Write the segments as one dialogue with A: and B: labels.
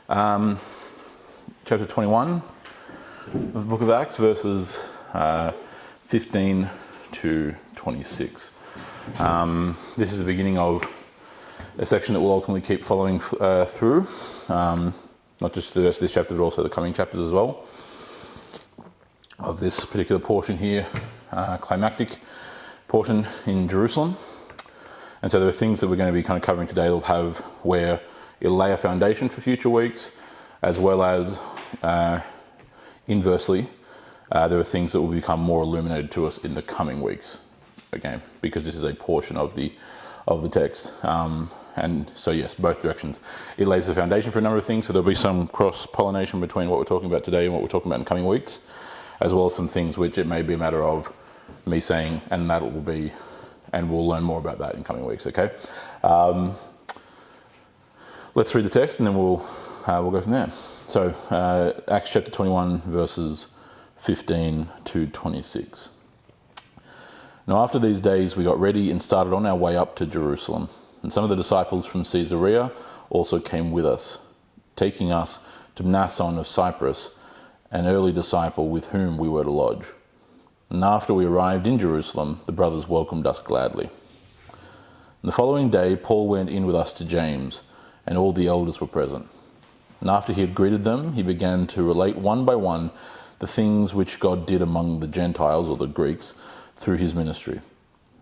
A: Chapter 21 of the book of Acts, verses 15 to 26. This is the beginning of a section that we'll ultimately keep following through, not just the rest of this chapter, but also the coming chapters as well, of this particular portion here, climactic portion in Jerusalem. And so there are things that we're going to be kind of covering today that'll have where it'll lay a foundation for future weeks, as well as inversely, there are things that will become more illuminated to us in the coming weeks, again, because this is a portion of the text. And so yes, both directions. It lays the foundation for a number of things, so there'll be some cross-pollination between what we're talking about today and what we're talking about in coming weeks, as well as some things which it may be a matter of me saying, and that will be, and we'll learn more about that in coming weeks, okay? Let's read the text and then we'll go from there. So, Acts chapter 21, verses 15 to 26. Now after these days we got ready and started on our way up to Jerusalem. And some of the disciples from Caesarea also came with us, taking us to Mnason of Cyprus, an early disciple with whom we were to lodge. And after we arrived in Jerusalem, the brothers welcomed us gladly. And the following day Paul went in with us to James, and all the elders were present. And after he had greeted them, he began to relate one by one the things which God did among the Gentiles, or the Greeks, through his ministry.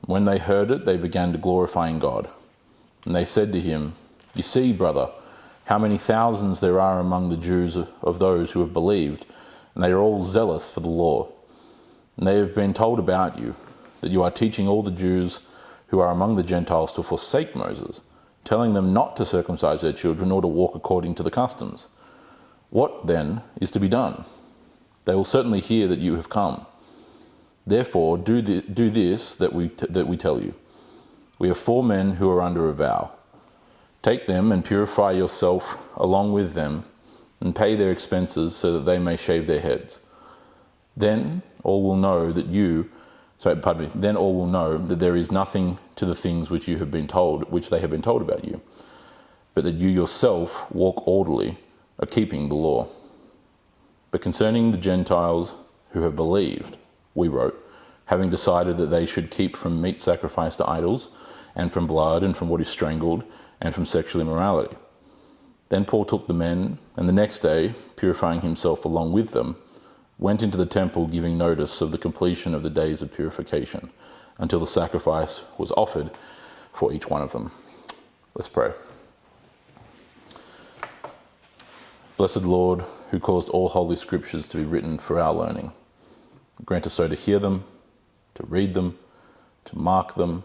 A: When they heard it, they began to glorify God. And they said to him, "You see, brother, how many thousands there are among the Jews of those who have believed, and they are all zealous for the law. And they have been told about you, that you are teaching all the Jews who are among the Gentiles to forsake Moses, telling them not to circumcise their children or to walk according to the customs. What, then, is to be done? They will certainly hear that you have come. Therefore, do this that we tell you. We have 4 men who are under a vow. Take them and purify yourself along with them, and pay their expenses so that they may shave their heads. Then all will know that Then all will know that there is nothing to the things which they have been told about you, but that you yourself walk orderly, keeping the law. But concerning the Gentiles who have believed, we wrote, having decided that they should keep from meat sacrificed to idols, and from blood, and from what is strangled, and from sexual immorality. Then Paul took the men, and the next day, purifying himself along with them, went into the temple, giving notice of the completion of the days of purification, until the sacrifice was offered for each one of them. Let's pray. Blessed Lord, who caused all holy scriptures to be written for our learning, grant us so to hear them, to read them, to mark them,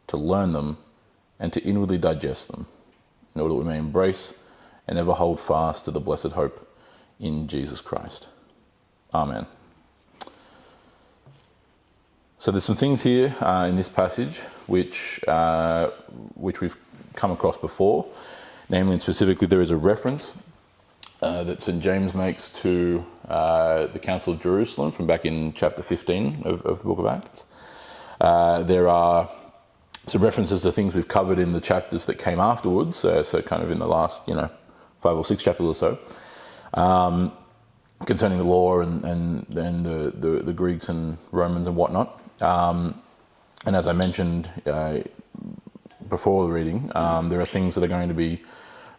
A: to learn them, and to inwardly digest them, in order that we may embrace and ever hold fast to the blessed hope in Jesus Christ. Amen. So there's some things here in this passage which we've come across before. Namely and specifically, there is a reference that St. James makes to the Council of Jerusalem from back in chapter 15 of the book of Acts. There are some references to things we've covered in the chapters that came afterwards, so kind of in the last 5 or 6 chapters or so, concerning the law and the Greeks and Romans and whatnot. And as I mentioned before the reading, there are things that are going to be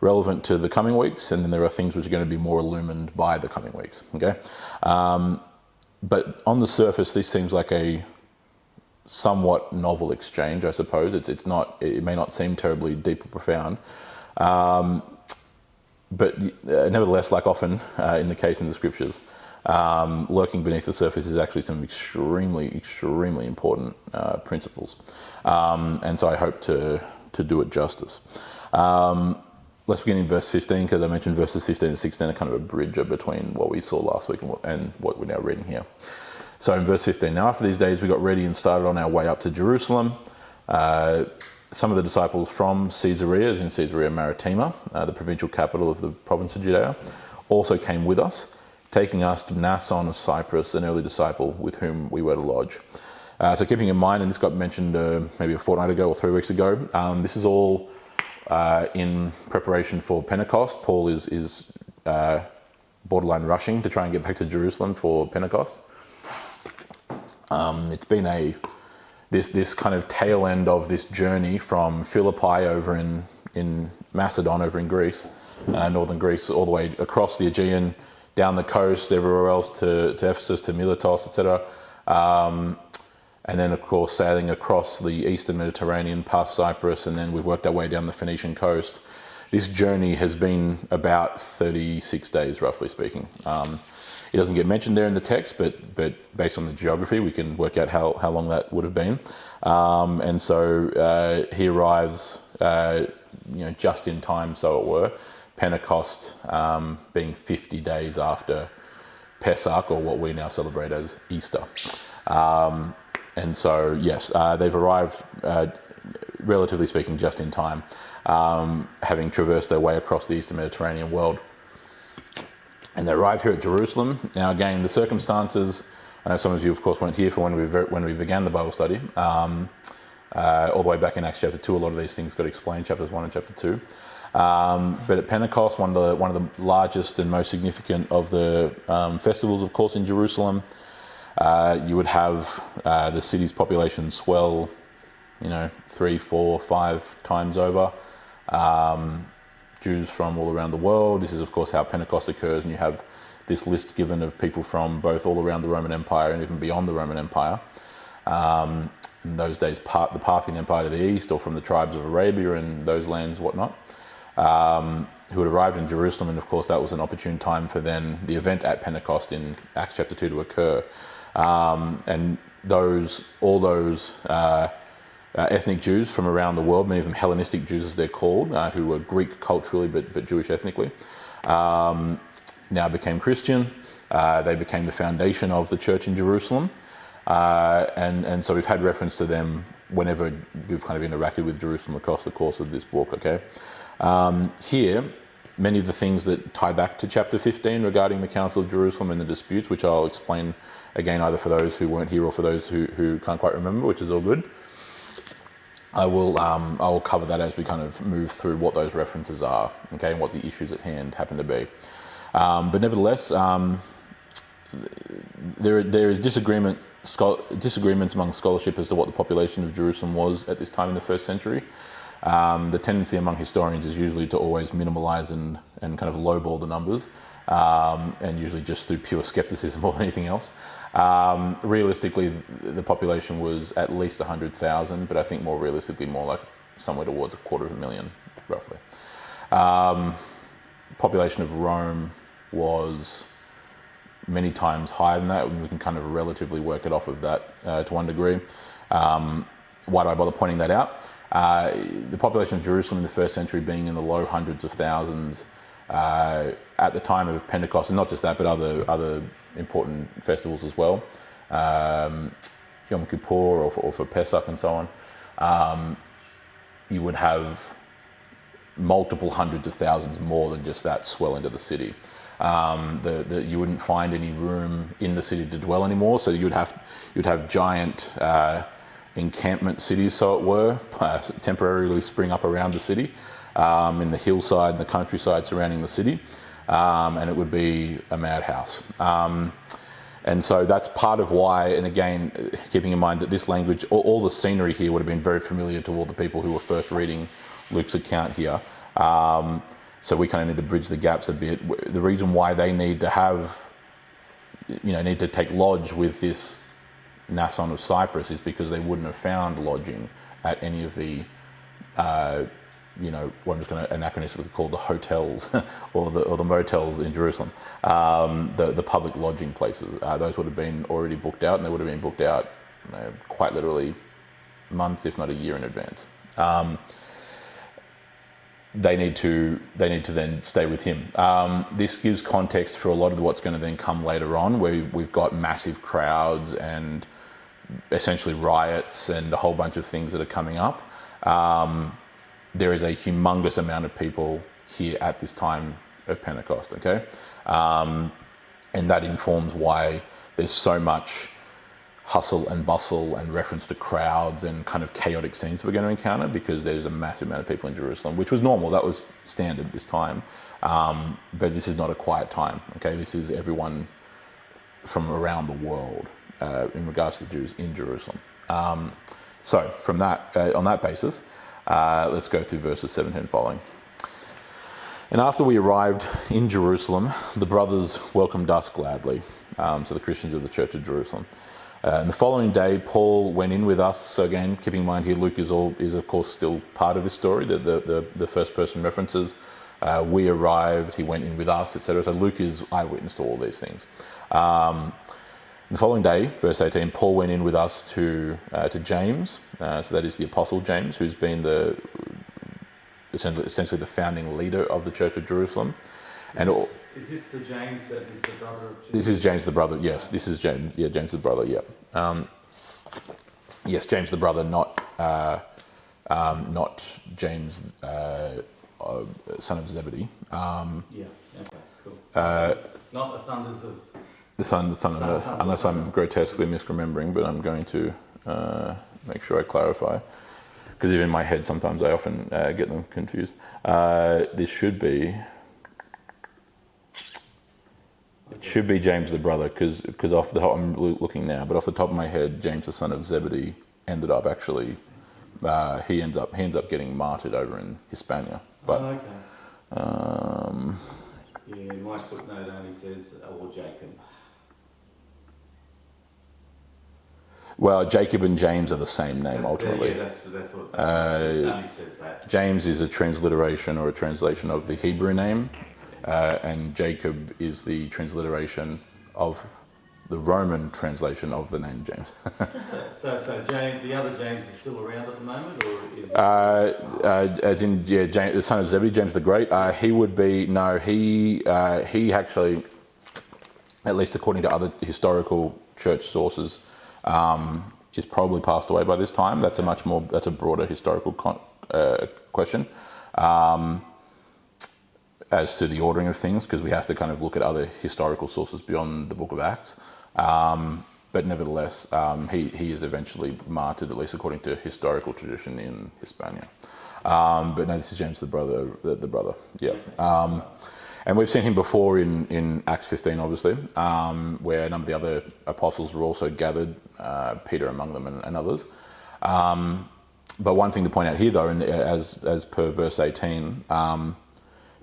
A: relevant to the coming weeks, and then there are things which are going to be more illumined by the coming weeks. Okay, but on the surface, this seems like a somewhat novel exchange, I suppose. It's not. It may not seem terribly deep or profound. But nevertheless, like often in the case in the scriptures, lurking beneath the surface is actually some extremely, extremely important principles. And so I hope to do it justice. Let's begin in verse 15, because I mentioned verses 15 and 16 are kind of a bridge between what we saw last week and what we're now reading here. So in verse 15, now after these days we got ready and started on our way up to Jerusalem. Some of the disciples from Caesarea, as in Caesarea Maritima, the provincial capital of the province of Judea, also came with us, taking us to Mnason of Cyprus, an early disciple with whom we were to lodge. So keeping in mind, and this got mentioned maybe a fortnight ago or 3 weeks ago, this is all in preparation for Pentecost. Paul is borderline rushing to try and get back to Jerusalem for Pentecost. It's been this kind of tail end of this journey from Philippi over in Macedon, over in Greece, northern Greece, all the way across the Aegean, down the coast, everywhere else to Ephesus, to Miletus, etc. And then, of course, sailing across the eastern Mediterranean, past Cyprus, and then we've worked our way down the Phoenician coast. This journey has been about 36 days, roughly speaking. It doesn't get mentioned there in the text, but based on the geography, we can work out how long that would have been. And so he arrives, just in time, so it were. Pentecost being 50 days after Pesach, or what we now celebrate as Easter. And so, yes, they've arrived, relatively speaking, just in time, having traversed their way across the Eastern Mediterranean world. And they arrive here at Jerusalem. Now, again, the circumstances, I know some of you, of course, weren't here for when we began the Bible study. All the way back in Acts chapter 2, a lot of these things got explained, chapters 1 and chapter 2. But at Pentecost, one of the largest and most significant of the festivals, of course, in Jerusalem, you would have the city's population swell, 3, 4, 5 times over. Jews from all around the world. This is, of course, how Pentecost occurs, and you have this list given of people from both all around the Roman Empire and even beyond the Roman Empire. In those days, the Parthian Empire to the east, or from the tribes of Arabia and those lands, whatnot, who had arrived in Jerusalem, and of course that was an opportune time for then the event at Pentecost in Acts chapter 2 to occur. And all those ethnic Jews from around the world, many of them Hellenistic Jews as they're called, who were Greek culturally but Jewish ethnically, now became Christian. They became the foundation of the church in Jerusalem. And so we've had reference to them whenever we've kind of interacted with Jerusalem across the course of this book, okay? Here, many of the things that tie back to chapter 15 regarding the Council of Jerusalem and the disputes, which I'll explain again either for those who weren't here or for those who can't quite remember, which is all good. I will cover that as we kind of move through what those references are, okay, and what the issues at hand happen to be. But nevertheless, there is disagreements among scholarship as to what the population of Jerusalem was at this time in the first century. The tendency among historians is usually to always minimalize and kind of lowball the numbers, and usually just through pure skepticism more than anything else. Realistically, the population was at least 100,000, but I think more realistically, more like somewhere towards 250,000, roughly. Population of Rome was many times higher than that, and we can kind of relatively work it off of that to one degree. Why do I bother pointing that out? The population of Jerusalem in the first century being in the low hundreds of thousands at the time of Pentecost, and not just that, but other important festivals as well, Yom Kippur or for Pesach and so on, you would have multiple hundreds of thousands more than just that swell into the city. You wouldn't find any room in the city to dwell anymore, so you'd have giant encampment cities, so it were, temporarily spring up around the city, in the hillside and the countryside surrounding the city, and it would be a madhouse. And so that's part of why, and again, keeping in mind that this language, all the scenery here would have been very familiar to all the people who were first reading Luke's account here. So we kind of need to bridge the gaps a bit. The reason why they need to have, need to take lodge with this Nason of Cyprus is because they wouldn't have found lodging at any of the, what I'm just going to anachronistically call the hotels or the motels in Jerusalem, the public lodging places. Those would have been already booked out, and they would have been booked out quite literally months, if not a year in advance. They need to then stay with him. This gives context for a lot of what's going to then come later on, where we've got massive crowds and essentially riots and a whole bunch of things that are coming up. There is a humongous amount of people here at this time of Pentecost, okay? And that informs why there's so much hustle and bustle and reference to crowds and kind of chaotic scenes we're going to encounter, because there's a massive amount of people in Jerusalem, which was normal. That was standard this time. But this is not a quiet time. Okay, this is everyone from around the world in regards to the Jews in Jerusalem. So from that, on that basis, let's go through verses 17 following. And after we arrived in Jerusalem, the brothers welcomed us gladly. So the Christians of the Church of Jerusalem. And the following day, Paul went in with us. So again, keep in mind here, Luke is of course still part of this story. The first person references. We arrived, he went in with us, etc. So Luke is eyewitness to all these things. The following day, verse 18, Paul went in with us to James. So that is the Apostle James, who's been essentially the founding leader of the Church of Jerusalem.
B: Is this the James that is the brother of Jesus?
A: This is James the brother, yes. This is James, yeah, James the brother, yeah. Yes, James the brother, not James, son of Zebedee.
B: Yeah, okay, cool. Not the thunders of...
A: The son of, unless I'm grotesquely misremembering, but I'm going to make sure I clarify. Because even in my head, sometimes I often get them confused. This should be James the brother, because off the top, I'm looking now, but off the top of my head, James the son of Zebedee ended up actually, he ends up getting martyred over in Hispania. But,
B: yeah, my footnote only says, or Jacob.
A: Well, Jacob and James are the same name ultimately.
B: Yeah, that's what it only says that.
A: James is a transliteration or a translation of the Hebrew name, and Jacob is the transliteration of the Roman translation of the name James.
B: so James, the other James is still around at the moment, or is
A: as in James, the son of Zebedee, James the Great? He would be he actually, at least according to other historical church sources, is probably passed away by this time. That's a broader historical question as to the ordering of things, because we have to kind of look at other historical sources beyond the Book of Acts. But nevertheless, he is eventually martyred, at least according to historical tradition in Hispania. But no, this is James the brother. The brother, yeah. And we've seen him before in Acts 15, obviously, where a number of the other apostles were also gathered, Peter among them and others. But one thing to point out here, though, as per verse 18,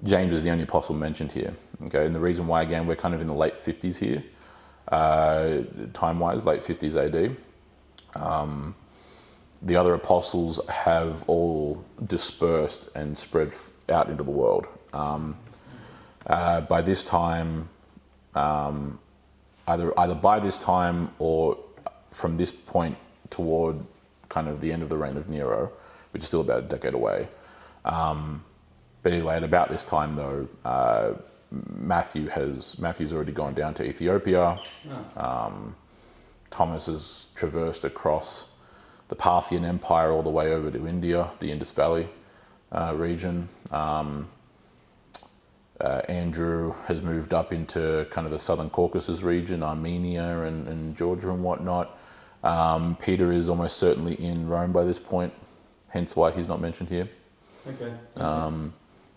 A: James is the only apostle mentioned here. Okay, and the reason why, again, we're kind of in the late 50s here, time-wise, late 50s AD. The other apostles have all dispersed and spread out into the world. By this time, either by this time or from this point toward kind of the end of the reign of Nero, which is still about a decade away. But anyway, at about this time, though, Matthew's already gone down to Ethiopia. Thomas has traversed across the Parthian Empire all the way over to India, the Indus Valley region. Andrew has moved up into kind of the southern Caucasus region, Armenia and Georgia and whatnot. Peter is almost certainly in Rome by this point, hence why he's not mentioned here.
B: Okay.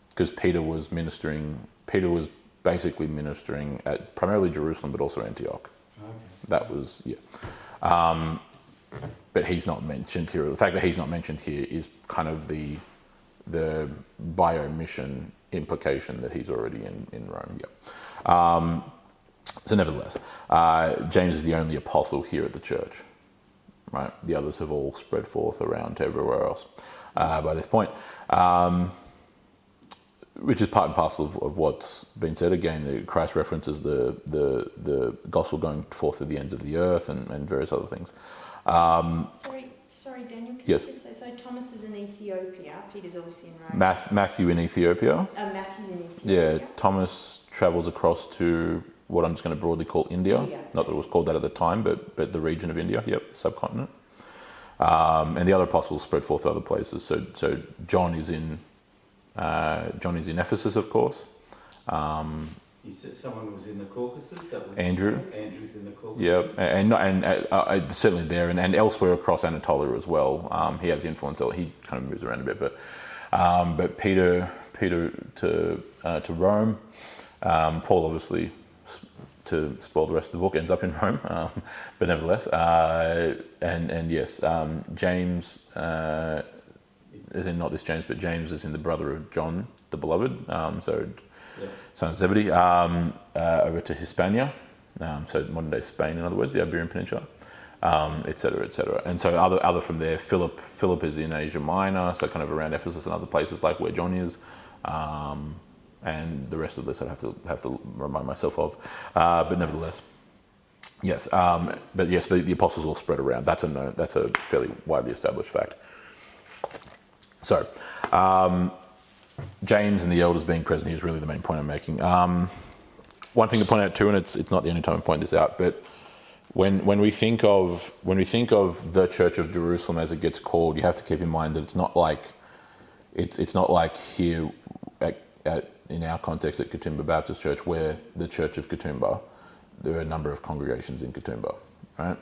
A: Because Peter was basically ministering at primarily Jerusalem, but also Antioch.
B: Okay.
A: That was, yeah. But he's not mentioned here. The fact that he's not mentioned here is kind of the by omission implication that he's already in Rome. Yeah. So nevertheless, James is the only apostle here at the church. Right. The others have all spread forth around to everywhere else by this point. Which is part and parcel of what's been said. Again, Christ references the gospel going forth to the ends of the earth and various other things.
C: Sorry, Daniel. Can
A: yes.
C: you just say, so Thomas is in Ethiopia. Peter's obviously in Rome.
A: Matthew in Ethiopia.
C: Matthew's in Ethiopia.
A: Yeah, Thomas travels across to what I'm just going to broadly call India. Not that it was called that at the time, but the region of India. Yep, the subcontinent. And the other apostles spread forth to other places. So John is in Ephesus, of course.
B: You said someone was in the Caucasus. That was
A: Andrew.
B: Andrew's in the Caucasus.
A: Yep, and certainly there, and elsewhere across Anatolia as well. He has influence. He kind of moves around a bit, but Peter to Rome. Paul, obviously, to spoil the rest of the book, ends up in Rome, but nevertheless, and yes, James, as in not this James, but James is in the brother of John the Beloved, son of Zebedee, over to Hispania, so modern day Spain, in other words, the Iberian Peninsula, etc., etc. And so other from there, Philip is in Asia Minor, so kind of around Ephesus and other places like where John is. And the rest of this I'd have to remind myself of, but nevertheless, yes. But yes, the apostles all spread around. That's a fairly widely established fact. So, James and the elders being present here is really the main point I'm making. One thing to point out too, and it's not the only time I point this out, but when we think of the Church of Jerusalem as it gets called, you have to keep in mind that it's not like here in our context at Katoomba Baptist Church, where the Church of Katoomba, there are a number of congregations in Katoomba, right?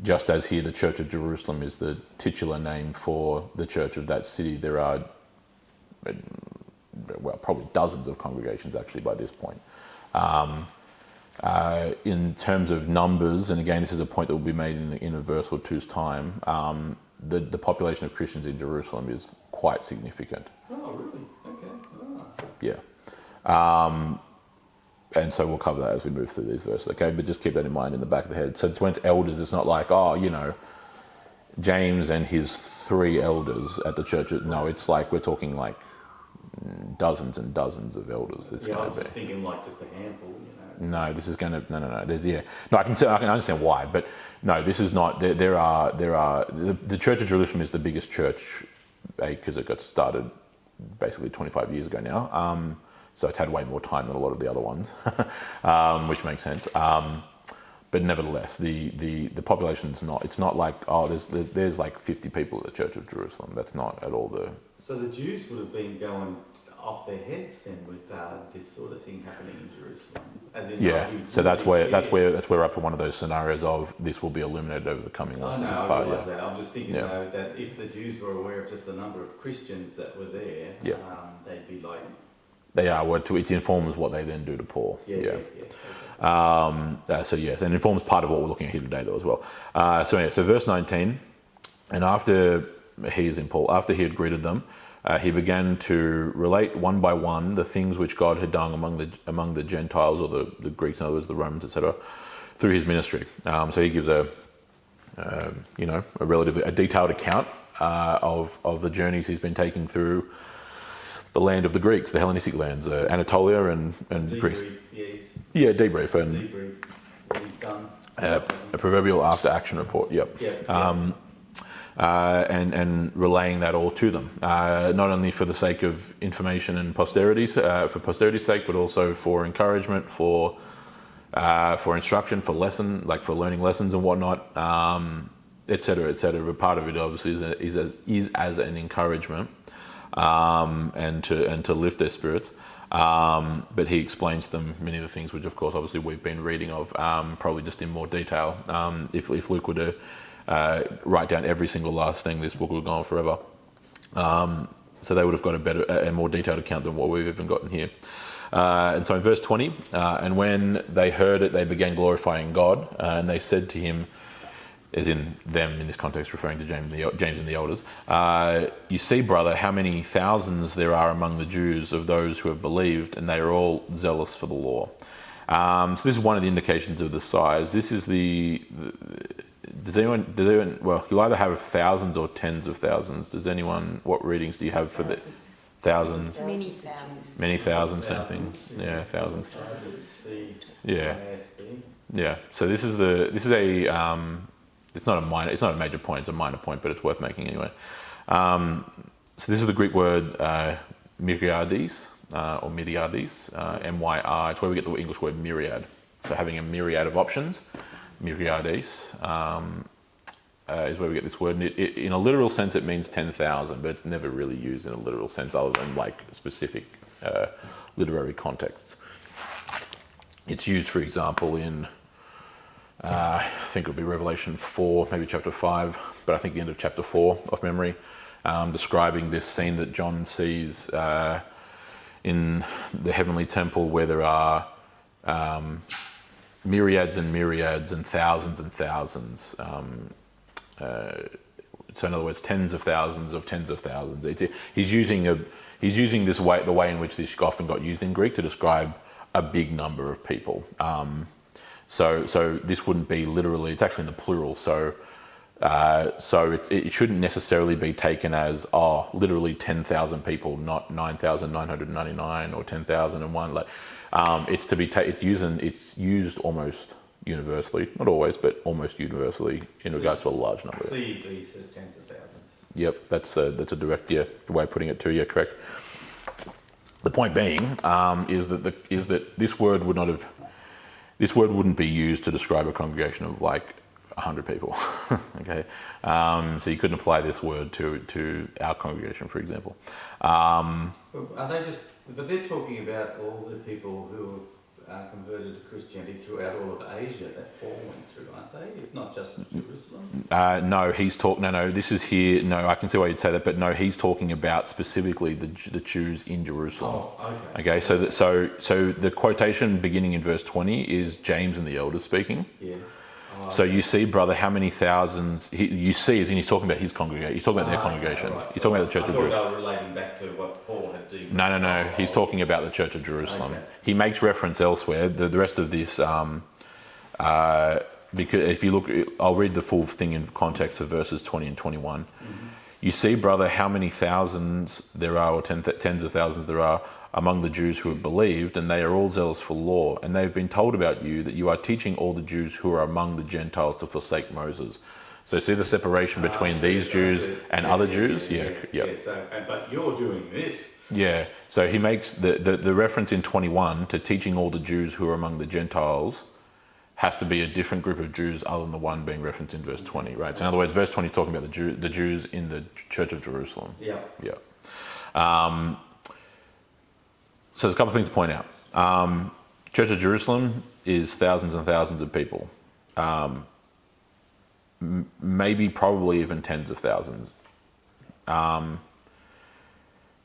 A: Just as here the Church of Jerusalem is the titular name for the church of that city, there are, probably dozens of congregations actually by this point. In terms of numbers, and again, this is a point that will be made in a verse or two's time, the population of Christians in Jerusalem is quite significant.
B: Oh, really? Okay.
A: Yeah. And so we'll cover that as we move through these verses, okay? But just keep that in mind in the back of the head. So when it's elders, it's not like, James and his 3 elders at the church. No, it's like we're talking like dozens and dozens of elders.
B: I was just thinking like just a handful,
A: No, this is going to no. No, I can understand why, but no, this is not. There are the Church of Jerusalem is the biggest church because it got started basically 25 years ago now. So it's had way more time than a lot of the other ones, which makes sense. But nevertheless, the population's not. It's not like there's like 50 people at the Church of Jerusalem. That's not at all the.
B: So the Jews would have been going off their heads then with this sort of thing happening in Jerusalem. As in,
A: so that's where we're up to one of those scenarios of this will be illuminated over the coming lessons.
B: I realise that. I'm just thinking though that if the Jews were aware of just the number of Christians that were there, they'd be like.
A: They are. Well, it informs what they then do to Paul.
B: Okay.
A: So yes, and informs part of what we're looking at here today, though, as well. So verse 19, and after he had greeted them, he began to relate one by one the things which God had done among the Gentiles, or the Greeks, in other words, the Romans, etc., through his ministry. So he gives a relatively detailed account of the journeys he's been taking through the land of the Greeks, the Hellenistic lands, Anatolia and Greece. Debrief and
B: what he's done.
A: A proverbial after-action report. Yep. And relaying that all to them, not only for the sake of information and for posterity's sake, but also for encouragement, for instruction, for learning lessons and whatnot, etc., etc. But part of it obviously is as an encouragement, and to lift their spirits. But he explains to them many of the things which, of course, obviously we've been reading of, probably just in more detail. If Luke were to write down every single last thing, this book would go on forever. So they would have got a more detailed account than what we've even gotten here. And so in verse 20, and when they heard it, they began glorifying God, and they said to him, as in them in this context, referring to James and the elders, you see, brother, how many thousands there are among the Jews of those who have believed, and they are all zealous for the law. So this is one of the indications of the size. This is does anyone, well, you'll either have thousands or tens of thousands. What readings do you have for the thousands? Many thousands, same thing. Yeah, thousands. Yeah. So this is it's not a major point, it's a minor point, but it's worth making anyway. So this is the Greek word myriades, or myriades, M-Y-R. It's where we get the English word myriad. So having a myriad of options, myriades, is where we get this word. And in a literal sense, it means 10,000, but it's never really used in a literal sense other than like specific literary contexts. It's used, for example, in I think it would be Revelation 4, maybe chapter 5, but I think the end of chapter 4 off memory, describing this scene that John sees in the heavenly temple where there are myriads and myriads and thousands. So in other words, tens of thousands of tens of thousands. He's using this way, the way in which this often got used in Greek to describe a big number of people. So this wouldn't be literally. It's actually in the plural. So it shouldn't necessarily be taken as literally 10,000 people, not 9,999 or 10,001. Like it's used almost universally, not always, but almost universally in regards to a large number.
B: CEV says tens of thousands.
A: Yep, that's a direct way of putting it too. Yeah, correct. The point being is that this word wouldn't be used to describe a congregation of like 100 people. Okay, so you couldn't apply this word to our congregation, for example.
B: Are they just? But they're talking about all the people who have converted to Christianity throughout all of Asia that Paul went through, aren't they? Not just Jerusalem.
A: No, he's talking. No, this is here. No, I can see why you'd say that, but no, he's talking about specifically the Jews in Jerusalem.
B: Oh, okay.
A: Okay, so the quotation beginning in verse 20 is James and the elders speaking.
B: Yeah.
A: So you see, brother, how many thousands you see is in. He's talking about his congregation. He's talking about their congregation.
B: Right.
A: He's talking about the church of Jerusalem.
B: I thought they were relating back to what Paul had done.
A: No. He's talking about the church of Jerusalem.
B: Okay.
A: He makes reference elsewhere. The rest of this, because if you look, I'll read the full thing in context of verses 20 and 21. Mm-hmm. You see, brother, how many thousands there are, or tens of thousands there are, among the Jews who have believed, and they are all zealous for law, and they have been told about you that you are teaching all the Jews who are among the Gentiles to forsake Moses. So see the separation between these Jews and other Jews? Yeah.
B: But you're doing this.
A: Yeah. So he makes the reference in 21 to teaching all the Jews who are among the Gentiles has to be a different group of Jews other than the one being referenced in verse 20, right? So in other words, verse 20 is talking about the Jews in the church of Jerusalem.
B: Yeah.
A: Yeah. So there's a couple of things to point out. Church of Jerusalem is thousands and thousands of people. Maybe, probably even tens of thousands.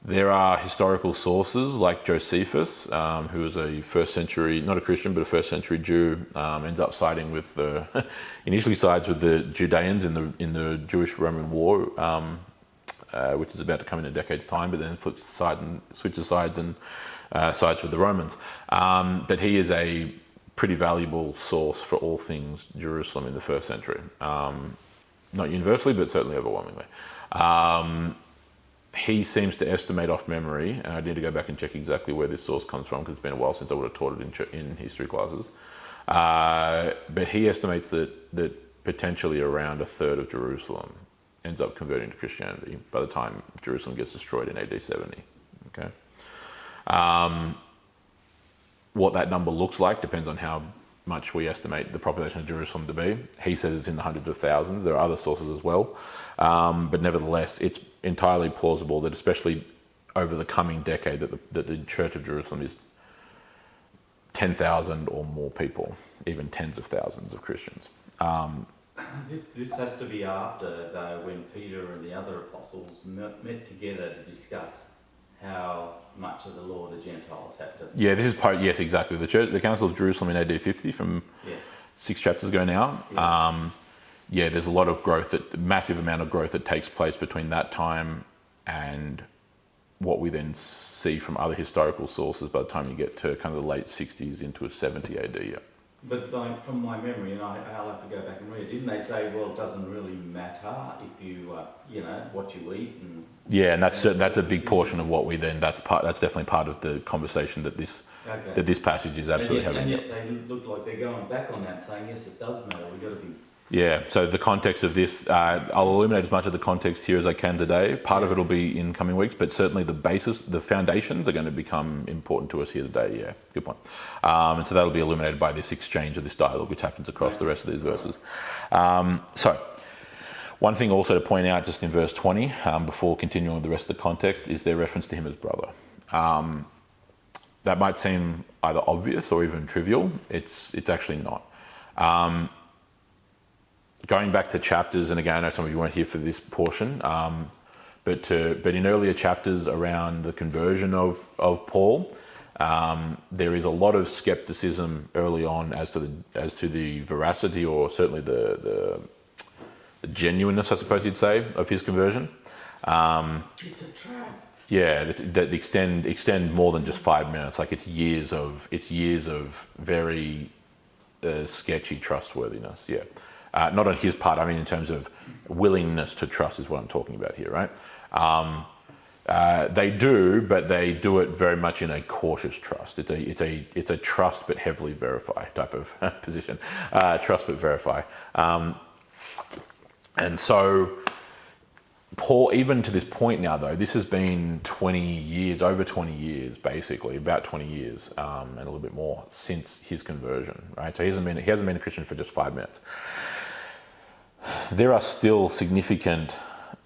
A: There are historical sources like Josephus, who was a first century, not a Christian, but a first century Jew, ends up siding with initially sides with the Judeans in the Jewish-Roman War, which is about to come in a decade's time, but then switches sides and sides with the Romans. But he is a pretty valuable source for all things Jerusalem in the first century. Not universally, but certainly overwhelmingly. He seems to estimate off memory, and I need to go back and check exactly where this source comes from because it's been a while since I would have taught it in history classes. But he estimates that potentially around a third of Jerusalem ends up converting to Christianity by the time Jerusalem gets destroyed in AD 70. Okay. What that number looks like depends on how much we estimate the population of Jerusalem to be. He says it's in the hundreds of thousands. There are other sources as well. But nevertheless, it's entirely plausible that especially over the coming decade that the Church of Jerusalem is 10,000 or more people, even tens of thousands of Christians.
B: This has to be after, though, when Peter and the other apostles met together to discuss how much of the law the Gentiles have to...
A: Yeah, this is part... Yes, exactly. The Council of Jerusalem in AD 50 from 6 chapters ago now. Yeah. There's a lot of growth, massive amount of growth that takes place between that time and what we then see from other historical sources by the time you get to kind of the late 60s into 70 AD, yeah.
B: But from my memory, and I'll have to go back and read, didn't they say, well, it doesn't really matter if you, what you eat? And
A: yeah, and that's a big portion of what we then, that's definitely part of the conversation that this passage is absolutely having.
B: And yet they look like they're going back on that, saying, yes, it does matter, we've got to be...
A: Yeah, so the context of this, I'll illuminate as much of the context here as I can today. Part of it will be in coming weeks, but certainly the basis, the foundations are going to become important to us here today. Yeah, good point. And so that'll be illuminated by this exchange of this dialogue, which happens across the rest of these verses. So, one thing also to point out just in verse 20, before continuing with the rest of the context, is their reference to him as brother. that might seem either obvious or even trivial. It's actually not. Going back to chapters, and again, I know some of you weren't here for this portion, but in earlier chapters around the conversion of Paul, there is a lot of skepticism early on as to the veracity, or certainly the genuineness, I suppose you'd say, of his conversion.
B: It's a trap.
A: Yeah, that extend more than just 5 minutes. Like it's years of very sketchy trustworthiness. Yeah, not on his part. I mean, in terms of willingness to trust is what I'm talking about here, right? They do, but they do it very much in a cautious trust. It's a trust but heavily verify type of position. Trust but verify, and so Paul, even to this point now, though, this has been 20 years, over 20 years, basically, about 20 years, and a little bit more since his conversion, right? So he hasn't been a Christian for just 5 minutes. There are still significant,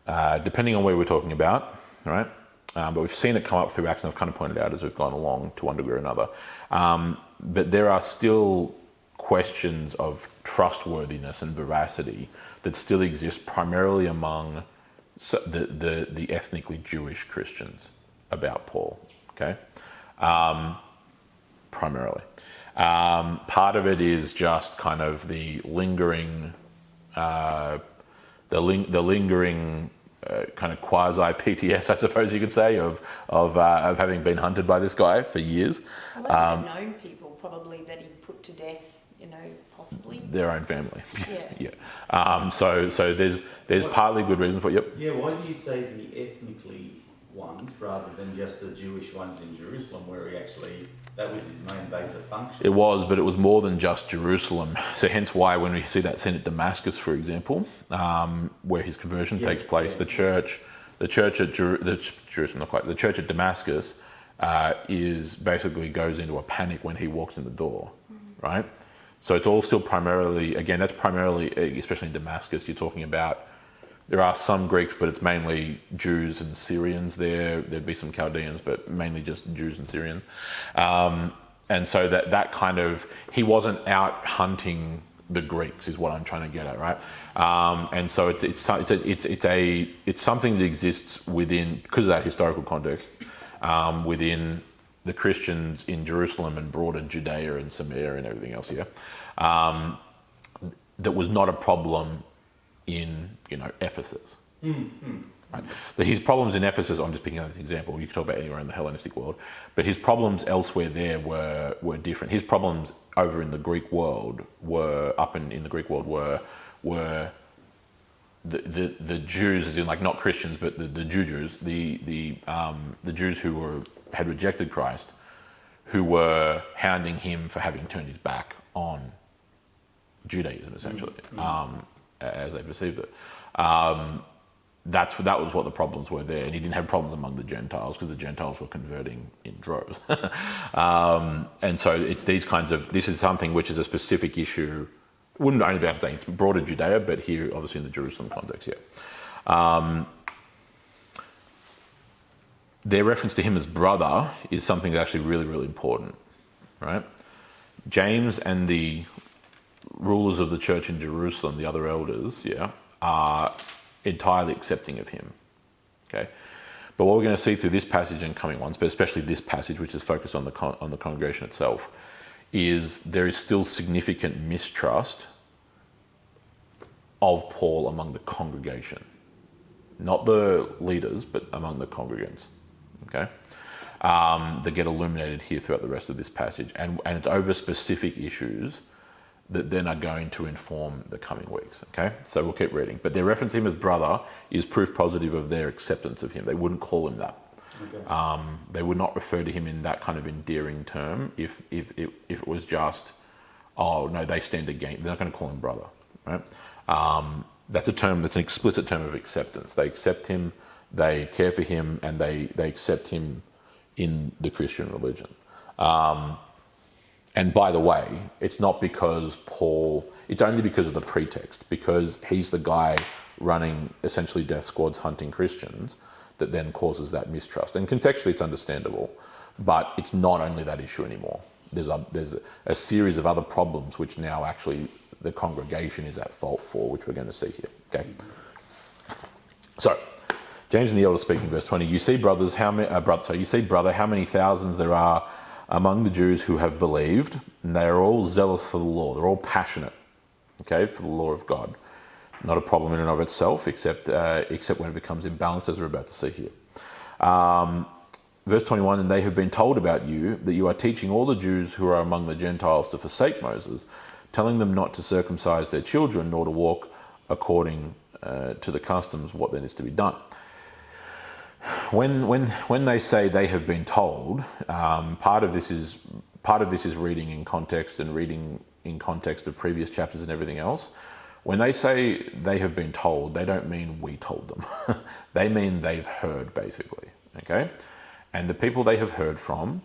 A: depending on where we're talking about, right? But we've seen it come up through Acts, and I've kind of pointed out as we've gone along to one degree or another. But there are still questions of trustworthiness and veracity that still exist primarily among the ethnically Jewish Christians about Paul, okay? Primarily. Part of it is just kind of the lingering kind of quasi PTS, I suppose you could say, of having been hunted by this guy for years.
C: Well, they would have known people probably that he put to death, possibly.
A: Their own family.
C: Yeah.
A: Yeah. So there's partly good reason for it. Yep.
B: Yeah, why do you say the ethnically ones rather than just the Jewish ones in Jerusalem, where that was his main base of function?
A: It was, but it was more than just Jerusalem. So hence why when we see that scene at Damascus, for example, where his conversion takes place, the church at Jerusalem, not quite, the church at Damascus is basically goes into a panic when he walks in the door, right? So it's all still primarily, again, that's primarily, especially in Damascus, you're talking about, there are some Greeks, but it's mainly Jews and Syrians there. There'd be some Chaldeans, but mainly just Jews and Syrians. And so that kind of, he wasn't out hunting the Greeks is what I'm trying to get at, right? And so it's something that exists within, because of that historical context, within the Christians in Jerusalem and broader Judea and Samaria and everything else here, that was not a problem in Ephesus. Right? His problems in Ephesus, I'm just picking up this example, you could talk about anywhere in the Hellenistic world, but his problems elsewhere there were different. His problems over in the Greek world were the Jews, as in like not Christians, but the Jews, the Jews who had rejected Christ, who were hounding him for having turned his back on Judaism, essentially, as they perceived it. That was what the problems were there, and he didn't have problems among the Gentiles because the Gentiles were converting in droves. And so it's these kinds of, this is something which is a specific issue. Wouldn't only be able to say it's broader Judea, but here obviously in the Jerusalem context, yeah. Their reference to him as brother is something that's actually really, really important, right? James and the rulers of the church in Jerusalem, the other elders, are entirely accepting of him, okay? But what we're going to see through this passage and coming ones, but especially this passage, which is focused on the congregation itself, is there is still significant mistrust of Paul among the congregation. Not the leaders, but among the congregants, okay? That get illuminated here throughout the rest of this passage. And it's over specific issues that then are going to inform the coming weeks, okay? So we'll keep reading. But their reference to him as brother is proof positive of their acceptance of him. They wouldn't call him that. Okay. They would not refer to him in that kind of endearing term if it was just, oh, no, they stand against, they're not going to call him brother, right? That's a term, that's an explicit term of acceptance. They accept him, they care for him, and they accept him in the Christian religion. And by the way, it's not because Paul, it's only because of the pretext, because he's the guy running essentially death squads hunting Christians that then causes that mistrust. And contextually it's understandable, But it's not only that issue anymore. There's a series of other problems which now actually the congregation is at fault for, which we're going to see here. Okay. So, James and the elder speaking, verse 20. You see, brother, how many thousands there are among the Jews who have believed, and they are all zealous for the law. They're all passionate, okay, for the law of God. Not a problem in and of itself, except when it becomes imbalanced, as we're about to see here. Verse 21, and they have been told about you that you are teaching all the Jews who are among the Gentiles to forsake Moses, telling them not to circumcise their children, nor to walk according to the customs, what then is to be done. When they say they have been told, part of this is reading in context and reading in context of previous chapters and everything else. When they say they have been told, they don't mean we told them. They mean they've heard, basically. Okay? And the people they have heard from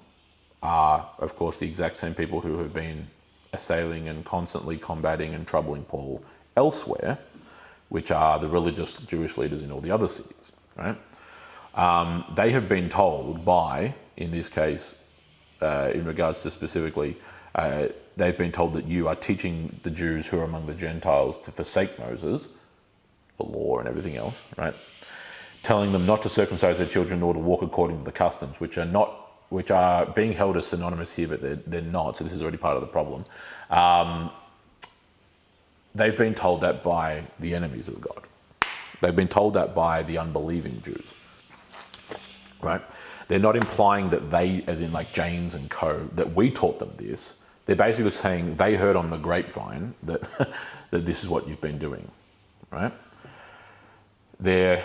A: are, of course, the exact same people who have been assailing and constantly combating and troubling Paul elsewhere, which are the religious Jewish leaders in all the other cities, right? They have been told by, in this case, in regards to specifically, they've been told that you are teaching the Jews who are among the Gentiles to forsake Moses, the law and everything else, right? Telling them not to circumcise their children nor to walk according to the customs, which are being held as synonymous here, but they're not. So this is already part of the problem. They've been told that by the enemies of God. They've been told that by the unbelieving Jews, right? They're not implying that they, as in like James and co, that we taught them this. They're basically saying they heard on the grapevine that that this is what you've been doing, right? They're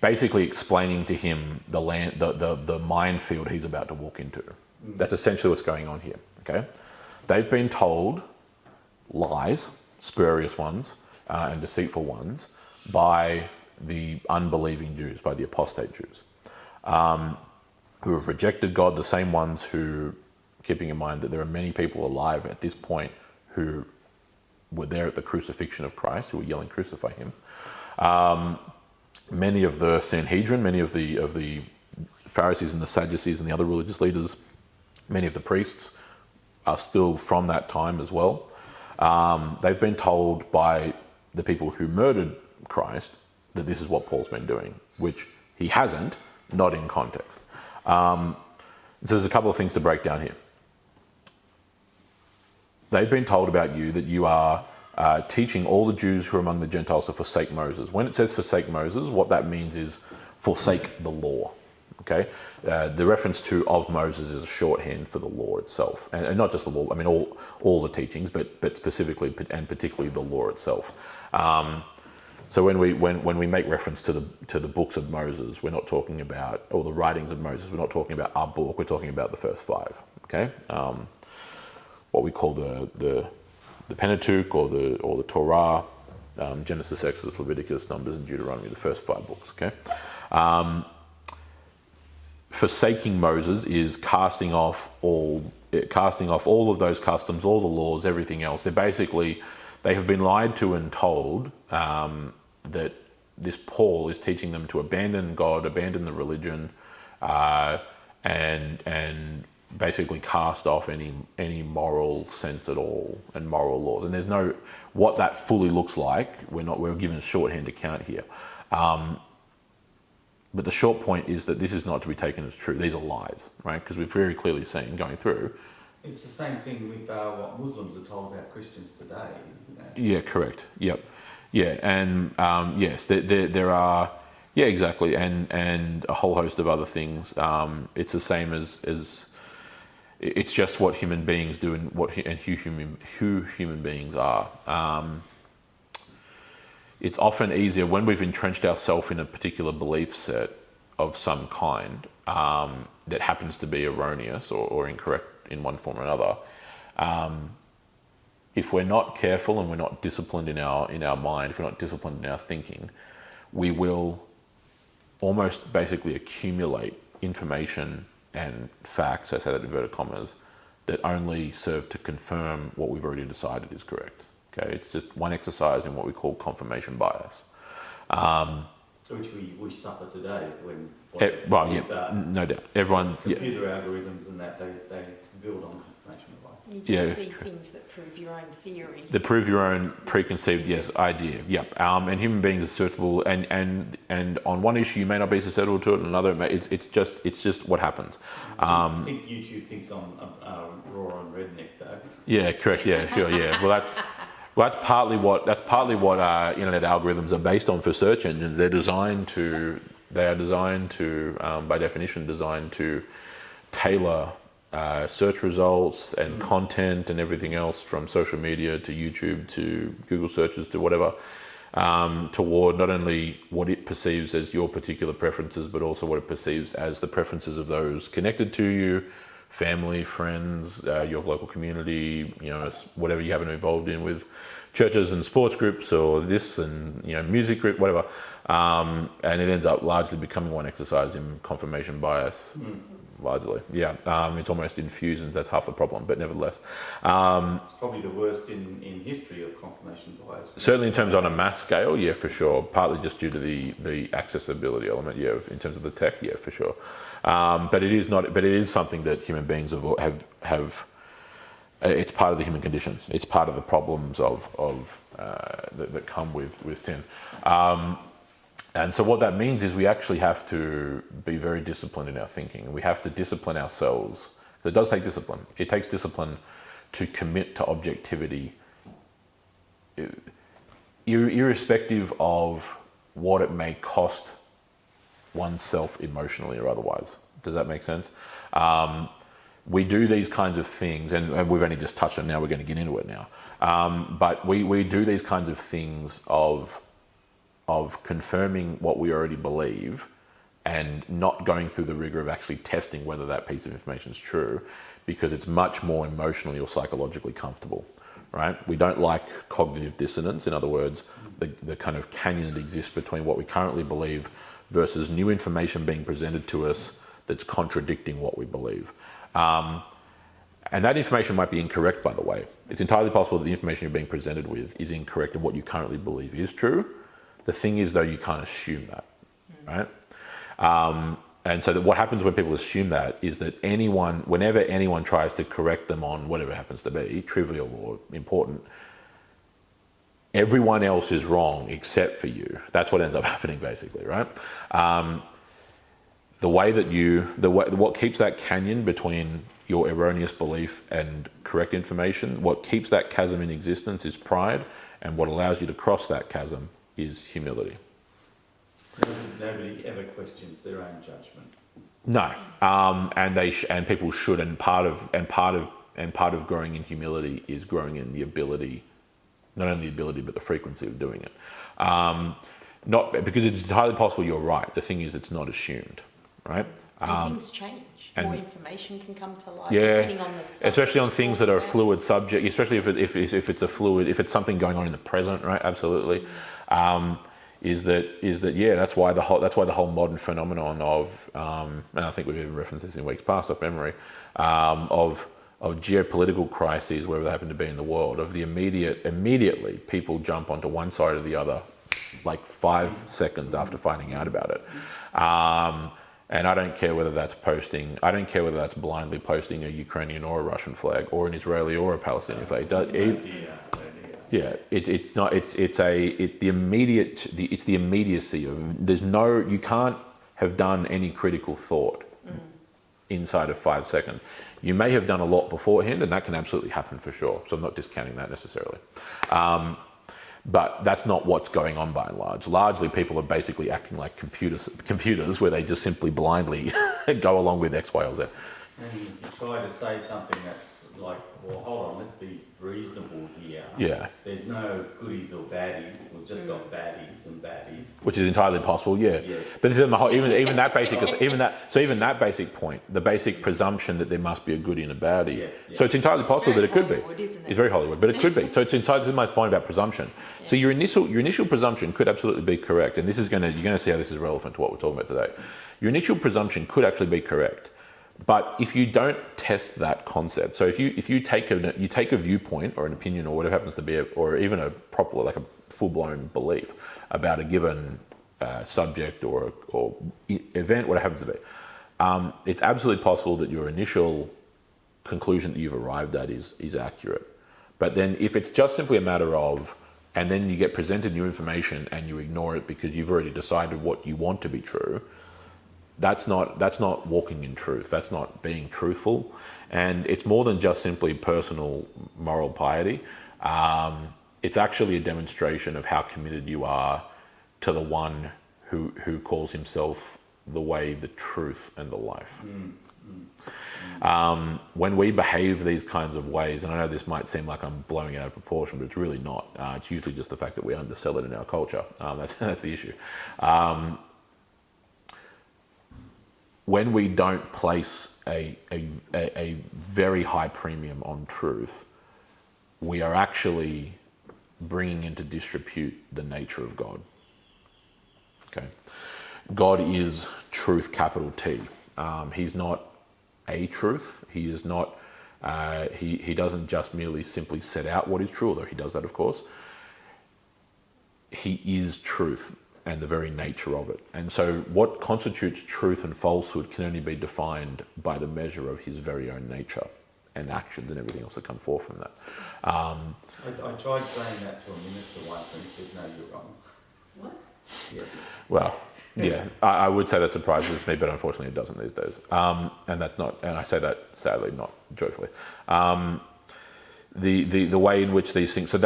A: basically explaining to him the minefield he's about to walk into. That's essentially what's going on here. Okay, they've been told lies, spurious ones, and deceitful ones by the unbelieving Jews, by the apostate Jews, who have rejected God. The same ones who, keeping in mind that there are many people alive at this point who were there at the crucifixion of Christ, who were yelling, "Crucify him." Many of the Sanhedrin, many of the Pharisees and the Sadducees and the other religious leaders, many of the priests are still from that time as well. They've been told by the people who murdered Christ that this is what Paul's been doing, which he hasn't, not in context. So there's a couple of things to break down here. They've been told about you that you are teaching all the Jews who are among the Gentiles to forsake Moses. When it says forsake Moses, what that means is forsake the law. Okay, the reference to of Moses is a shorthand for the law itself, and not just the law. I mean all the teachings, but specifically and particularly the law itself. So when we make reference to the books of Moses, we're not talking about, or the writings of Moses. We're not talking about our book. We're talking about the first five. Okay, what we call the Pentateuch or the Torah, Genesis, Exodus, Leviticus, Numbers, and Deuteronomy, the first five books. Okay. Forsaking Moses is casting off all of those customs, all the laws, everything else. They have been lied to and told that this Paul is teaching them to abandon God, abandon the religion, and basically cast off any moral sense at all and moral laws. And there's no what that fully looks like. We're given a shorthand account here. But the short point is that this is not to be taken as true. These are lies, right? Because we've very clearly seen going through.
B: It's the same thing with what Muslims are told about Christians today. You know?
A: Yeah, correct. Yep. Yeah, and yes, there are. Yeah, exactly, and a whole host of other things. It's the same as it's just what human beings do and who human beings are. It's often easier when we've entrenched ourselves in a particular belief set of some kind that happens to be erroneous or incorrect in one form or another. If we're not careful and we're not disciplined in our mind, if we're not disciplined in our thinking, we will almost basically accumulate information and facts, I say that in inverted commas, that only serve to confirm what we've already decided is correct. Okay, it's just one exercise in what we call confirmation bias.
B: which we suffer today when
A: no doubt. Everyone,
B: computer algorithms and that they build on confirmation bias.
C: You just see things that prove your own theory.
A: That prove your own preconceived idea. Yep. And human beings are susceptible, and on one issue you may not be susceptible to it, and another it's just what happens.
B: I think YouTube thinks I'm raw and redneck though.
A: Yeah, correct. Yeah, sure. Yeah. Well, that's partly what internet algorithms are based on for search engines. They are designed to, by definition, designed to tailor search results and content and everything else, from social media to YouTube to Google searches to whatever, toward not only what it perceives as your particular preferences, but also what it perceives as the preferences of those connected to you, family, friends, your local community, whatever you haven't involved in with churches and sports groups or this and music group, whatever. And it ends up largely becoming one exercise in confirmation bias. Largely, it's almost infused, and that's half the problem. But nevertheless,
B: it's probably the worst in history of confirmation bias.
A: Certainly, in terms on a mass scale, for sure. Partly just due to the accessibility element, in terms of the tech, for sure. But it is not. But it is something that human beings have. It's part of the human condition. It's part of the problems that come with sin. And so what that means is we actually have to be very disciplined in our thinking. We have to discipline ourselves. It does take discipline. It takes discipline to commit to objectivity, irrespective of what it may cost oneself emotionally or otherwise. Does that make sense? We do these kinds of things, and we've only just touched on it now, we're going to get into it now. But we do these kinds of things of confirming what we already believe and not going through the rigor of actually testing whether that piece of information is true, because it's much more emotionally or psychologically comfortable, right? We don't like cognitive dissonance. In other words, the kind of canyon that exists between what we currently believe versus new information being presented to us that's contradicting what we believe. And that information might be incorrect, by the way. It's entirely possible that the information you're being presented with is incorrect and what you currently believe is true. The thing is, though, you can't assume that, right? And so what happens when people assume that is that whenever anyone tries to correct them on whatever it happens to be, trivial or important, everyone else is wrong except for you. That's what ends up happening, basically, right? What keeps that canyon between your erroneous belief and correct information, what keeps that chasm in existence is pride, and what allows you to cross that chasm is humility.
B: Nobody ever questions their own judgment.
A: No, and people should, and part of growing in humility is growing in the ability, not only the ability but the frequency of doing it. Not because it's entirely possible you're right. The thing is, it's not assumed, right?
C: And things change. More information can come to light,
A: depending on the subject, especially on things that are a fluid subject, especially if it's something going on in the present, right? Absolutely. That's why the whole modern phenomenon of and I think we've even referenced this in weeks past off memory, of geopolitical crises, wherever they happen to be in the world, of the immediately people jump onto one side or the other like 5 seconds after finding out about it. And I don't care whether that's blindly posting a Ukrainian or a Russian flag, or an Israeli or a Palestinian flag. It's the immediacy of you can't have done any critical thought inside of 5 seconds. You may have done a lot beforehand, and that can absolutely happen for sure. So I'm not discounting that necessarily. But that's not what's going on by and large. Largely, people are basically acting like computers where they just simply blindly go along with X, Y, or Z.
B: And you try to say something that's like, well, hold on, let's be reasonable here.
A: Yeah.
B: There's no goodies or baddies. We've just got baddies and baddies.
A: Which is entirely possible, yeah.
B: Yes.
A: But this is even that basic point, the basic presumption that there must be a goodie and a baddie.
B: Yeah.
A: So it's entirely possible that it could be.
C: Isn't it?
A: It's very Hollywood, but it could be. So this is my point about presumption. Yeah. So your initial presumption could absolutely be correct, and you're gonna see how this is relevant to what we're talking about today. Your initial presumption could actually be correct. But if you don't test that concept, so if you take a viewpoint or an opinion or whatever happens to be, or even a proper, like a full-blown belief about a given subject or event, what it happens to be. It's absolutely possible that your initial conclusion that you've arrived at is accurate. But then if it's just simply a matter of, and then you get presented new information and you ignore it because you've already decided what you want to be true, that's not walking in truth. That's not being truthful. And it's more than just simply personal moral piety. It's actually a demonstration of how committed you are to the one who calls himself the way, the truth, and the life. When we behave these kinds of ways, and I know this might seem like I'm blowing it out of proportion, but it's really not. It's usually just the fact that we undersell it in our culture. That's the issue. When we don't place a very high premium on truth, we are actually bringing into disrepute the nature of God. Okay, God is truth, capital T. He's not a truth. He is not. He doesn't just merely simply set out what is true, although he does that, of course. He is truth and the very nature of it. And so what constitutes truth and falsehood can only be defined by the measure of his very own nature and actions and everything else that come forth from that.
B: I tried saying that to a minister once and he said, no, you're wrong.
C: What?
B: Yeah.
A: Well, yeah, I would say that surprises me, but unfortunately it doesn't these days. And that's not, and I say that sadly, not joyfully. The way in which these things, so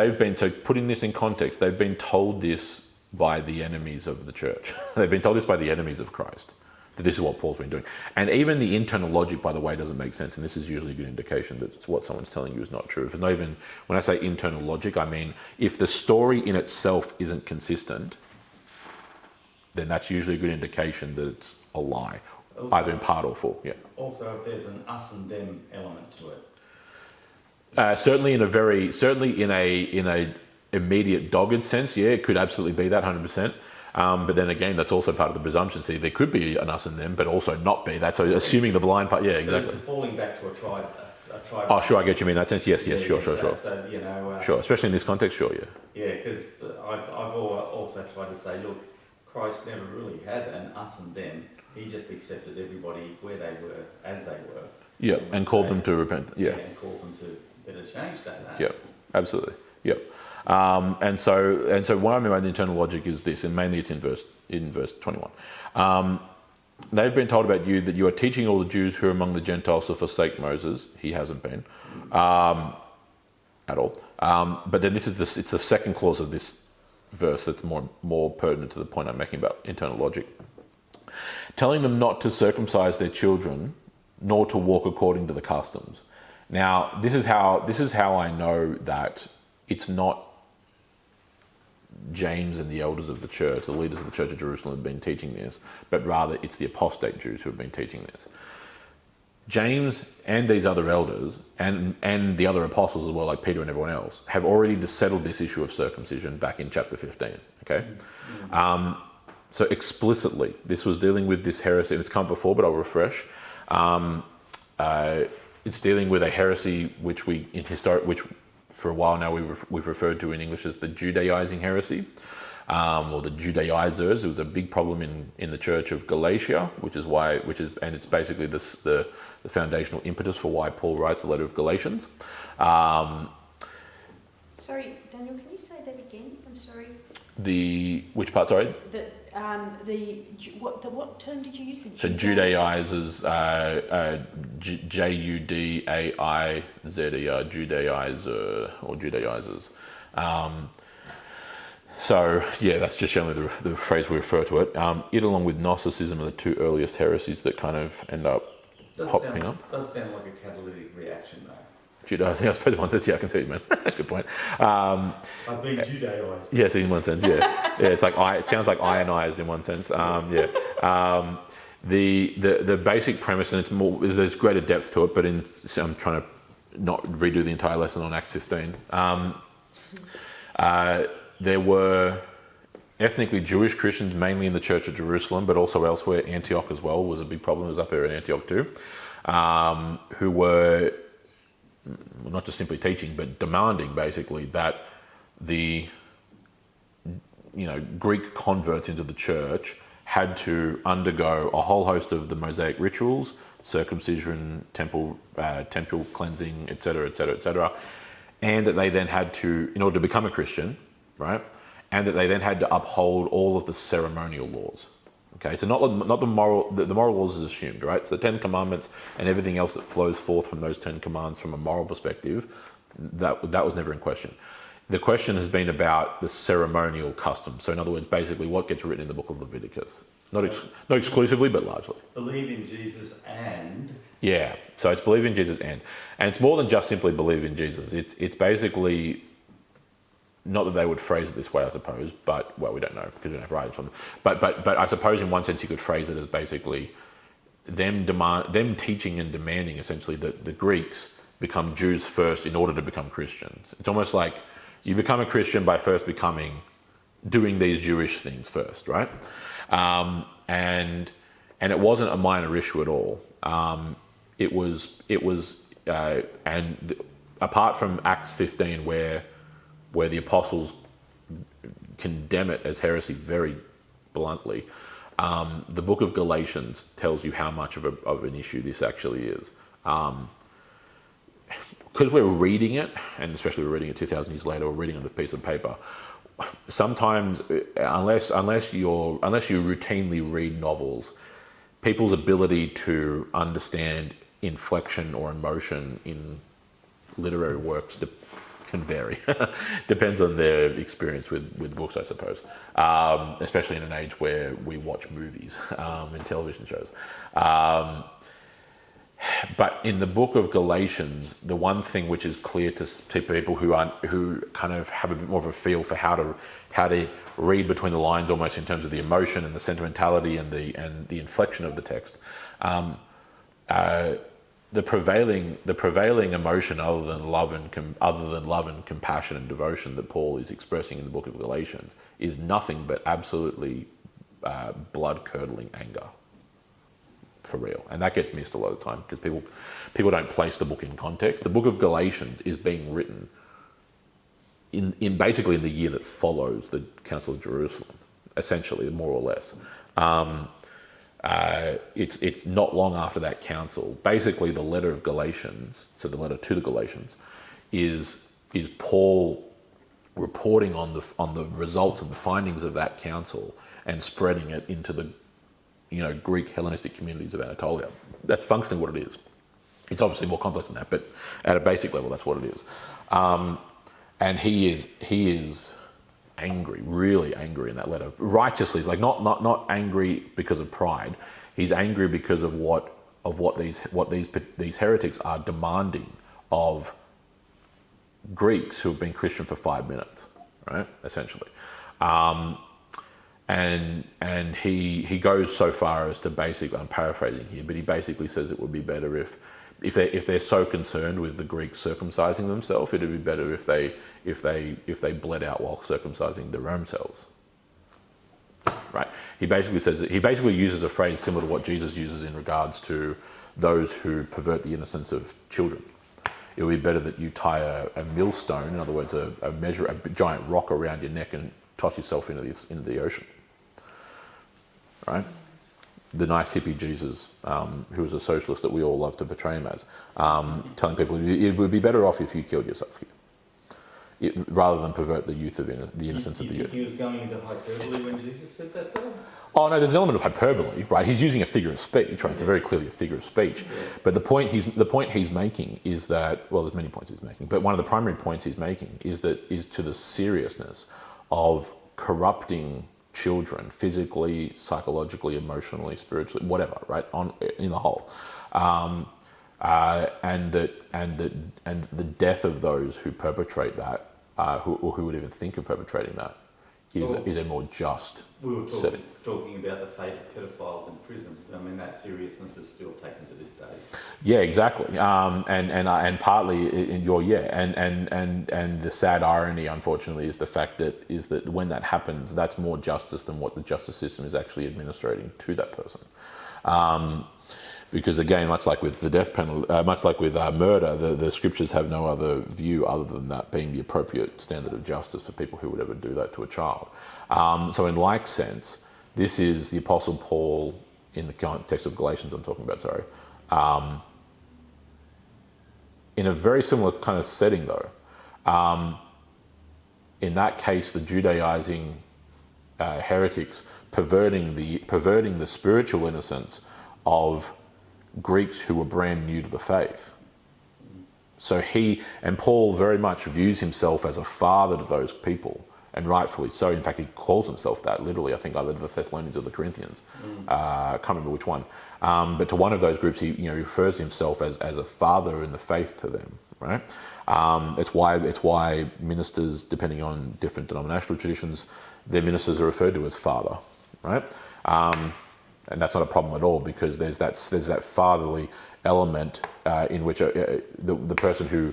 A: putting this in context, they've been told this by the enemies of the church. They've been told this by the enemies of Christ, that this is what Paul's been doing. And even the internal logic, by the way, doesn't make sense. And this is usually a good indication that what someone's telling you is not true. If it's not even, when I say internal logic, I mean, if the story in itself isn't consistent, then that's usually a good indication that it's a lie,
B: Also,
A: either in part or full. Yeah.
B: Also, if there's an us and them element to it.
A: Certainly in a immediate dogged sense, yeah, it could absolutely be that 100%. But then again, that's also part of the presumption. See, there could be an us and them, but also not be that. So assuming the blind part, yeah, exactly.
B: It's falling back to a tribe.
A: Oh, sure, I get you mean in that sense. Yes, sure.
B: So, you know,
A: Sure, especially in this context, sure, yeah.
B: Yeah, because I've also tried to say, look, Christ never really had an us and them. He just accepted everybody where they were, as they were.
A: Yeah, and called them to repent. Yeah.
B: And called them to better change that.
A: Yeah, absolutely. Yeah. And so what I mean by the internal logic is this, and mainly it's in verse 21. They've been told about you that you are teaching all the Jews who are among the Gentiles to forsake Moses. He hasn't been at all. But then it's the second clause of this verse that's more pertinent to the point I'm making about internal logic. Telling them not to circumcise their children, nor to walk according to the customs. Now, this is how I know that it's not James and the elders of the church, the leaders of the church of Jerusalem have been teaching this, but rather it's the apostate Jews who have been teaching this. James and these other elders and the other apostles as well, like Peter and everyone else, have already settled this issue of circumcision back in chapter 15. Okay, so explicitly, this was dealing with this heresy. It's come before, but I'll refresh. It's dealing with a heresy which for a while now we've referred to in English as the Judaizing heresy, or the Judaizers. It was a big problem in the Church of Galatia, and it's basically the foundational impetus for why Paul writes the letter of Galatians.
C: Sorry, Daniel, can you say that again? I'm sorry.
A: Which part? Sorry.
C: What term did you use?
A: So Judaizers, Judaizer, Judaizer, or Judaizers. So yeah, that's just generally the phrase we refer to it. It, along with Gnosticism, are the two earliest heresies that kind of end up popping up.
B: Does sound like a catalytic reaction, though.
A: Judaizing, I suppose, in one sense, yeah, I can see it, man. Good point.
B: I've been Judaized.
A: Yes, in one sense, yeah. Yeah, it sounds like ionized in one sense. Yeah. The basic premise, and there's greater depth to it, but I'm trying to not redo the entire lesson on Acts 15. There were ethnically Jewish Christians, mainly in the Church of Jerusalem, but also elsewhere. Antioch as well was a big problem. It was up there in Antioch too, who were not just simply teaching, but demanding basically that the Greek converts into the church had to undergo a whole host of the Mosaic rituals, circumcision, temple cleansing, etc., etc., etc., and that they then had to, in order to become a Christian, right, and that they then had to uphold all of the ceremonial laws. Okay, so not the moral. The moral laws is assumed, right? So the 10 Commandments and everything else that flows forth from those 10 commands from a moral perspective, that was never in question. The question has been about the ceremonial customs. So in other words, basically what gets written in the book of Leviticus. Not exclusively, but largely.
B: Believe in Jesus and...
A: Yeah, so it's believe in Jesus and it's more than just simply believe in Jesus. It's basically, not that they would phrase it this way, I suppose, but, well, we don't know because we don't have writings on them. But I suppose in one sense you could phrase it as basically them teaching and demanding essentially that the Greeks become Jews first in order to become Christians. It's almost like you become a Christian by first doing these Jewish things first, right? And it wasn't a minor issue at all. Apart from Acts 15, where the apostles condemn it as heresy very bluntly, the book of Galatians tells you how much of an issue this actually is. Because we're reading it, and especially we're reading it 2,000 years later, we're reading it on a piece of paper. Sometimes, unless you routinely read novels, people's ability to understand inflection or emotion in literary works can vary. Depends on their experience with books, I suppose. Especially in an age where we watch movies and television shows. But in the book of Galatians, the one thing which is clear to people who kind of have a bit more of a feel for how to read between the lines, almost in terms of the emotion and the sentimentality and the inflection of the text, the prevailing emotion other than love and compassion and devotion that Paul is expressing in the book of Galatians is nothing but absolutely blood-curdling anger. For real, and that gets missed a lot of the time because people don't place the book in context. The book of Galatians is being written in basically in the year that follows the Council of Jerusalem, essentially, more or less. It's not long after that council. Basically, the letter of Galatians, so the letter to the Galatians, is Paul reporting on the results and the findings of that council and spreading it into the Greek Hellenistic communities of Anatolia. That's functionally what it is. It's obviously more complex than that, but at a basic level, that's what it is. And he is angry, really angry in that letter. Righteously, like not angry because of pride. He's angry because of what these heretics are demanding of Greeks who have been Christian for 5 minutes, right? Essentially. And he goes so far as to basically, I'm paraphrasing here, but he basically says it would be better if they're so concerned with the Greeks circumcising themselves, it'd be better if they bled out while circumcising their own selves. Right? He basically uses a phrase similar to what Jesus uses in regards to those who pervert the innocence of children. It would be better that you tie a millstone, in other words, a giant rock around your neck and toss yourself into the ocean. Right? The nice hippie Jesus, who was a socialist that we all love to portray him as, telling people it would be better off if you killed yourself rather than pervert the youth of the innocence of the youth.
B: He was going into hyperbole when Jesus said that, though?
A: Oh no, there's an element of hyperbole, right? He's using a figure of speech, right? It's very clearly a figure of speech. Yeah. But the point he's making is that, well, there's many points he's making, but one of the primary points he's making is to the seriousness of corrupting children physically, psychologically, emotionally, spiritually, whatever, right? In the whole, and the death of those who perpetrate that, who would even think of perpetrating that, is a more just.
B: We were talking about the fate of pedophiles in prison. I mean, that seriousness is still taken to this day.
A: Yeah, exactly. And partly and the sad irony, unfortunately, is the fact that when that happens, that's more justice than what the justice system is actually administrating to that person. Because again, much like with the death penalty, much like with murder, the scriptures have no other view other than that being the appropriate standard of justice for people who would ever do that to a child. So in like sense, this is the Apostle Paul in the context of Galatians I'm talking about, in a very similar kind of setting though. In that case, the Judaizing heretics perverting the spiritual innocence of Greeks who were brand new to the faith. So Paul very much views himself as a father to those people, and rightfully so. In fact, he calls himself that literally, I think either to the Thessalonians or the Corinthians. I can't remember which one. But to one of those groups, he refers to himself as a father in the faith to them, right? It's why ministers, depending on different denominational traditions, their ministers are referred to as father, right? And that's not a problem at all, because there's that fatherly element in which the person who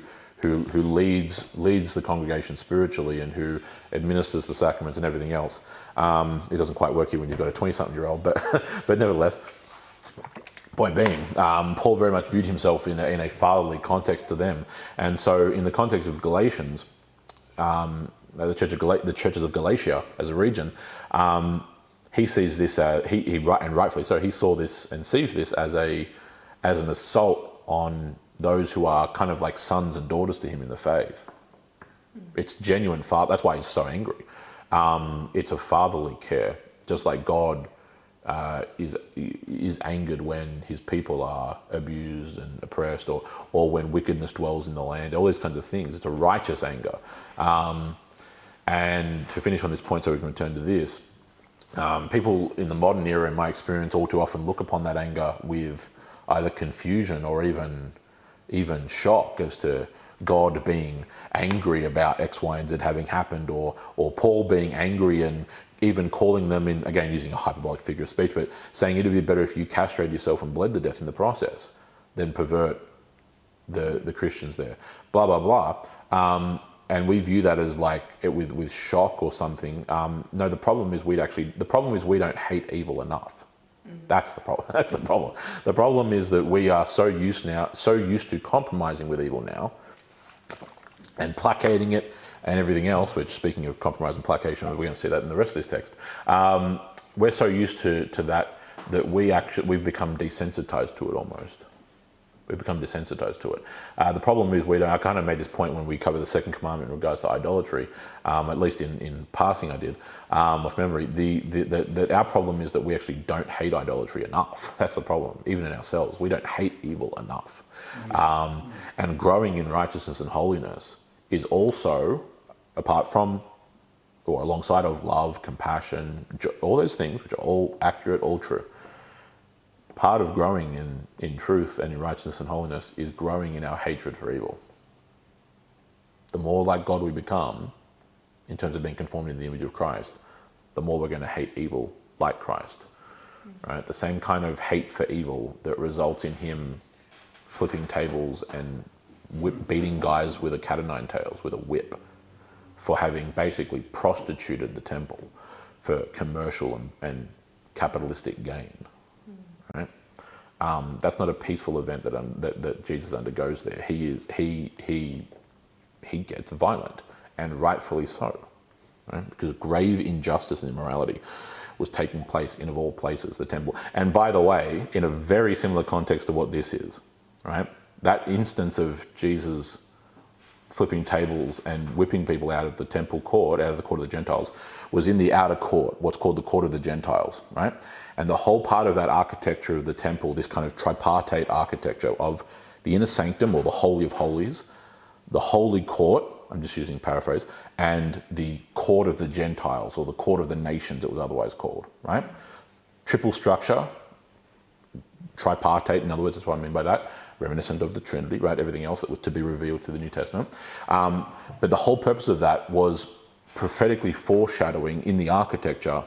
A: leads the congregation spiritually and who administers the sacraments and everything else. It doesn't quite work here when you've got a 20-something-year-old, but nevertheless. Point being, Paul very much viewed himself in a fatherly context to them, and so in the context of Galatians, the churches of Galatia as a region, he sees this, and rightfully so, he saw this and sees this as an assault on those who are kind of like sons and daughters to him in the faith. It's genuine father. That's why he's so angry. It's a fatherly care, just like God is angered when his people are abused and oppressed, or when wickedness dwells in the land. All these kinds of things. It's a righteous anger. And to finish on this point, so we can return to this. People in the modern era, in my experience, all too often look upon that anger with either confusion or even shock as to God being angry about X, Y, and Z having happened, or Paul being angry and even calling them, in, again using a hyperbolic figure of speech, but saying it'd be better if you castrated yourself and bled to death in the process than pervert the Christians there. Blah blah blah. And we view that as like with shock or something. No, the problem is we don't hate evil enough. That's the problem. That's the problem. The problem is that we are so used to compromising with evil now, and placating it and everything else. Which, speaking of compromise and placation, we're going to see that in the rest of this text. We're so used to that we've become desensitized to it almost. We've become desensitized to it. The problem is I kind of made this point when we covered the second commandment in regards to idolatry, at least in passing I did, off memory. That our problem is that we actually don't hate idolatry enough. That's the problem, even in ourselves. We don't hate evil enough. And growing in righteousness and holiness is also, apart from or alongside of love, compassion, all those things, which are all accurate, all true. Part of growing in truth and in righteousness and holiness is growing in our hatred for evil. The more like God we become, in terms of being conformed in the image of Christ, the more we're going to hate evil like Christ. Right? The same kind of hate for evil that results in him flipping tables and beating guys with a cat o' nine tails, with a whip, for having basically prostituted the temple for commercial and capitalistic gain. Right? That's not a peaceful event that Jesus undergoes there. He gets violent, and rightfully so, right? Because grave injustice and immorality was taking place in, of all places, the temple. And by the way, in a very similar context to what this is, right? That instance of Jesus flipping tables and whipping people out of the temple court, out of the court of the Gentiles, was in the outer court, what's called the court of the Gentiles, right? And the whole part of that architecture of the temple, this kind of tripartite architecture of the inner sanctum, or the Holy of Holies, the holy court, I'm just using paraphrase, and the court of the Gentiles, or the court of the nations it was otherwise called, right? Triple structure, tripartite, in other words, that's what I mean by that, reminiscent of the Trinity, right? Everything else that was to be revealed through the New Testament. But the whole purpose of that was prophetically foreshadowing in the architecture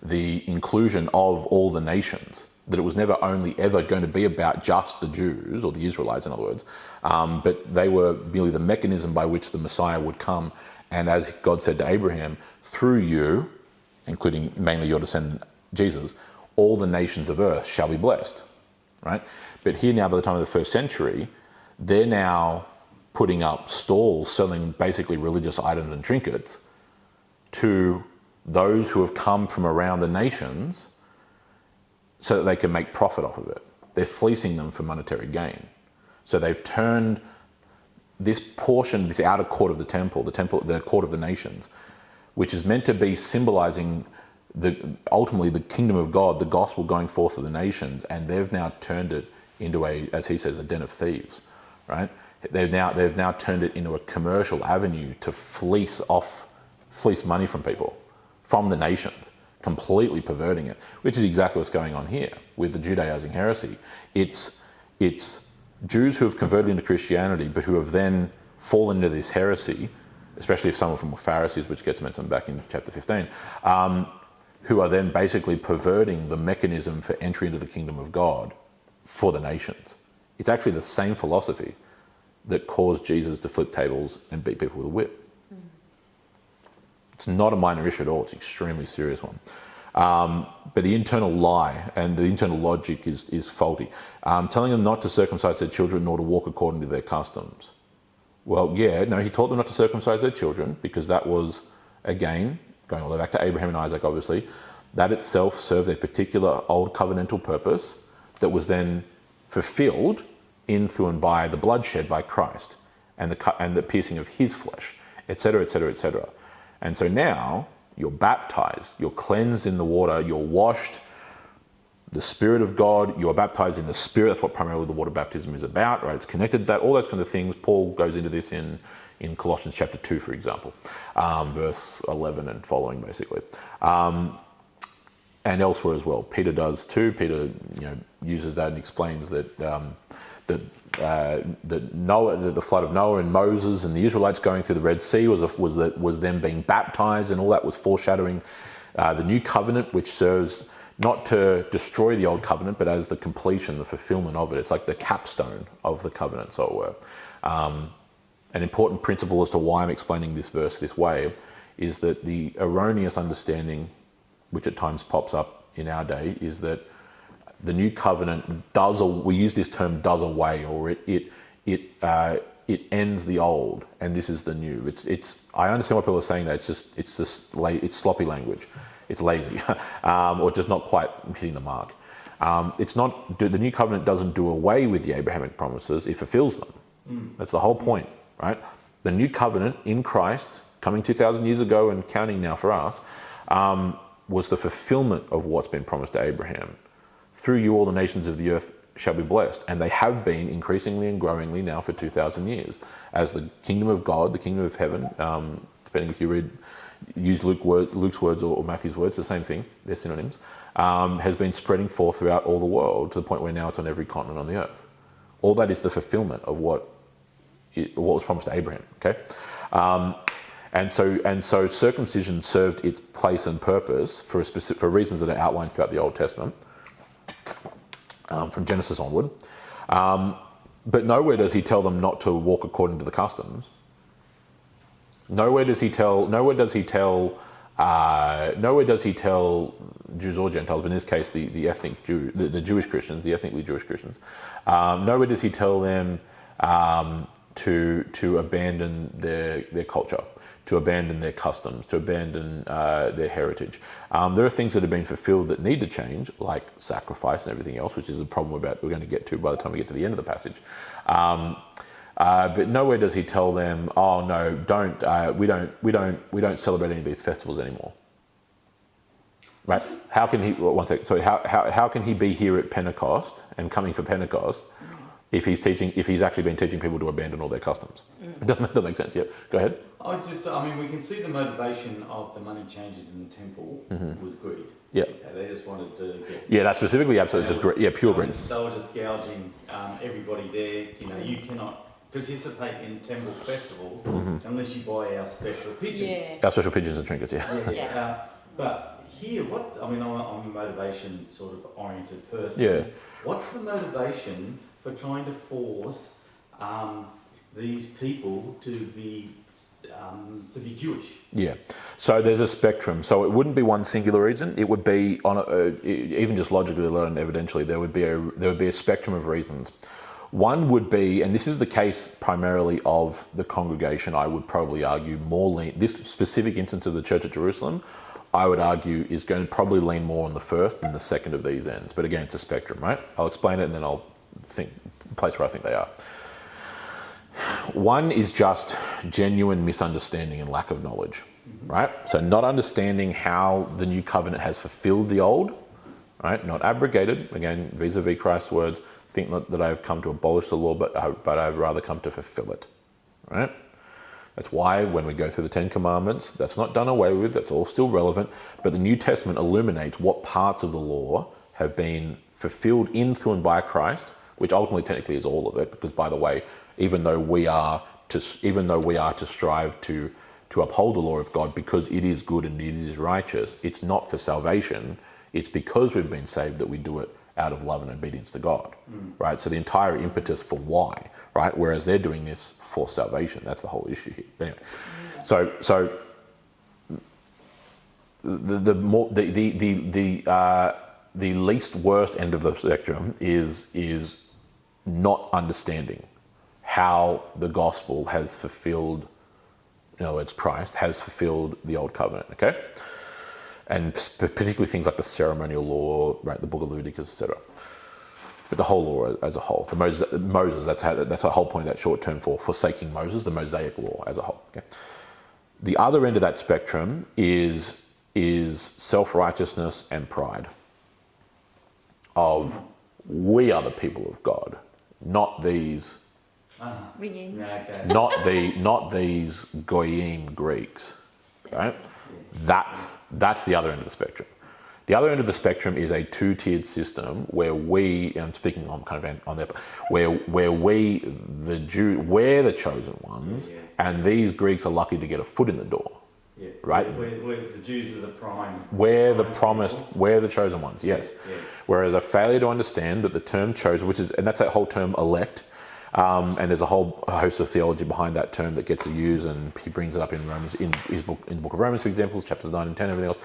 A: the inclusion of all the nations, that it was never only ever going to be about just the Jews, or the Israelites in other words, but they were merely the mechanism by which the Messiah would come. And as God said to Abraham, through you, including mainly your descendant Jesus, all the nations of earth shall be blessed. right? But here now, by the time of the first century, they're now putting up stalls selling basically religious items and trinkets to those who have come from around the nations so that they can make profit off of it. They're fleecing them for monetary gain. So they've turned this portion, this outer court of the temple, the court of the nations, which is meant to be symbolizing ultimately the kingdom of God, the gospel going forth to the nations, and they've now turned it into as he says, a den of thieves, right? They've now turned it into a commercial avenue to fleece money from people, from the nations, completely perverting it, which is exactly what's going on here with the Judaizing heresy. It's Jews who have converted into Christianity, but who have then fallen into this heresy, especially if some from Pharisees, which gets mentioned back in chapter 15, who are then basically perverting the mechanism for entry into the kingdom of God for the nations. It's actually the same philosophy that caused Jesus to flip tables and beat people with a whip. It's not a minor issue at all. It's an extremely serious one. But the internal lie and the internal logic is faulty. Telling them not to circumcise their children nor to walk according to their customs. Well, yeah, no, he taught them not to circumcise their children because that was, again, going all the way back to Abraham and Isaac, obviously, that itself served a particular old covenantal purpose that was then fulfilled in, through, and by the bloodshed by Christ and the piercing of his flesh, etc., etc., etc. And so now you're baptized, you're cleansed in the water, you're washed, the Spirit of God, you are baptized in the Spirit. That's what primarily the water baptism is about, right? It's connected to that, all those kind of things. Paul goes into this in Colossians chapter 2, for example, verse 11 and following, basically. And elsewhere as well. Peter does too. Peter, uses that and explains that the flood of Noah and Moses and the Israelites going through the Red Sea was them being baptized, and all that was foreshadowing the new covenant, which serves not to destroy the old covenant, but as the completion, the fulfillment of it. It's like the capstone of the covenant, so it were. An important principle as to why I'm explaining this verse this way is that the erroneous understanding, which at times pops up in our day, is that the new covenant we use this term does away, or it ends the old, and this is the new. I understand why people are saying that. It's sloppy language. It's lazy, or just not quite hitting the mark. The new covenant doesn't do away with the Abrahamic promises; it fulfills them. That's the whole point, right? The new covenant in Christ, coming 2,000 years ago and counting now for us, was the fulfillment of what's been promised to Abraham. Through you, all the nations of the earth shall be blessed, and they have been increasingly and growingly now for 2,000 years, as the kingdom of God, the kingdom of heaven, depending if you use Luke's words or Matthew's words, the same thing, they're synonyms, has been spreading forth throughout all the world to the point where now it's on every continent on the earth. All that is the fulfillment of what was promised to Abraham. Okay, and so circumcision served its place and purpose for reasons that are outlined throughout the Old Testament, from Genesis onward. But nowhere does he tell them not to walk according to the customs. Nowhere does he tell Jews or Gentiles, but in this case the ethnic Jew, the Jewish Christians, the ethnically Jewish Christians. Nowhere does he tell them to abandon their culture, to abandon their customs, to abandon their heritage. There are things that have been fulfilled that need to change, like sacrifice and everything else, which is a problem we're going to get to by the time we get to the end of the passage. But nowhere does he tell them, "Oh no, we don't celebrate any of these festivals anymore." Right? How can he? One second. Sorry. How can he be here at Pentecost and coming for Pentecost if he's actually been teaching people to abandon all their customs? That makes sense. Yeah. Go ahead.
B: We can see the motivation of the money changers in the temple was greed.
A: Yeah.
B: Okay, they just wanted to get.
A: Yeah, that's specifically absolutely just greed. Yeah, pure greed.
B: They were just gouging everybody there. You cannot participate in temple festivals unless you buy our special pigeons.
C: Yeah.
A: Our special pigeons and trinkets. Yeah.
C: Yeah.
B: But here, I'm a motivation sort of oriented person.
A: Yeah.
B: What's the motivation for trying to force these people to be to be Jewish.
A: Yeah. So there's a spectrum. So it wouldn't be one singular reason. It would be even just logically alone and evidentially there would be a spectrum of reasons. One would be, and this is the case primarily of the congregation, I would probably argue this specific instance of the Church at Jerusalem, I would argue is going to probably lean more on the first than the second of these ends. But again, it's a spectrum, right? I'll explain it and then I'll think place where I think they are. One is just genuine misunderstanding and lack of knowledge, right? So not understanding how the new covenant has fulfilled the old, right? Not abrogated, again, vis-a-vis Christ's words, think not that I have come to abolish the law, but I've rather come to fulfill it, right? That's why when we go through the Ten Commandments, that's not done away with, that's all still relevant, but the New Testament illuminates what parts of the law have been fulfilled in, through, and by Christ, which ultimately technically is all of it, because by the way, even though we are to strive to uphold the law of God because it is good and it is righteous, it's not for salvation, it's because we've been saved that we do it out of love and obedience to God, right? So the entire impetus for why, right? Whereas they're doing this for salvation. That's the whole issue here. Anyway, so the least worst end of the spectrum is not understanding how the gospel has fulfilled, in other words, Christ has fulfilled the old covenant, okay? And particularly things like the ceremonial law, right, the book of Leviticus, etc. But the whole law as a whole. The Moses, that's the whole point of that short term for forsaking Moses, the Mosaic law as a whole. Okay? The other end of that spectrum is self-righteousness and pride. Of we are the people of God, not these. Not these Goyim Greeks, right? That's the other end of the spectrum. The other end of the spectrum is a two-tiered system where we, and I'm speaking on kind of on there, where we, the Jew, we're the chosen ones, and these Greeks are lucky to get a foot in the door, right?
B: We're the Jews are the prime.
A: We're the promised, we're the chosen ones, yes. Whereas a failure to understand that the term chosen, and that's that whole term elect, and there's a whole host of theology behind that term that gets used, and he brings it up in Romans, in the book of Romans, for example, chapters 9 and 10, everything else.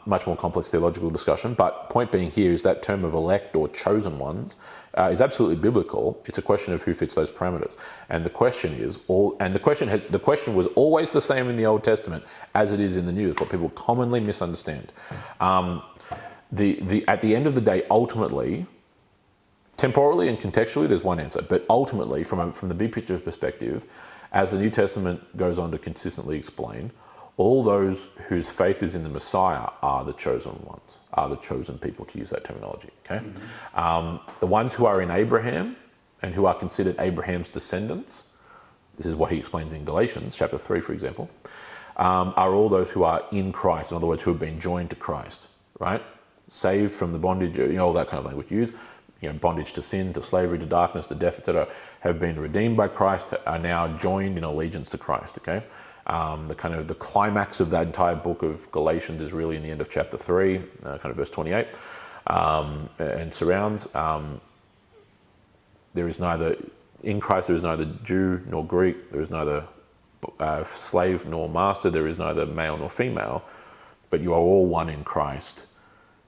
A: Much more complex theological discussion. But point being here is that term of elect or chosen ones is absolutely biblical. It's a question of who fits those parameters. And the question is, the question was always the same in the Old Testament as it is in the New. It's what people commonly misunderstand. At the end of the day, ultimately, temporally and contextually, there's one answer. But ultimately, from the big picture perspective, as the New Testament goes on to consistently explain, all those whose faith is in the Messiah are the chosen ones, are the chosen people, to use that terminology. Okay, the ones who are in Abraham and who are considered Abraham's descendants, this is what he explains in Galatians chapter 3, for example, are all those who are in Christ. In other words, who have been joined to Christ, right? Saved from the bondage, all that kind of language used. Bondage to sin, to slavery, to darkness, to death, etc., have been redeemed by Christ, are now joined in allegiance to Christ. Okay, the climax of that entire book of Galatians is really in the end of chapter 3, kind of verse 28, and surrounds. There is neither in Christ. There is neither Jew nor Greek. There is neither slave nor master. There is neither male nor female. But you are all one in Christ.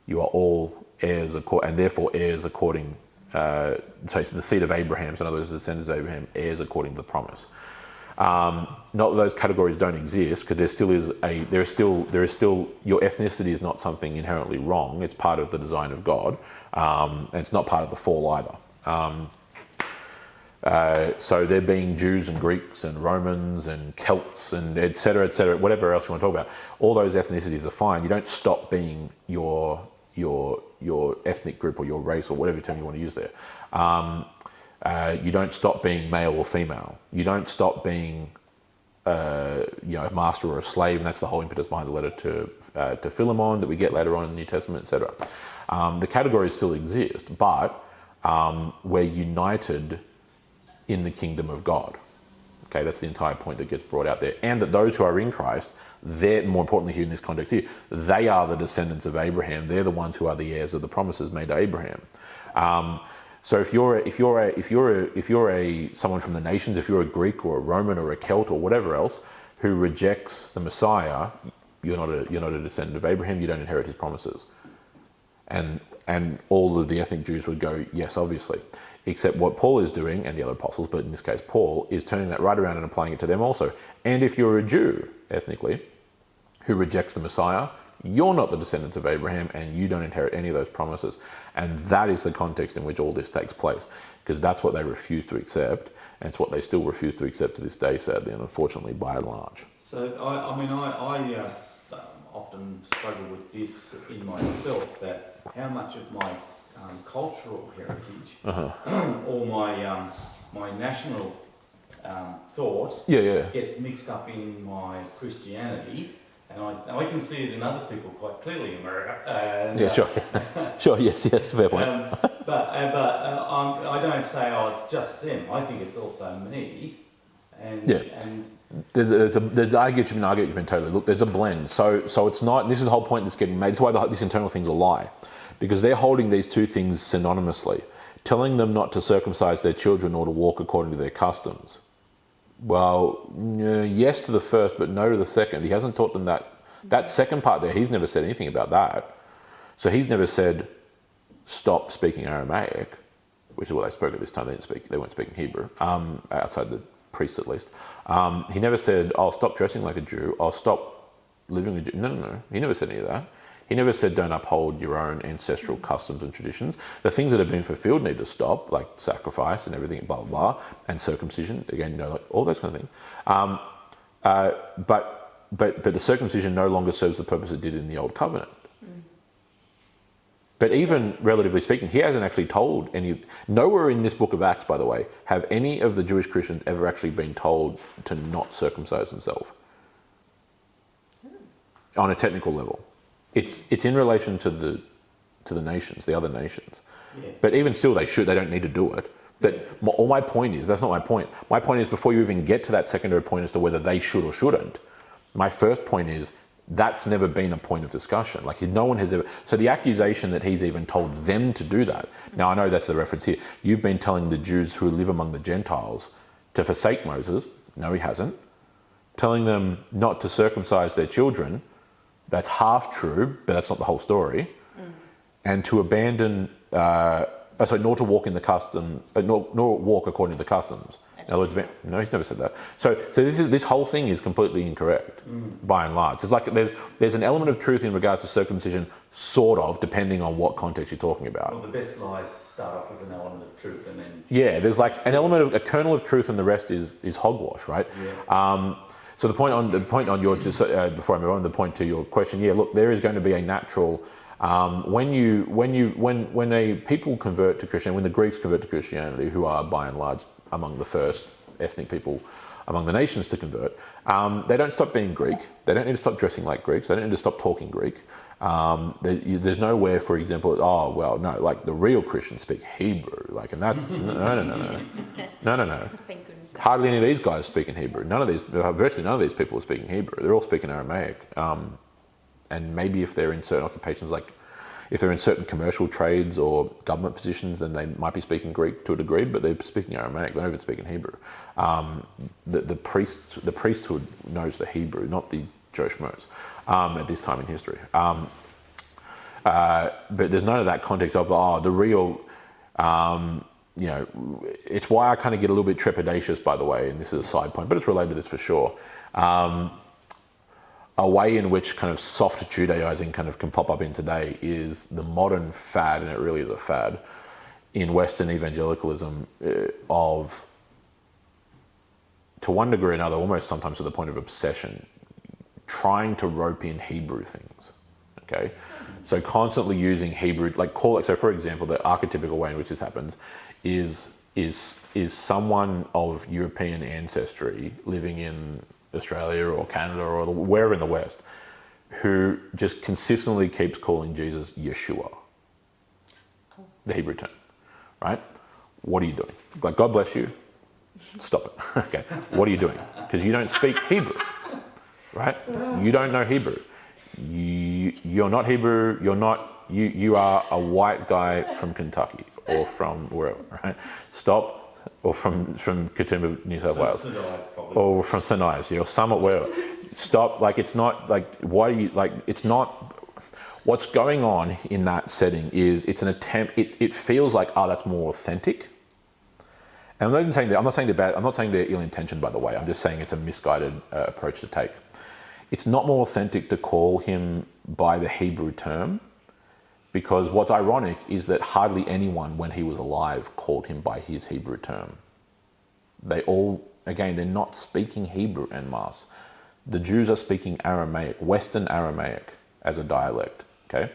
A: You are all heirs, and therefore heirs according, so the seed of Abraham, so in other words, the descendants of Abraham, heirs according to the promise. Not that those categories don't exist, because there is still your ethnicity is not something inherently wrong. It's part of the design of God, and it's not part of the fall either. So there being Jews and Greeks and Romans and Celts and et cetera, whatever else you want to talk about, all those ethnicities are fine. You don't stop being your ethnic group or your race or whatever term you want to use there. You don't stop being male or female. You don't stop being a master or a slave, and that's the whole impetus behind the letter to Philemon that we get later on in the New Testament, etc. The categories still exist, but we're united in the kingdom of God. Okay, that's the entire point that gets brought out there. And that those who are in Christ, they're, more importantly here in this context here, they are the descendants of Abraham. They're the ones who are the heirs of the promises made to Abraham. So if you're someone from the nations, if you're a Greek or a Roman or a Celt or whatever else who rejects the Messiah, you're not a descendant of Abraham. You don't inherit his promises. And all of the ethnic Jews would go, yes, obviously. Except what Paul is doing, and the other apostles, but in this case Paul, is turning that right around and applying it to them also. And if you're a Jew, ethnically, who rejects the Messiah, you're not the descendants of Abraham, and you don't inherit any of those promises. And that is the context in which all this takes place, because that's what they refuse to accept, and it's what they still refuse to accept to this day, sadly, and unfortunately, by and large.
B: So, I often struggle with this in myself, that how much of my cultural heritage or my national thought gets mixed up in my Christianity. And I can see it in other people quite clearly in America.
A: Sure, yes, fair point.
B: But I don't say, it's just them. I think it's also me.
A: I get you mean totally. Look, there's a blend. So it's not, this is the whole point that's getting made. It's why this internal thing's a lie. Because they're holding these two things synonymously. Telling them not to circumcise their children or to walk according to their customs. Well, yes to the first, but no to the second. He hasn't taught them that. That second part there, he's never said anything about that. So he's never said, stop speaking Aramaic, which is what they spoke at this time. They weren't speaking Hebrew, outside the priests at least. He never said, stop dressing like a Jew. Stop living a Jew. No. He never said any of that. He never said don't uphold your own ancestral customs and traditions. The things that have been fulfilled need to stop, like sacrifice and everything, blah, blah, blah, and circumcision, again, like all those kind of things. But the circumcision no longer serves the purpose it did in the Old Covenant. But even relatively speaking, he hasn't actually told nowhere in this book of Acts, by the way, have any of the Jewish Christians ever actually been told to not circumcise themselves on a technical level. It's in relation to the nations, the other nations. Yeah. But even still, they don't need to do it. But my point is, that's not my point. My point is, before you even get to that secondary point as to whether they should or shouldn't, my first point is, that's never been a point of discussion. Like, no one has ever... So the accusation that he's even told them to do that... Now, I know that's the reference here. You've been telling the Jews who live among the Gentiles to forsake Moses. No, he hasn't. Telling them not to circumcise their children... That's half true, but that's not the whole story. And to abandon, nor to walk in the custom, nor walk according to the customs. In other words, no, he's never said that. So this whole thing is completely incorrect, by and large. It's like there's an element of truth in regards to circumcision, sort of, depending on what context you're talking about.
B: Well, the best lies start off with an element of truth, and then
A: there's like an element of a kernel of truth, and the rest is hogwash, right? Yeah. So the point on your, before I move on, the point to your question, look, there is going to be a natural, when people convert to Christianity, when the Greeks convert to Christianity, who are by and large among the first ethnic people among the nations to convert, they don't stop being Greek. They don't need to stop dressing like Greeks. They don't need to stop talking Greek. There's nowhere, for example, like the real Christians speak Hebrew, and that's no.
C: Thank goodness.
A: Hardly any of these guys speak in Hebrew. Virtually none of these people are speaking Hebrew. They're all speaking Aramaic. And maybe if they're in certain occupations, like if they're in certain commercial trades or government positions, then they might be speaking Greek to a degree, but they're speaking Aramaic. They don't even speak in Hebrew. The priesthood knows the Hebrew, not the Jewish Moses, at this time in history. But there's none of that context of the real. It's why I kind of get a little bit trepidatious, by the way, and this is a side point, but it's related to this for sure. A way in which kind of soft Judaizing kind of can pop up in today is the modern fad, and it really is a fad, in Western evangelicalism of, to one degree or another, almost sometimes to the point of obsession, trying to rope in Hebrew things, okay? So constantly using Hebrew, so for example, the archetypical way in which this happens is someone of European ancestry living in Australia or Canada or wherever in the West, who just consistently keeps calling Jesus Yeshua, the Hebrew term, right? What are you doing? Like, God bless you. Stop it. Okay. What are you doing? Because you don't speak Hebrew, right? You don't know Hebrew. You're not Hebrew. You are a white guy from Kentucky or from wherever, right? Stop, or from Katoomba, New South Wales,
B: St Ives probably.
A: or from St Ives, or Summit, wherever. Stop. Like, it's not like, why do you, like, it's not. What's going on in that setting is it's an attempt. It feels like, oh, that's more authentic. And I'm not even saying that. I'm not saying they're ill-intentioned, by the way. I'm just saying it's a misguided approach to take. It's not more authentic to call him by the Hebrew term, because what's ironic is that hardly anyone, when he was alive, called him by his Hebrew term. They all, again, they're not speaking Hebrew en masse. The Jews are speaking Aramaic, Western Aramaic, as a dialect. Okay.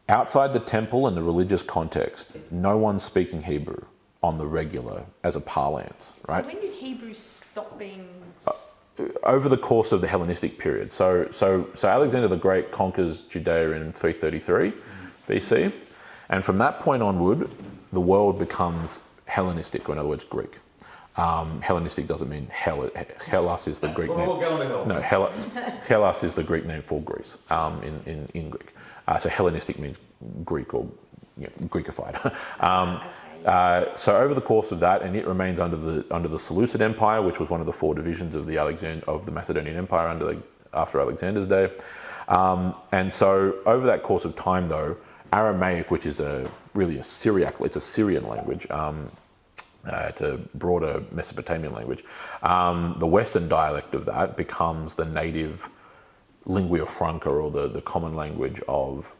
A: Outside the temple and the religious context, no one's speaking Hebrew on the regular as a parlance, right?
C: So when did Hebrew stop being?
A: Over the course of the Hellenistic period. So Alexander the Great conquers Judea in 333 BC, and from that point onward, the world becomes Hellenistic, or in other words, Greek. Hellenistic doesn't mean Hellas is the Greek name. No, Hellas is the Greek name for Greece in Greek. So Hellenistic means Greek, or Greekified. So over the course of that, and it remains under the Seleucid Empire, which was one of the four divisions of the Macedonian Empire after Alexander's day. And so over that course of time, though, Aramaic, which is really a Syriac, it's a Syrian language. It's a broader Mesopotamian language. The Western dialect of that becomes the native lingua franca, or the common language of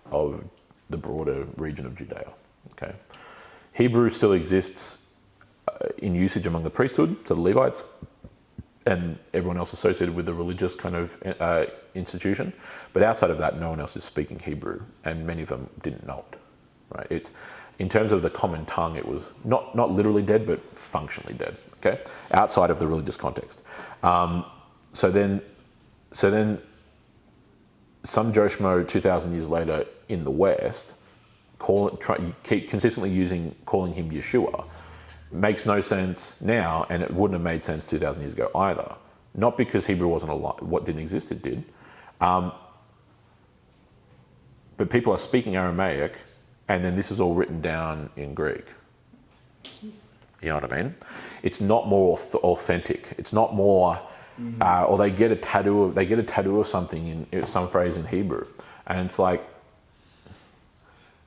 A: the broader region of Judea. Okay, Hebrew still exists in usage among the priesthood, so the Levites, and everyone else associated with the religious kind of institution. But outside of that, no one else is speaking Hebrew, and many of them didn't know it. Right? It's, in terms of the common tongue, it was not literally dead, but functionally dead. Okay, outside of the religious context. So then, some Joe Schmo 2,000 years later in the West, keep consistently calling him Yeshua, makes no sense now, and it wouldn't have made sense 2,000 years ago either. Not because Hebrew wasn't alive, what didn't exist, it did. But people are speaking Aramaic, and then this is all written down in Greek. You know what I mean? It's not more authentic. It's not more, or they get a tattoo of something in some phrase in Hebrew, and it's like,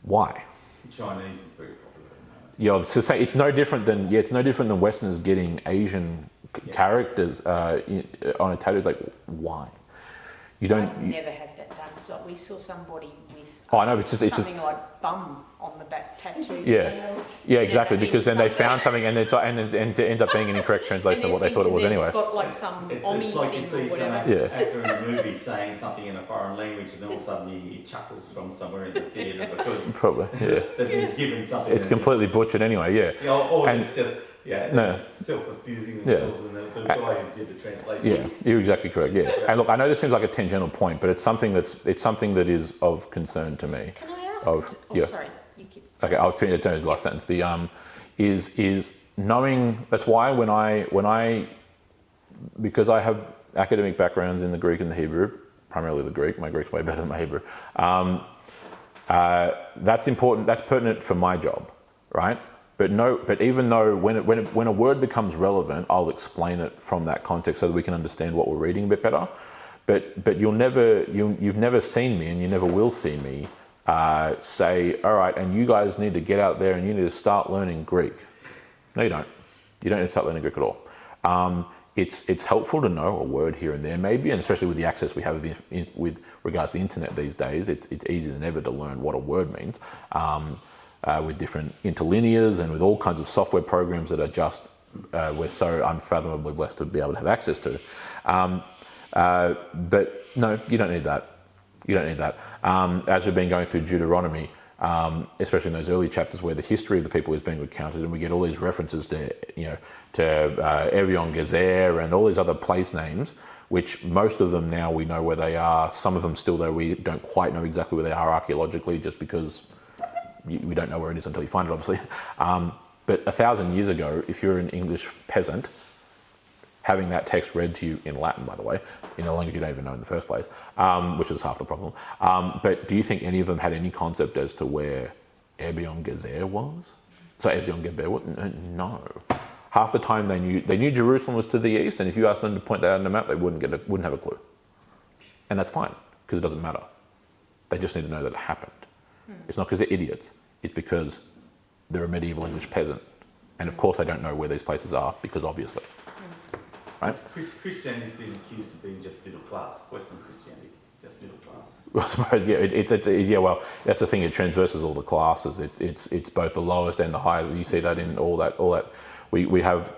A: why?
B: Chinese is very popular.
A: Yeah, to say it's no different than Westerners getting Asian characters on a tattoo. Like, why? You don't.
C: I've never had that done. So we saw somebody with.
A: Oh, I know. It's
C: something like bum on the back tattoo.
A: Yeah, exactly. Because then they found something, and it ends up being an incorrect translation of what they thought it was anyway.
C: Got like some
B: it's
C: Omni
B: like you
C: thing
B: see
C: or
B: some
C: whatever.
B: actor in a movie saying something in a foreign language, and all of a sudden he chuckles from somewhere in the theatre because
A: Probably, yeah.
B: they've been given something.
A: It's completely butchered anyway. Yeah.
B: Or
A: And-
B: it's just
A: No.
B: self-abusing themselves, and the guy who did the translation.
A: Yeah, you're exactly correct. Yeah, and look, I know this seems like a tangential point, but it's something that is of concern to me.
C: Can I ask?
A: Yeah.
C: Sorry, you keep.
A: Okay, I'll turn to the last sentence. The is knowing. That's why when I because I have academic backgrounds in the Greek and the Hebrew, primarily the Greek. My Greek's way better than my Hebrew. That's important. That's pertinent for my job, right? But even though when a word becomes relevant, I'll explain it from that context so that we can understand what we're reading a bit better. But you've never seen me, and you never will see me say, all right, and you guys need to get out there and you need to start learning Greek. No, you don't. You don't need to start learning Greek at all. It's helpful to know a word here and there, maybe, and especially with the access we have with regards to the internet these days, it's easier than ever to learn what a word means. With different interlinears and with all kinds of software programs that are just we're so unfathomably blessed to be able to have access to. But no, you don't need that. You don't need that. As we've been going through Deuteronomy, especially in those early chapters where the history of the people is being recounted, and we get all these references to Evion Gezer and all these other place names, which most of them now we know where they are. Some of them still, though, we don't quite know exactly where they are archaeologically, just because we don't know where it is until you find it, obviously. But 1,000 years ago, if you're an English peasant, having that text read to you in Latin, by the way, in a language you don't even know in the first place, which was half the problem. But do you think any of them had any concept as to where Ebion Gezer was? So Ezion Geber was? No. Half the time they knew Jerusalem was to the east, and if you asked them to point that out on the map, they wouldn't have a clue. And that's fine, because it doesn't matter. They just need to know that it happened. It's not because they're idiots. It's because they're a medieval English peasant. And of course they don't know where these places are, because obviously. Right?
B: Christianity's been accused of being just middle class. Western Christianity, just middle class.
A: I suppose, yeah, well, that's the thing, it transverses all the classes. It's both the lowest and the highest. You see that in all that. We have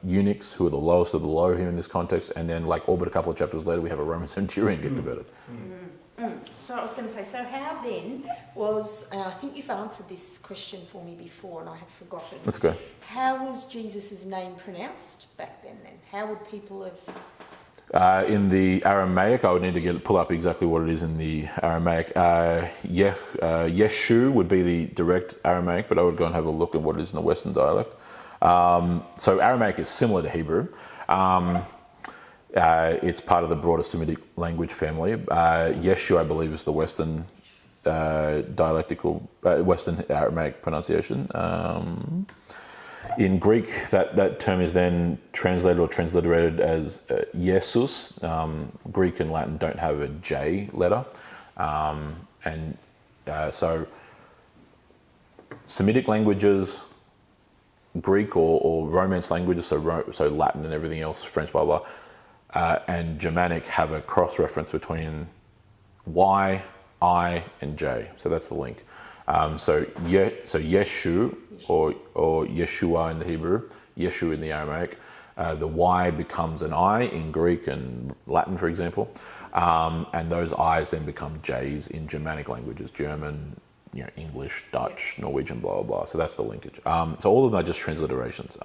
A: eunuchs who are the lowest of the low here in this context, and then like all but a couple of chapters later, we have a Roman centurion get converted.
C: So I was going to say, so how then was, I think you've answered this question for me before and I have forgotten.
A: Let's go.
C: How was Jesus' name pronounced back then? How would people have...
A: In the Aramaic, I would need to pull up exactly what it is in the Aramaic. Yeshu would be the direct Aramaic, but I would go and have a look at what it is in the Western dialect. So Aramaic is similar to Hebrew. It's part of the broader Semitic language family. Yeshu, I believe, is the Western Western Aramaic pronunciation. In Greek, that term is then translated or transliterated as Jesus. Greek and Latin don't have a J letter. So Semitic languages, Greek or Romance languages, so Latin and everything else, French, blah, blah, and Germanic have a cross-reference between Y, I, and J. So that's the link. So Yeshu, or Yeshua in the Hebrew, Yeshu in the Aramaic, the Y becomes an I in Greek and Latin, for example, and those I's then become J's in Germanic languages, German, English, Dutch, Norwegian, blah, blah, blah. So that's the linkage. So all of them are just transliterations.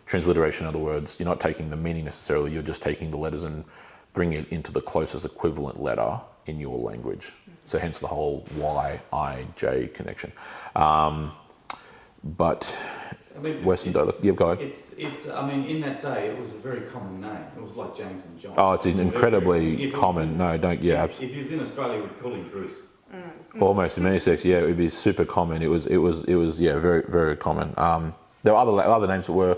A: Transliteration, in other words, you're not taking the meaning necessarily, you're just taking the letters and bringing it into the closest equivalent letter in your language. So hence the whole Y, I, J connection. But Western dialect, yeah, go ahead.
B: In that day, it was a very common name. It was like James and John.
A: Oh, it's incredibly common. If
B: he was in Australia, we'd call him Bruce.
A: Almost in many sects, yeah, it would be super common. It was, yeah, very, very common. There are other names that were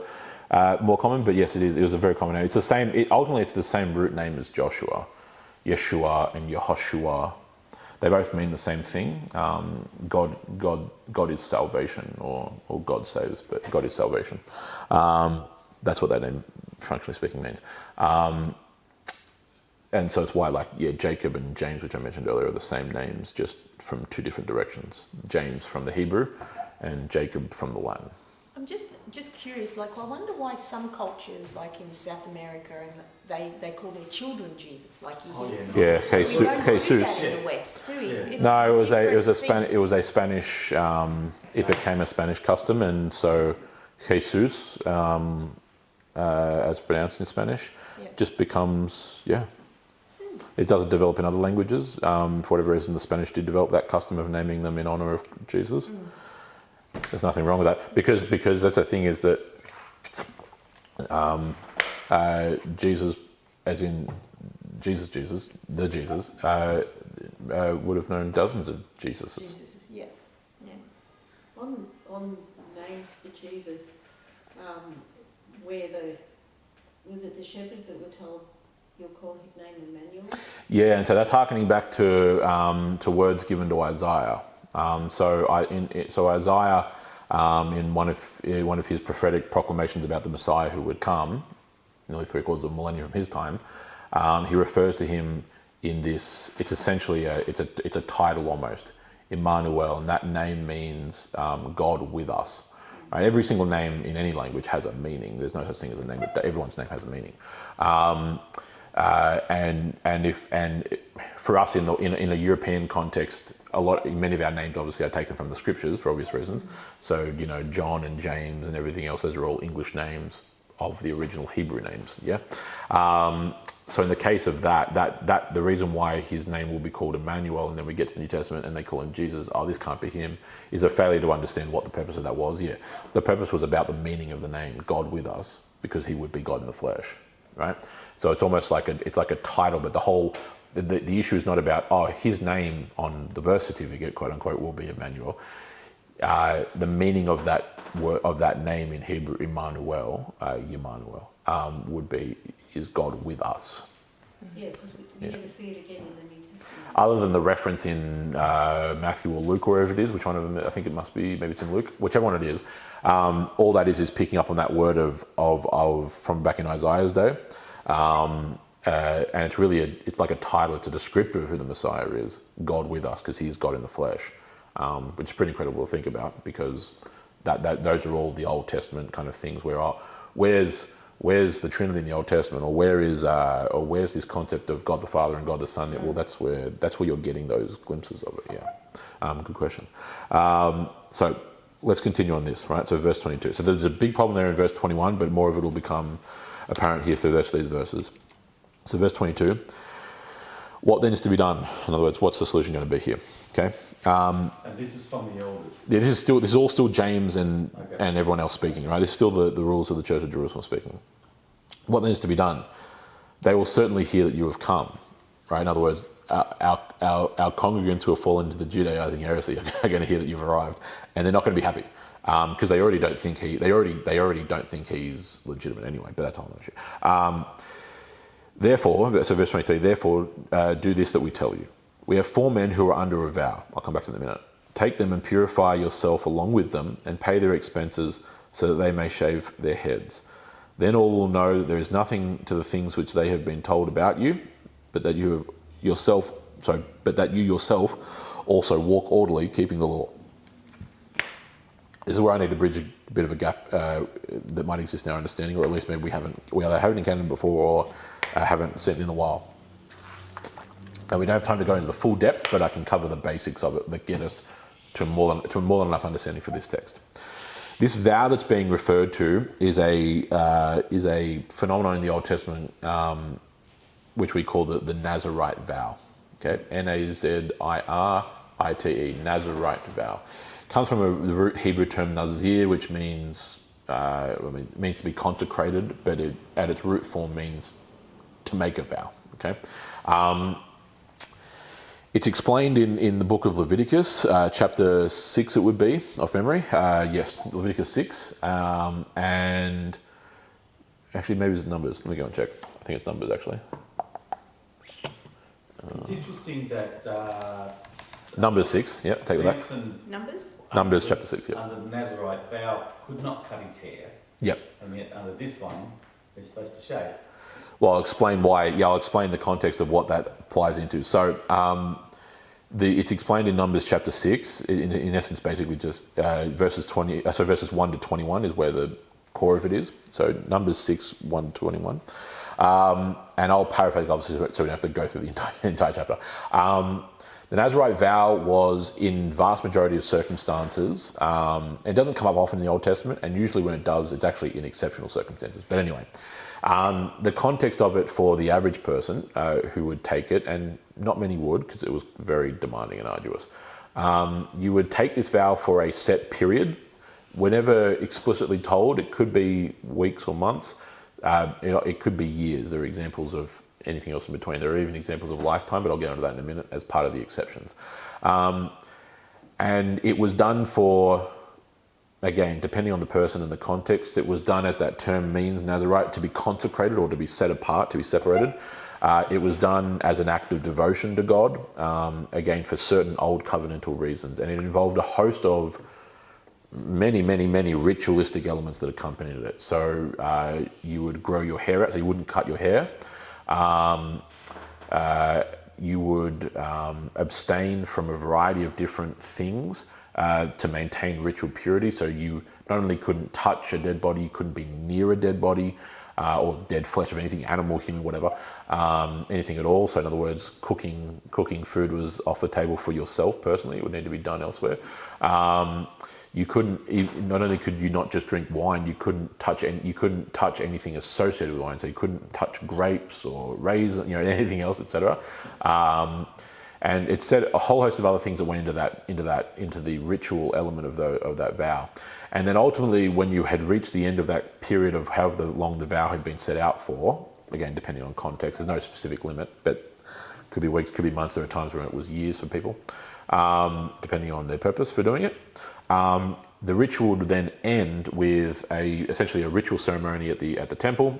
A: more common, but yes, it is. It was a very common name. It's the same. Ultimately, it's the same root name as Joshua, Yeshua, and Yehoshua. They both mean the same thing. God is salvation, or God saves, but God is salvation. That's what that name, functionally speaking, means. And so it's why, Jacob and James, which I mentioned earlier, are the same names, just from two different directions. James from the Hebrew, and Jacob from the Latin.
C: I'm just curious, I wonder why some cultures, like in South America, and they call their children Jesus, you hear.
A: Yeah, Jesus.
C: We don't do that in the West, do we?
B: Yeah.
A: No, it was a Spanish. It became a Spanish custom, and so Jesus, as pronounced in Spanish, just becomes It doesn't develop in other languages. For whatever reason, the Spanish did develop that custom of naming them in honor of Jesus. There's nothing wrong with that, because that's the thing, is that Jesus, as in Jesus, the Jesus, would have known dozens of Jesuses.
C: Jesuses, yeah.
D: On names for Jesus, was it the shepherds that were told, you'll call his name Emmanuel? Yeah,
A: and so that's harkening back to words given to Isaiah. So Isaiah, in one of his prophetic proclamations about the Messiah who would come, nearly 3/4 of a millennium from his time, he refers to him in this. It's essentially it's a title almost, Emmanuel, and that name means God with us. Right? Every single name in any language has a meaning. There's no such thing as a name, but everyone's name has a meaning. And for us in a European context, many of our names obviously are taken from the scriptures for obvious reasons. So John and James and everything else, those are all English names of the original Hebrew names. Yeah. So in the case of that the reason why his name will be called Emmanuel, and then we get to the New Testament and they call him Jesus, this can't be him, is a failure to understand what the purpose of that was. Yeah, the purpose was about the meaning of the name, God with us, because he would be God in the flesh, right? So it's almost like a title, but the whole the issue is not about, his name on the birth certificate, quote unquote, will be Emmanuel. The meaning of that word, of that name in Hebrew, Emmanuel, would be, is God with us.
D: Yeah, because we never see it again in the New Testament.
A: Other than the reference in Matthew or Luke, or wherever it is, which one of them, I think it must be, maybe it's in Luke, whichever one it is, all that is picking up on that word of from back in Isaiah's day. And it's really, it's like a title, it's a descriptor of who the Messiah is, God with us, because he's God in the flesh, which is pretty incredible to think about, because that those are all the Old Testament kind of things where, where's the Trinity in the Old Testament, or where's this concept of God the Father and God the Son? Well, that's where you're getting those glimpses of it. Yeah, good question. So let's continue on this, right? So verse 22. So there's a big problem there in verse 21, but more of it will become apparent here through these verses. So verse 22. What then is to be done? In other words, what's the solution going to be here? Okay.
B: And this is from the elders.
A: Yeah, this is all still James and everyone else speaking, right? This is still the rules of the Church of Jerusalem speaking. What then is to be done? They will certainly hear that you have come, right? In other words, our congregants who have fallen into the Judaizing heresy are going to hear that you've arrived, and they're not going to be happy because they already don't think don't think he's legitimate anyway. But that's a whole other issue. Therefore, so verse 23. Therefore, do this that we tell you. We have 4 men who are under a vow. I'll come back to that in a minute. Take them and purify yourself along with them, and pay their expenses, so that they may shave their heads. Then all will know that there is nothing to the things which they have been told about you, but that you yourself also walk orderly, keeping the law. This is where I need to bridge a bit of a gap that might exist in our understanding, or at least maybe we either haven't encountered before or haven't seen it in a while. And we don't have time to go into the full depth, but I can cover the basics of it that get us to more than enough understanding for this text. This vow that's being referred to is a phenomenon in the Old Testament, which we call the Nazarite vow. Okay, Nazirite, Nazarite vow. It comes from the root Hebrew term nazir, which means to be consecrated, but at its root form means to make a vow. Okay. It's explained in the book of Leviticus, chapter 6 it would be, off memory. Yes, Leviticus 6. And actually maybe it's Numbers. Let me go and check. I think it's Numbers actually.
B: It's interesting that...
A: Numbers 6, yeah, take that back. Numbers chapter 6, yeah.
B: Under the Nazarite vow could not cut his hair.
A: Yep.
B: And yet under this one, they're supposed to shave.
A: Well, I'll explain why. Yeah, I'll explain the context of what that applies into. So, it's explained in Numbers chapter 6. In essence, basically just verses 1 to 21 is where the core of it is. So Numbers 6, 1 to 21. And I'll paraphrase obviously, so we don't have to go through the entire chapter. The Nazarite vow was, in vast majority of circumstances, it doesn't come up often in the Old Testament, and usually when it does, it's actually in exceptional circumstances. But anyway, the context of it for the average person who would take it, and not many would because it was very demanding and arduous, you would take this vow for a set period. Whenever explicitly told, it could be weeks or months, it could be years. There are examples of anything else in between. There are even examples of lifetime, but I'll get onto that in a minute as part of the exceptions. And it was done for, again, depending on the person and the context, it was done as that term means, Nazarite, to be consecrated or to be set apart, to be separated. It was done as an act of devotion to God, again, for certain old covenantal reasons. And it involved a host of many ritualistic elements that accompanied it. So you would grow your hair out, so you wouldn't cut your hair. You would abstain from a variety of different things to maintain ritual purity. So you not only couldn't touch a dead body, you couldn't be near a dead body or dead flesh of anything, animal, human, whatever, anything at all. So in other words, cooking food was off the table for yourself personally. It would need to be done elsewhere. You couldn't. Not only could you not just drink wine, you couldn't touch anything associated with wine. So you couldn't touch grapes or raisins, anything else, etc. And it said a whole host of other things that went into the ritual element of that vow. And then ultimately, when you had reached the end of that period of however long the vow had been set out for, again depending on context, there's no specific limit, but could be weeks, could be months. There are times when it was years for people, depending on their purpose for doing it. The ritual would then end with essentially a ritual ceremony at the temple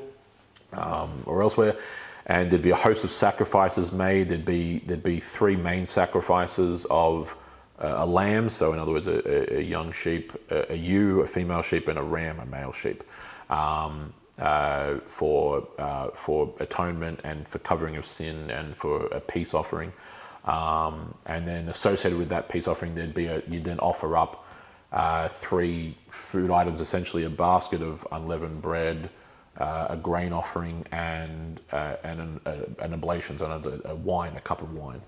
A: or elsewhere, and there'd be a host of sacrifices made. There'd be 3 main sacrifices of a lamb, so in other words, a young sheep, a ewe, a female sheep, and a ram, a male sheep, for atonement and for covering of sin and for a peace offering. And then associated with that peace offering, you'd then offer up 3 food items, essentially a basket of unleavened bread, a grain offering, and an oblation, so a cup of wine,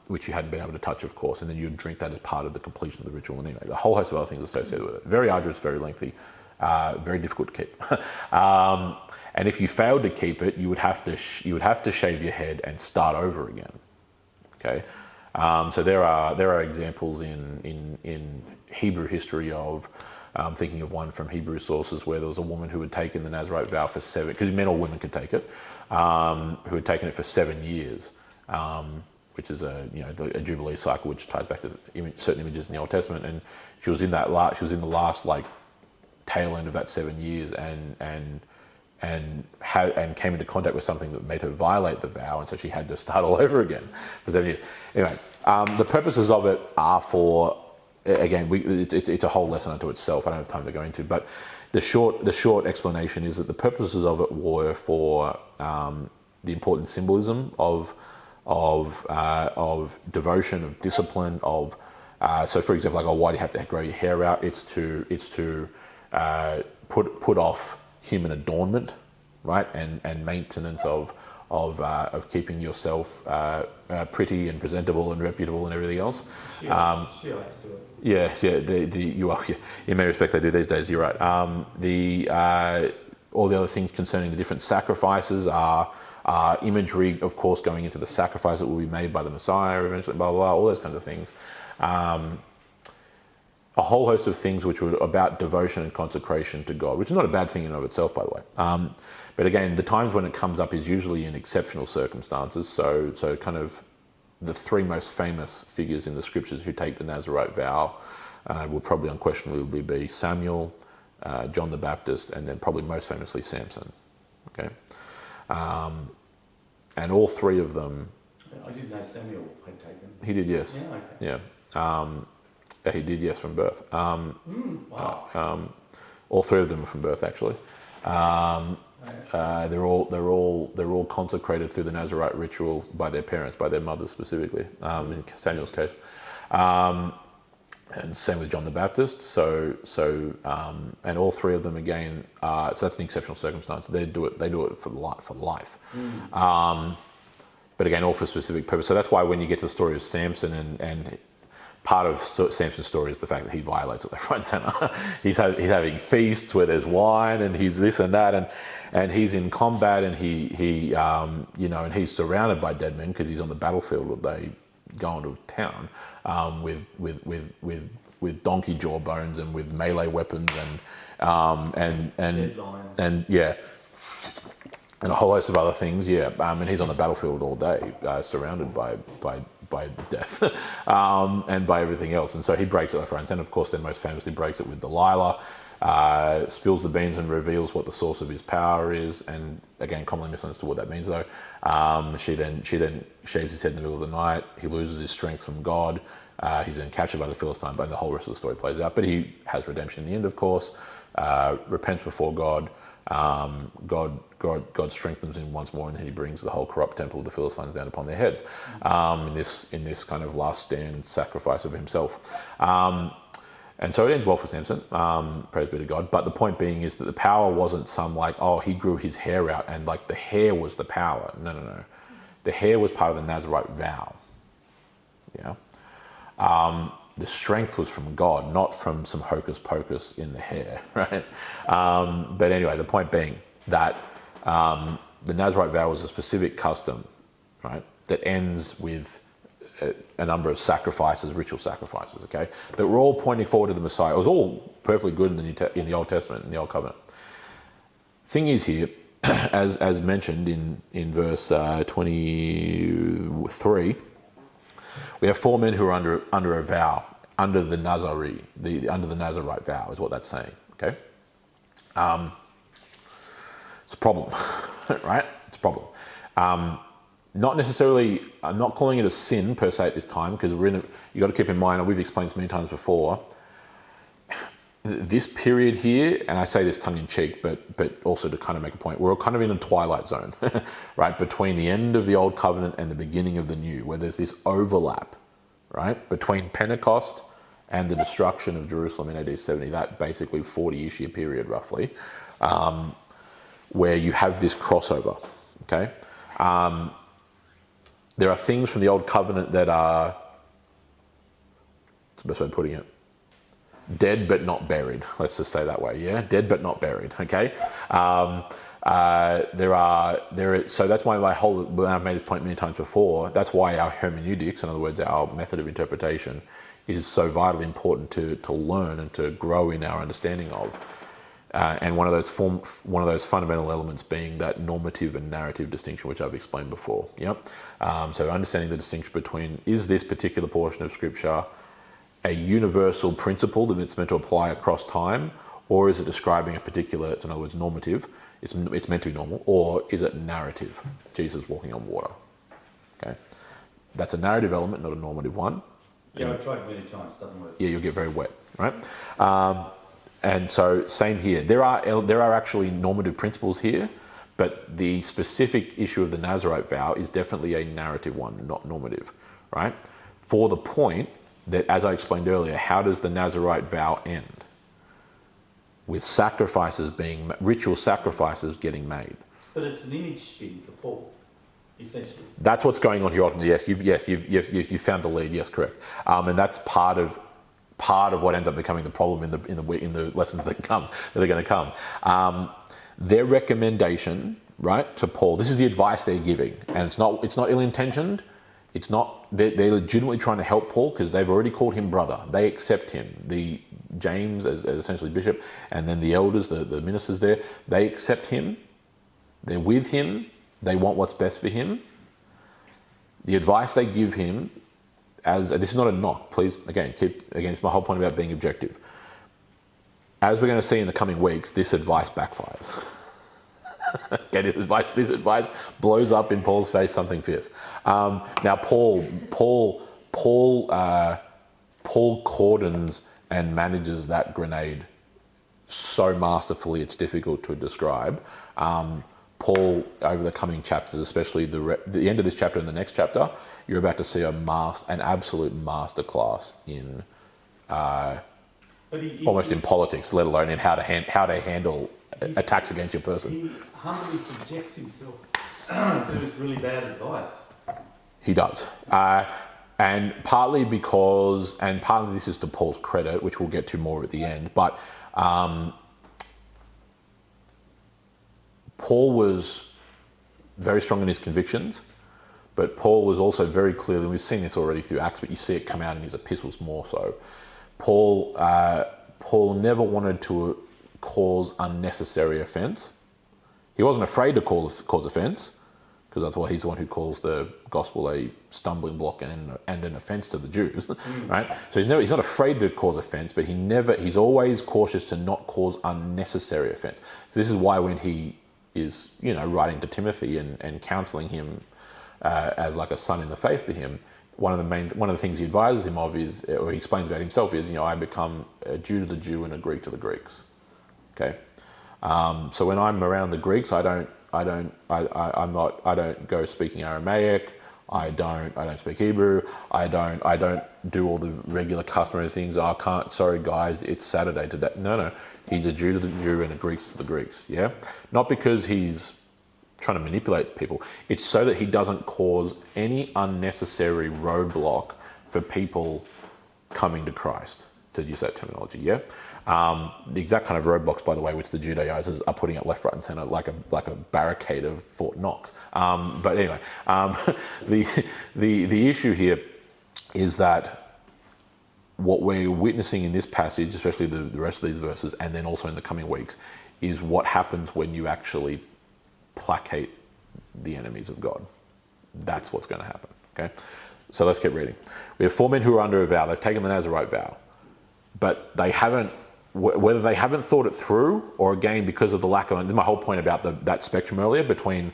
A: which you hadn't been able to touch, of course, and then you'd drink that as part of the completion of the ritual. And anyway, a whole host of other things associated with it. Very arduous, very lengthy, very difficult to keep. And if you failed to keep it, you would have to shave your head and start over again. Okay, so there are examples in Hebrew history of. Thinking of one from Hebrew sources where there was a woman who had taken the Nazarite vow for 7, because men or women could take it, who had taken it for 7 years, which is a jubilee cycle, which ties back to certain images in the Old Testament. And she was in the last like tail end of that 7 years, and came into contact with something that made her violate the vow, and so she had to start all over again for 7 years. Anyway, the purposes of it are for. Again, it's a whole lesson unto itself. I don't have time to go into, but the short explanation is that the purposes of it were for the important symbolism of devotion, of discipline, of so for example, like, why do you have to grow your hair out? It's to put off human adornment, right, and maintenance of keeping yourself pretty and presentable and reputable and everything else.
B: She likes to do it.
A: Yeah. In many respects, they do these days. You're right. All the other things concerning the different sacrifices are imagery, of course, going into the sacrifice that will be made by the Messiah eventually. Blah blah blah. All those kinds of things. A whole host of things which were about devotion and consecration to God, which is not a bad thing in and of itself, by the way. But again, the times when it comes up is usually in exceptional circumstances. So kind of the 3 most famous figures in the scriptures who take the Nazarite vow will probably unquestionably be Samuel, John the Baptist, and then probably most famously Samson. Okay, and all 3 of them.
B: I didn't know Samuel had taken.
A: He did, yes.
B: Yeah. Okay.
A: Yeah. He did, yes, from birth.
B: Wow.
A: All 3 of them are from birth, actually. They're all consecrated through the Nazarite ritual by their parents, by their mothers specifically, in Samuel's case, and same with John the Baptist. So and all 3 of them again. So that's an exceptional circumstance. They do it for life. But again, all for a specific purpose. So that's why when you get to the story of Samson and part of Samson's story is the fact that he violates it left, right, and centre. He's having feasts where there's wine, and he's this and that, and he's in combat, and he and he's surrounded by dead men because he's on the battlefield where they go into town with donkey jawbones and with melee weapons and a whole host of other things. And he's on the battlefield all day, surrounded by death and by everything else. And so he breaks it left, right, and of course then most famously breaks it with Delilah, spills the beans and reveals what the source of his power is, and again commonly misunderstood what that means though. She then shaves his head in the middle of the night. He loses his strength from God. He's then captured by the Philistine, but the whole rest of the story plays out. But he has redemption in the end, of course, repents before God. God strengthens him once more, and he brings the whole corrupt temple of the Philistines down upon their heads in this kind of last stand sacrifice of himself. And so it ends well for Samson, praise be to God. But the point being is that the power wasn't some like, he grew his hair out and like the hair was the power. No. The hair was part of the Nazarite vow. The strength was from God, not from some hocus pocus in the hair, right? But anyway, the point being that the Nazarite vow was a specific custom, right, that ends with a number of sacrifices, ritual sacrifices, okay, that were all pointing forward to the Messiah. It was all perfectly good in the Old Testament, in the Old Covenant. Thing is here, as mentioned in verse 23, we have 4 men who are under a vow, under the Nazarite vow is what that's saying. Okay, it's a problem, right? It's a problem. Not necessarily. I'm not calling it a sin per se at this time, because you got to keep in mind, and we've explained this many times before. This period here, and I say this tongue in cheek, but also to kind of make a point, we're kind of in a twilight zone, right, between the end of the old covenant and the beginning of the new, where there's this overlap, right, between Pentecost and the destruction of Jerusalem in AD 70, that basically 40-ish year period roughly, where you have this crossover. Okay, there are things from the old covenant that are, what's the best way of putting it, dead but not buried. Let's just say that way. Yeah, dead but not buried. Okay. So that's why I've made this point many times before. That's why our hermeneutics, in other words, our method of interpretation, is so vitally important to learn and to grow in our understanding of. And one of those fundamental elements being that normative and narrative distinction, which I've explained before. Yep. So understanding the distinction between, is this particular portion of Scripture a universal principle that it's meant to apply across time, or is it describing a particular, in other words, normative, it's meant to be normal, or is it narrative, Jesus walking on water? Okay, that's a narrative element, not a normative one.
B: Yeah, I've tried many times, it doesn't work.
A: Yeah, you'll get very wet, right? And so same here. There are actually normative principles here, but the specific issue of the Nazarite vow is definitely a narrative one, not normative, right? For the point that, as I explained earlier, how does the Nazarite vow end? With ritual sacrifices getting made.
B: But it's an image spin for Paul, essentially.
A: That's what's going on here ultimately. Yes, you've found the lead. Yes, correct. And that's part of what ends up becoming the problem in the lessons that are going to come. Their recommendation, right, to Paul. This is the advice they're giving, and it's not ill-intentioned. It's not. They're legitimately trying to help Paul, because they've already called him brother. They accept him. The James as essentially bishop, and then the elders, the ministers there, they accept him. They're with him. They want what's best for him. The advice they give him, this is not a knock. Please, it's my whole point about being objective. As we're going to see in the coming weeks, this advice backfires. Okay, this advice blows up in Paul's face something fierce. Now, Paul cordons and manages that grenade so masterfully it's difficult to describe. Paul, over the coming chapters, especially the end of this chapter and the next chapter, you're about to see an absolute masterclass in almost in politics, let alone in how to handle attacks against your person.
B: He humbly subjects himself to this really bad advice.
A: He does. And partly this is to Paul's credit, which we'll get to more at the end, but Paul was very strong in his convictions, but Paul was also very clearly, and we've seen this already through Acts, but you see it come out in his epistles more so. Paul never wanted to cause unnecessary offence. He wasn't afraid to cause offence, because that's why he's the one who calls the gospel a stumbling block and an offence to the Jews, right? So he's not afraid to cause offence, but he's always cautious to not cause unnecessary offence. So this is why when he is, writing to Timothy and counselling him as like a son in the faith to him, one of the things he advises him of is, or he explains about himself is, I become a Jew to the Jew and a Greek to the Greeks. Okay, so when I'm around the Greeks, I don't go speaking Aramaic. I don't speak Hebrew. I don't do all the regular customary things. I can't. Sorry, guys, it's Saturday today. No. He's a Jew to the Jew and a Greek to the Greeks. Yeah, not because he's trying to manipulate people. It's so that he doesn't cause any unnecessary roadblock for people coming to Christ, to use that terminology. Yeah. The exact kind of roadblocks, by the way, which the Judaizers are putting up left, right, and centre, like a barricade of Fort Knox. But anyway, the issue here is that what we're witnessing in this passage, especially the rest of these verses, and then also in the coming weeks, is what happens when you actually placate the enemies of God. That's what's going to happen. Okay, so let's keep reading. We have 4 men who are under a vow. They've taken the Nazirite vow, but they haven't. Whether they haven't thought it through, or again because of the lack of. My whole point about that spectrum earlier between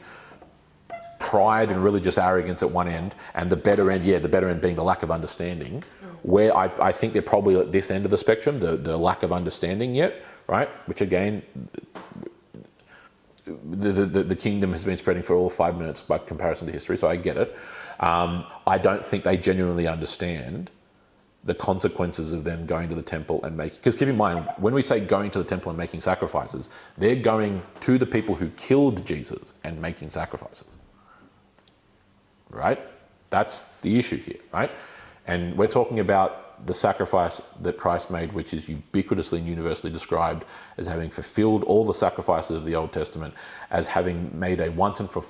A: pride and religious arrogance at one end, and the better end, the better end being the lack of understanding, where I think they're probably at this end of the spectrum, the lack of understanding yet, right? Which again, the kingdom has been spreading for all 5 minutes by comparison to history, so I get it. I don't think they genuinely understand the consequences of them going to the temple and making, because keep in mind, when we say going to the temple and making sacrifices, they're going to the people who killed Jesus and making sacrifices. Right? That's the issue here, right? And we're talking about the sacrifice that Christ made, which is ubiquitously and universally described as having fulfilled all the sacrifices of the Old Testament, as having made a once and for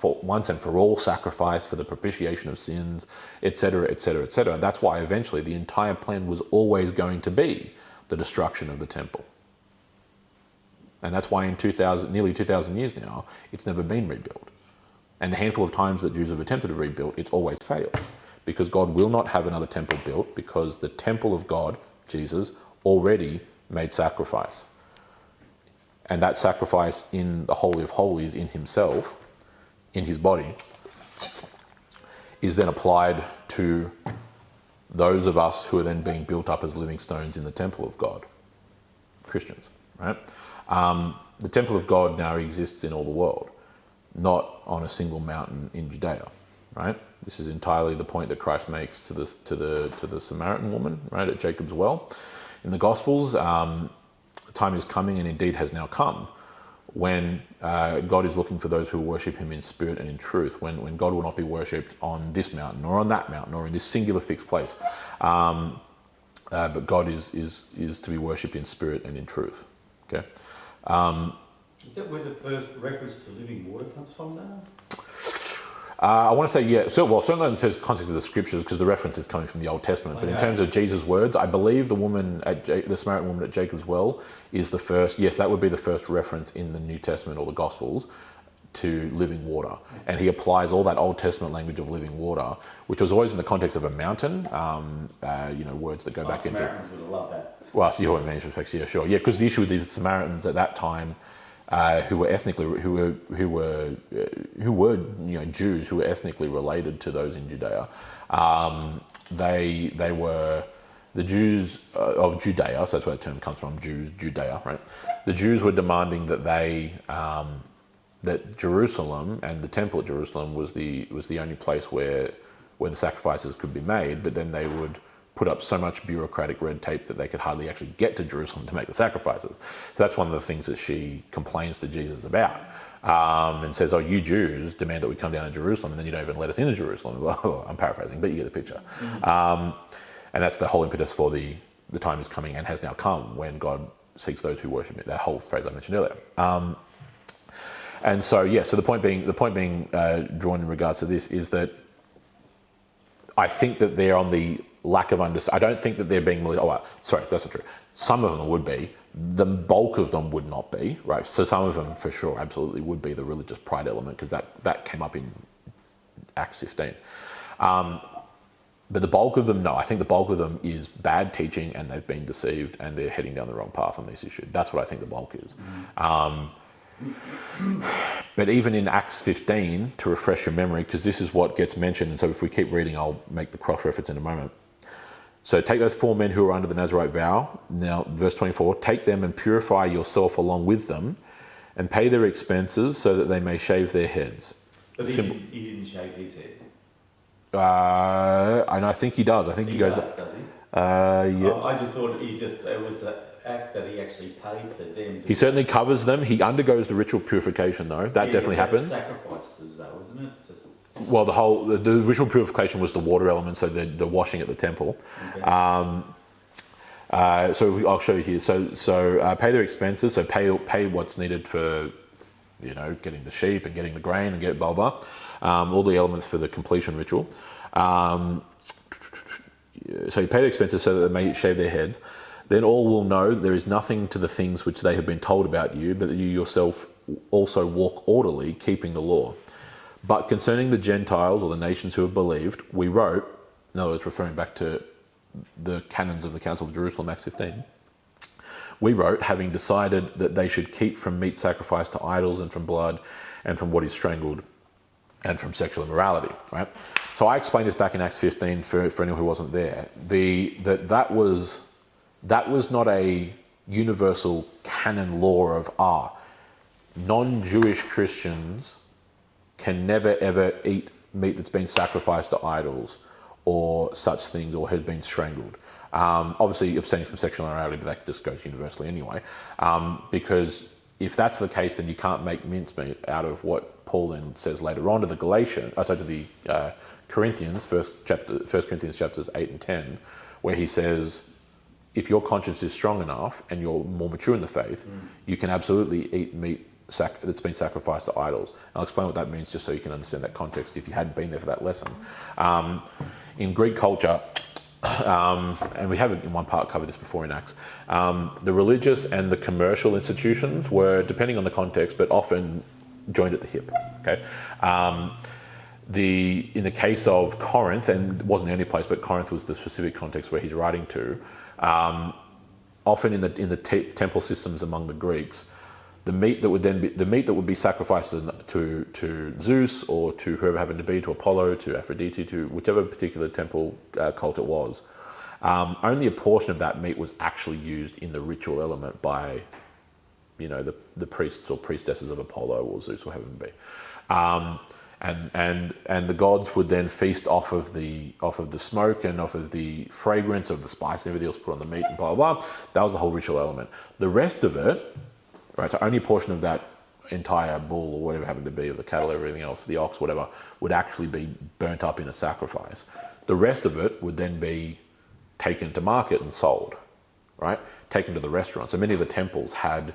A: all sacrifice for the propitiation of sins, etc., etc., etc. That's why eventually the entire plan was always going to be the destruction of the temple. And that's why in nearly 2,000 years now, it's never been rebuilt. And the handful of times that Jews have attempted to rebuild, it's always failed. Because God will not have another temple built, because the temple of God, Jesus, already made sacrifice. And that sacrifice in the Holy of Holies, in himself, in his body, is then applied to those of us who are then being built up as living stones in the temple of God. Christians, right? The temple of God now exists in all the world, not on a single mountain in Judea, right? This is entirely the point that Christ makes to the Samaritan woman, right, at Jacob's well. In the Gospels, the time is coming, and indeed has now come, when God is looking for those who worship him in spirit and in truth, when God will not be worshipped on this mountain or on that mountain or in this singular fixed place, but God is to be worshipped in spirit and in truth. Okay.
B: Is that where the first reference to living water comes from now?
A: I want to say, yeah. So, well, certainly in the context of the scriptures, because the reference is coming from the Old Testament. But in terms of Jesus' words, I believe the Samaritan woman at Jacob's well is the first. Yes, that would be the first reference in the New Testament or the Gospels to living water. And he applies all that Old Testament language of living water, which was always in the context of a mountain. Words that go back into.
B: Samaritans would have loved that.
A: Well, so in many respects, yeah, sure, yeah, because the issue with the Samaritans at that time. Who were Jews who were ethnically related to those in Judea. They were the Jews of Judea, so that's where the term comes from, Judea, right? The Jews were demanding that that Jerusalem and the temple at Jerusalem was the only place where the sacrifices could be made, but then they would put up so much bureaucratic red tape that they could hardly actually get to Jerusalem to make the sacrifices. So that's one of the things that she complains to Jesus about, and says, "Oh, you Jews demand that we come down to Jerusalem, and then you don't even let us into Jerusalem." Well, I'm paraphrasing, but you get the picture. And that's the whole impetus for the time is coming and has now come when God seeks those who worship Him. That whole phrase I mentioned earlier. And so, yeah. So the point being drawn in regards to this is that I think that they're on the lack of understanding. I don't think that they're being. Sorry, that's not true. Some of them would be. The bulk of them would not be, right? So some of them, for sure, absolutely would be the religious pride element, because that came up in Acts 15. But the bulk of them, no. I think the bulk of them is bad teaching, and they've been deceived, and they're heading down the wrong path on this issue. That's what I think the bulk is. But even in Acts 15, to refresh your memory, because this is what gets mentioned, and so if we keep reading, I'll make the cross-reference in a moment. So take those 4 men who are under the Nazirite vow. Now, verse 24, take them and purify yourself along with them, and pay their expenses so that they may shave their heads.
B: But he didn't shave his head.
A: And I think he does. I think he goes.
B: Does he?
A: Yeah.
B: I just thought it was the act that he actually paid for them.
A: He certainly covers them. He undergoes the ritual purification, though. That definitely happens.
B: Sacrifices, though, isn't it?
A: Well, the ritual purification was the water element, so the washing at the temple. Okay. So I'll show you here. So pay their expenses. So pay what's needed for, getting the sheep and getting the grain and get blah blah. All the elements for the completion ritual. So you pay their expenses so that they may shave their heads. Then all will know there is nothing to the things which they have been told about you, but that you yourself also walk orderly, keeping the law. But concerning the Gentiles or the nations who have believed, we wrote, in other words, referring back to the canons of the Council of Jerusalem, Acts 15, we wrote, having decided that they should keep from meat sacrificed to idols and from blood and from what is strangled and from sexual immorality, right? So I explained this back in Acts 15 for anyone who wasn't there. That was not a universal canon law of non-Jewish Christians can never ever eat meat that's been sacrificed to idols or such things or has been strangled. Obviously abstaining from sexual immorality, but that just goes universally anyway. Because if that's the case, then you can't make mincemeat out of what Paul then says later on to the Corinthians, 1 Corinthians chapters 8 and 10, where he says, if your conscience is strong enough and you're more mature in the faith, you can absolutely eat meat that's been sacrificed to idols. And I'll explain what that means just so you can understand that context if you hadn't been there for that lesson. In Greek culture, and we haven't in one part covered this before in Acts, the religious and the commercial institutions were, depending on the context, but often joined at the hip. Okay, in the case of Corinth, and it wasn't the only place, but Corinth was the specific context where he's writing to. Often in the temple systems among the Greeks, the meat that would be sacrificed to Zeus or to whoever happened to be, to Apollo, to Aphrodite, to whichever particular temple cult it was, only a portion of that meat was actually used in the ritual element by, the priests or priestesses of Apollo or Zeus or whoever it be. And the gods would then feast off of the smoke and off of the fragrance of the spice and everything else put on the meat and blah blah blah. That was the whole ritual element. The rest of it, right? So only a portion of that entire bull or whatever it happened to be, of the cattle, everything else, the ox, whatever, would actually be burnt up in a sacrifice. The rest of it would then be taken to market and sold, right? Taken to the restaurants. So many of the temples had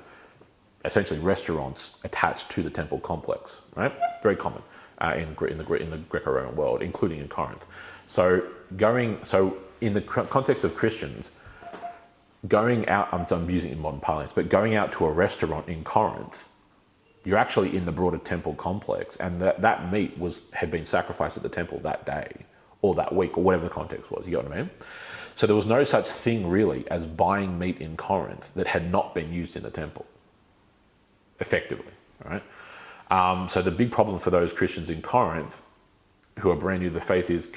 A: essentially restaurants attached to the temple complex, right? Very common. In the Greco-Roman world, including in Corinth. So in the context of Christians, going out, I'm using it in modern parlance, but going out to a restaurant in Corinth, you're actually in the broader temple complex, and that meat had been sacrificed at the temple that day, or that week, or whatever the context was, you get what I mean? So there was no such thing really as buying meat in Corinth that had not been used in the temple, effectively, right? So the big problem for those Christians in Corinth who are brand new to the faith is,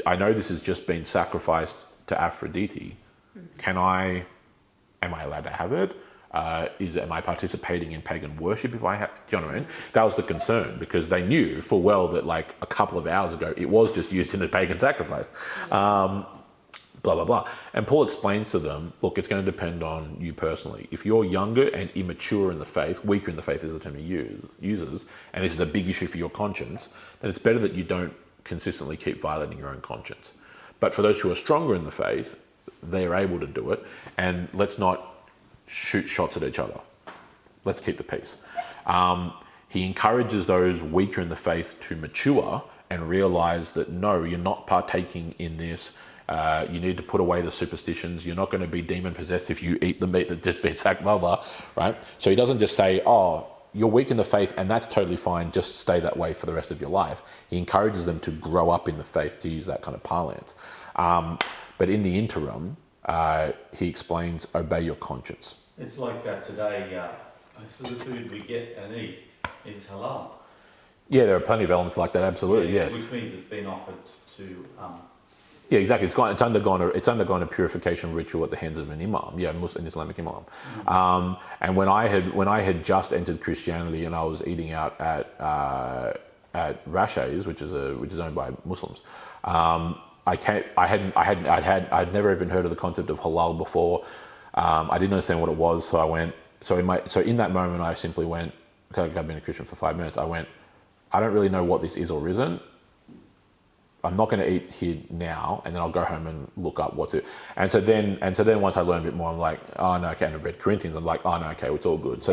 A: I know this has just been sacrificed to Aphrodite. Am I allowed to have it? Am I participating in pagan worship if I have? Do you know what I mean? That was the concern, because they knew full well that like a couple of hours ago it was just used in a pagan sacrifice. Blah, blah, blah. And Paul explains to them, look, it's going to depend on you personally. If you're younger and immature in the faith, weaker in the faith is the term he uses, and this is a big issue for your conscience, then it's better that you don't consistently keep violating your own conscience. But for those who are stronger in the faith, they're able to do it, and let's not shoot shots at each other. Let's keep the peace. He encourages those weaker in the faith to mature and realize that no, you're not partaking in this. You need to put away the superstitions. You're not going to be demon possessed if you eat the meat that's just been sacked, blah, blah, right? So he doesn't just say, oh, you're weak in the faith and that's totally fine, just stay that way for the rest of your life. He encourages them to grow up in the faith, to use that kind of parlance. But in the interim, he explains, obey your conscience.
B: It's like today, so the food we get and eat is halal.
A: Yeah, there are plenty of elements like that, absolutely, yes.
B: Which means it's been offered to...
A: Yeah, exactly. It's undergone a purification ritual at the hands of an imam, an Islamic imam. And when I had just entered Christianity and I was eating out at Rashay's, which is owned by Muslims, I'd never even heard of the concept of halal before. I didn't understand what it was, so I went. So in that moment, I simply went. Because I've been a Christian for 5 minutes, I went. I don't really know what this is or isn't. I'm not going to eat here now, and then I'll go home and look up what to. And so then once I learn a bit more, I'm like, oh no, okay. And I read Corinthians. I'm like, oh no, okay, it's all good. So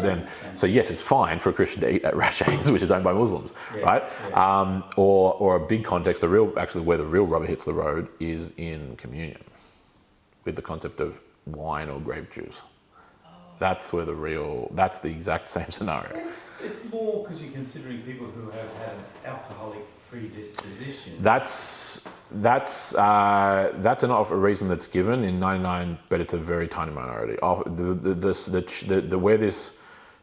A: yes, it's fine for a Christian to eat at Rashay's, which is owned by Muslims, right? Yeah. Or a big context, where the real rubber hits the road is in communion, with the concept of wine or grape juice. That's the exact same scenario.
B: It's more because you're considering people who have had an alcoholic predisposition.
A: That's not a reason that's given in 99, but it's a very tiny minority.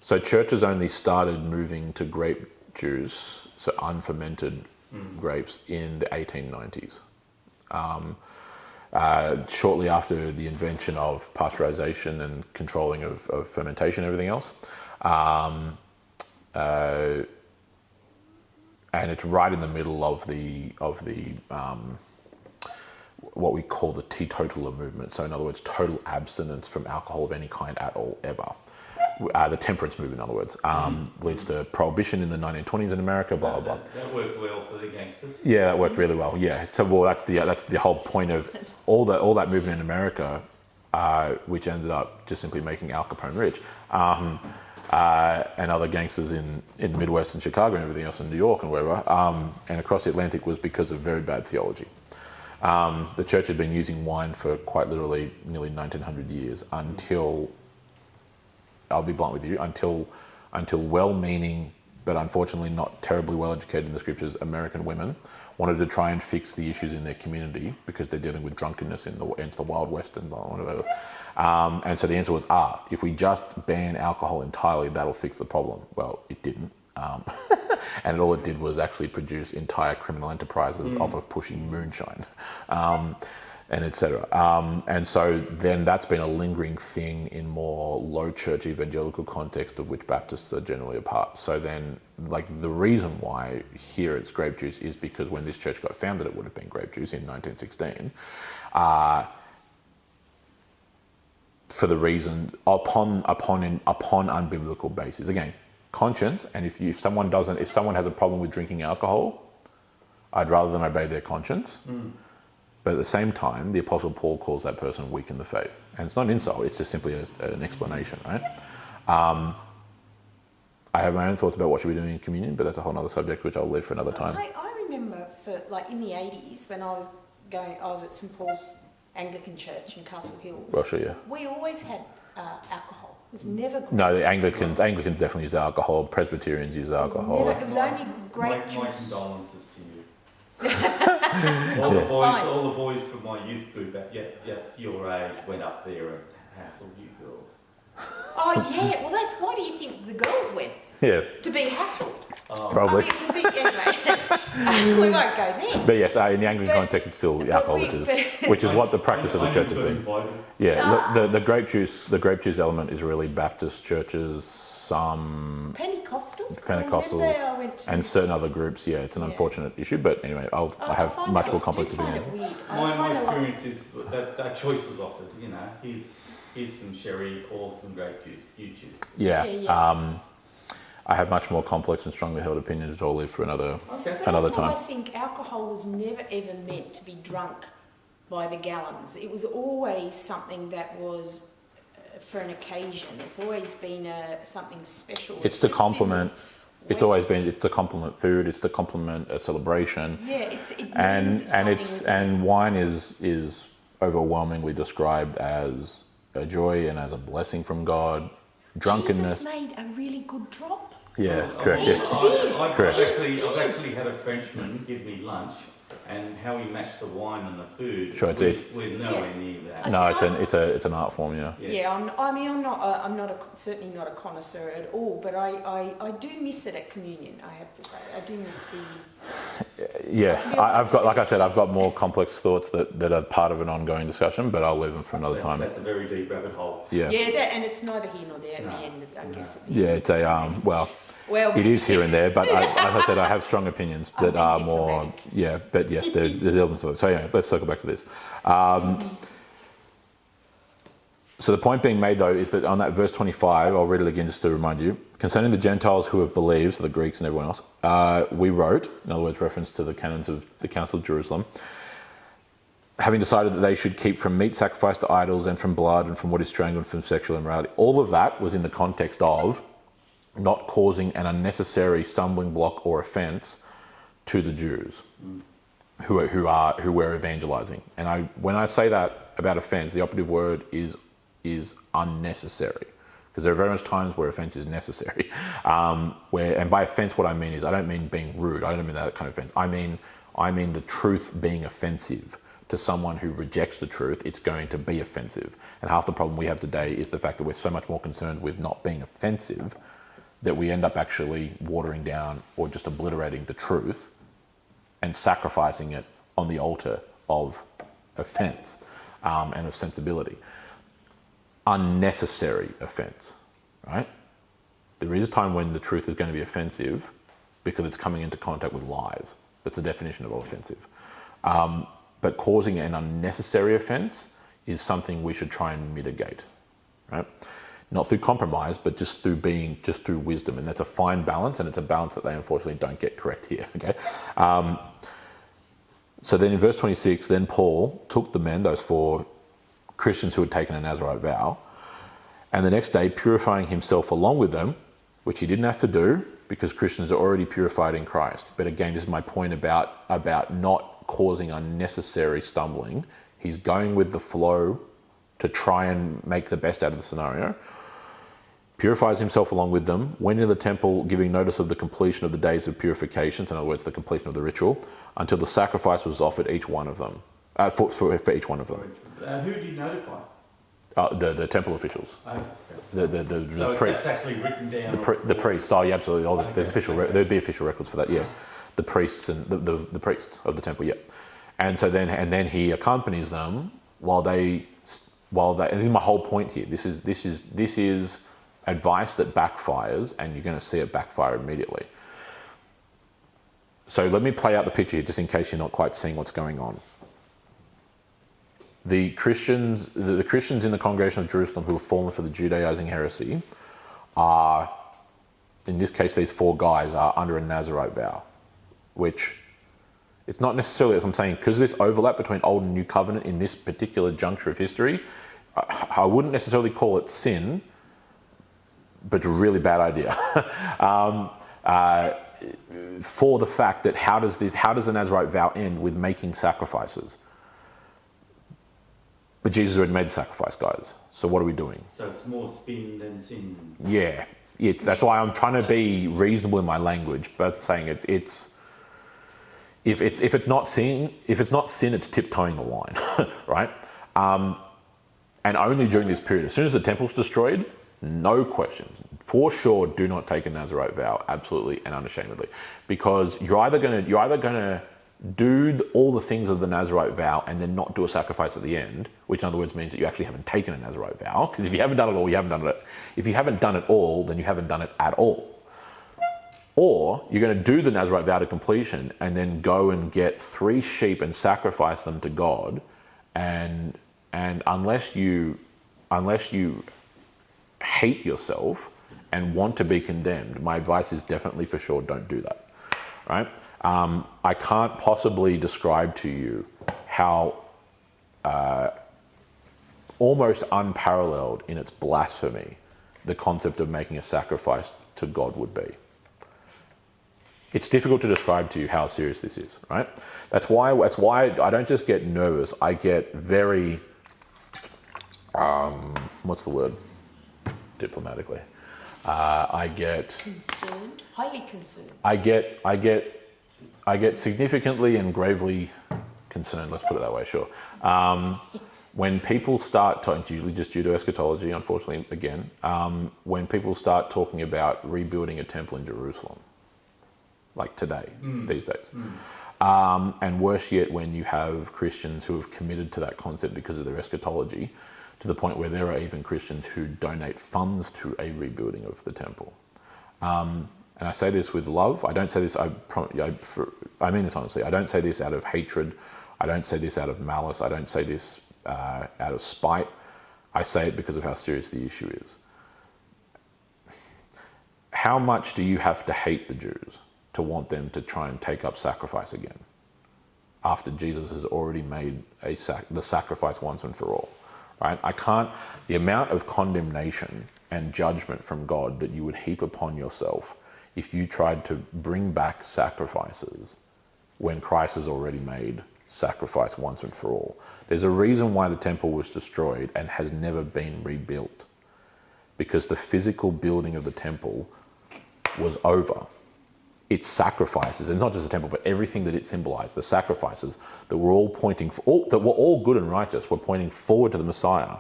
A: So churches only started moving to grape juice, so unfermented grapes, in the 1890s. Shortly after the invention of pasteurization and controlling of fermentation and everything else. And it's right in the middle of the what we call the teetotaler movement. So in other words, total abstinence from alcohol of any kind at all, ever. The temperance movement, in other words, leads to prohibition in the 1920s in America, blah, blah, blah.
B: That worked well for the gangsters.
A: Yeah, that worked really well. Yeah. So, that's the whole point of all that movement in America, which ended up just simply making Al Capone rich, and other gangsters in the Midwest and Chicago and everything else in New York and wherever, and across the Atlantic, was because of very bad theology. The church had been using wine for quite literally nearly 1900 years until, I'll be blunt with you, until well-meaning, but unfortunately not terribly well-educated in the scriptures, American women wanted to try and fix the issues in their community because they're dealing with drunkenness in the Wild West and whatever. And so the answer was, if we just ban alcohol entirely, that'll fix the problem. Well, it didn't. And all it did was actually produce entire criminal enterprises off of pushing moonshine. And etc. And so then that's been a lingering thing in more low church evangelical context, of which Baptists are generally a part. So then, like, the reason why here it's grape juice is because when this church got founded, it would have been grape juice in 1916. For the reason upon unbiblical basis. Again, conscience, and if someone has a problem with drinking alcohol, I'd rather them obey their conscience. But at the same time, the Apostle Paul calls that person weak in the faith. And it's not an insult, it's just simply an explanation, right? I have my own thoughts about what should we do in communion, but that's a whole other subject which I'll leave for another time.
C: I remember in the 80s when I was at St Paul's Anglican Church in Castle Hill.
A: Well, sure, yeah.
C: We always had alcohol. It was never grape
A: No, the Anglicans definitely use alcohol. Presbyterians use alcohol.
C: It was only grape juice.
B: My condolences to you.
C: All
B: the boys from my youth group at your age went up there and hassled you girls.
C: Oh yeah, well why do you think the girls went?
A: Yeah.
C: To be hassled.
A: Probably.
C: It's a big, anyway. We won't go there.
A: But yes, in the Anglican context, it's still alcohol, which is what the practice of the church has been. Yeah, look, the grape juice element is really Baptist churches, some
C: Pentecostals,
A: and certain other groups. Yeah, it's an unfortunate issue, but anyway, I have much more complex opinions.
B: My experience is that choice was offered. You know, here's some sherry or some grape juice. You choose.
A: Yeah. I have much more complex and strongly held opinions, which I'll leave for another time.
C: I think alcohol was never ever meant to be drunk by the gallons. It was always something that was for an occasion. It's always been something special.
A: It's to complement. It's always been. It's to complement food. It's to complement a celebration.
C: Yeah, and
A: wine is overwhelmingly described as a joy and as a blessing from God. Drunkenness.
C: Jesus made a really good drop.
A: Yes, correct.
C: He did.
B: I've actually had a Frenchman give me lunch, and how he matched the wine and the food.
A: Sure,
B: we're nowhere near that.
A: No, it's an art form, yeah.
C: Yeah, I'm certainly not a connoisseur at all, but I do miss it at communion. I have to say, I do miss the.
A: Yeah, I've got more complex thoughts that are part of an ongoing discussion, but I'll leave them for another time.
B: That's a very deep rabbit hole.
A: Yeah.
C: Yeah, and it's neither here nor there at the end. I guess.
A: Yeah, it's well, it is here and there, but as I said, I have strong opinions that are more.
C: Diplomatic.
A: Yeah, but yes, there's elements of it. So anyway, let's circle back to this. So the point being made, though, is that on that verse 25, I'll read it again just to remind you. Concerning the Gentiles who have believed, so the Greeks and everyone else, we wrote, in other words, reference to the canons of the Council of Jerusalem, having decided that they should keep from meat sacrificed to idols and from blood and from what is strangled and from sexual immorality. All of that was in the context of not causing an unnecessary stumbling block or offence to the Jews who were evangelizing. And when I say that, offence, the operative word is unnecessary. Because there are very much times where offence is necessary. And by offence, what I mean is, I don't mean being rude. I don't mean that kind of offence. I mean the truth being offensive. To someone who rejects the truth, it's going to be offensive. And half the problem we have today is the fact that we're so much more concerned with not being offensive that we end up actually watering down or just obliterating the truth and sacrificing it on the altar of offence and of sensibility. Unnecessary offence, right? There is a time when the truth is going to be offensive because it's coming into contact with lies. That's the definition of offensive. But causing an unnecessary offence is something we should try and mitigate, right? Not through compromise, but just through wisdom. And that's a fine balance, and it's a balance that they unfortunately don't get correct here, okay? So then in verse 26, then Paul took the men, those 4 Christians who had taken a Nazirite vow, and the next day purifying himself along with them, which he didn't have to do because Christians are already purified in Christ. But again, this is my point about not causing unnecessary stumbling. He's going with the flow to try and make the best out of the scenario. Purifies himself along with them, went into the temple giving notice of the completion of the days of purification, so in other words, the completion of the ritual, until the sacrifice was offered each one of them, for each one of them.
B: Who did you notify?
A: The temple officials.
B: Okay.
A: The priests.
B: That's actually written down.
A: The priests. Oh, yeah, absolutely. There'd be official records for that. Yeah, the priests and the priests of the temple. Yeah, and then he accompanies them while they. And this is my whole point here. This is advice that backfires, and you're going to see it backfire immediately. So let me play out the picture here, just in case you're not quite seeing what's going on. The Christians in the congregation of Jerusalem who have fallen for the Judaizing heresy are, in this case, these 4 guys are under a Nazirite vow, which it's not necessarily, as I'm saying, because of this overlap between Old and New Covenant in this particular juncture of history, I wouldn't necessarily call it sin, but a really bad idea. For the fact that how does the Nazirite vow end with making sacrifices? But Jesus already made the sacrifice, guys. So what are we doing? So
B: it's more spin than sin.
A: Yeah. That's why I'm trying to be reasonable in my language, but saying it's if it's not sin, it's tiptoeing the line, right? And only during this period. As soon as the temple's destroyed, no questions. For sure, do not take a Nazirite vow, absolutely and unashamedly, because you're either gonna do all the things of the Nazirite vow and then not do a sacrifice at the end, which in other words means that you actually haven't taken a Nazirite vow, because if you haven't done it all, you haven't done it. If you haven't done it all, then you haven't done it at all. Or you're going to do the Nazirite vow to completion and then go and get 3 sheep and sacrifice them to God, and unless you hate yourself and want to be condemned, my advice is definitely for sure don't do that, right? I can't possibly describe to you how almost unparalleled in its blasphemy the concept of making a sacrifice to God would be. It's difficult to describe to you how serious this is, right? That's why I don't just get nervous, I get very, what's the word diplomatically? I get...
C: Concerned? Highly concerned.
A: I get significantly and gravely concerned, let's put it that way, sure. When people start talking, it's usually just due to eschatology, unfortunately, again, when people start talking about rebuilding a temple in Jerusalem, like today, these days. And worse yet, when you have Christians who have committed to that concept because of their eschatology, to the point where there are even Christians who donate funds to a rebuilding of the temple. And I say this with love. I don't say this, I mean this honestly. I don't say this out of hatred. I don't say this out of malice. I don't say this out of spite. I say it because of how serious the issue is. How much do you have to hate the Jews to want them to try and take up sacrifice again, after Jesus has already made the sacrifice once and for all, right? The amount of condemnation and judgment from God that you would heap upon yourself if you tried to bring back sacrifices when Christ has already made sacrifice once and for all. There's a reason why the temple was destroyed and has never been rebuilt. Because the physical building of the temple was over. Its sacrifices, and not just the temple, but everything that it symbolized, the sacrifices that were all that were all good and righteous, were pointing forward to the Messiah.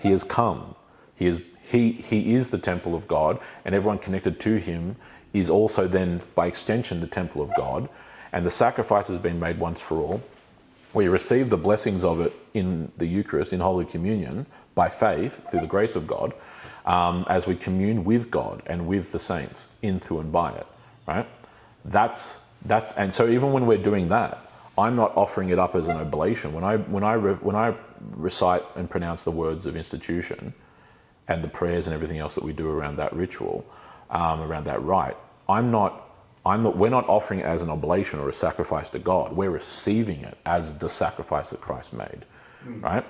A: He has come. He is the temple of God, and everyone connected to him is also then, by extension, the temple of God. And the sacrifice has been made once for all. We receive the blessings of it in the Eucharist, in Holy Communion, by faith, through the grace of God, as we commune with God and with the saints, in, through, and by it, right? And so even when we're doing that, I'm not offering it up as an oblation. When I recite and pronounce the words of institution and the prayers and everything else that we do around that ritual, around that rite, we're not offering it as an oblation or a sacrifice to God. We're receiving it as the sacrifice that Christ made, right?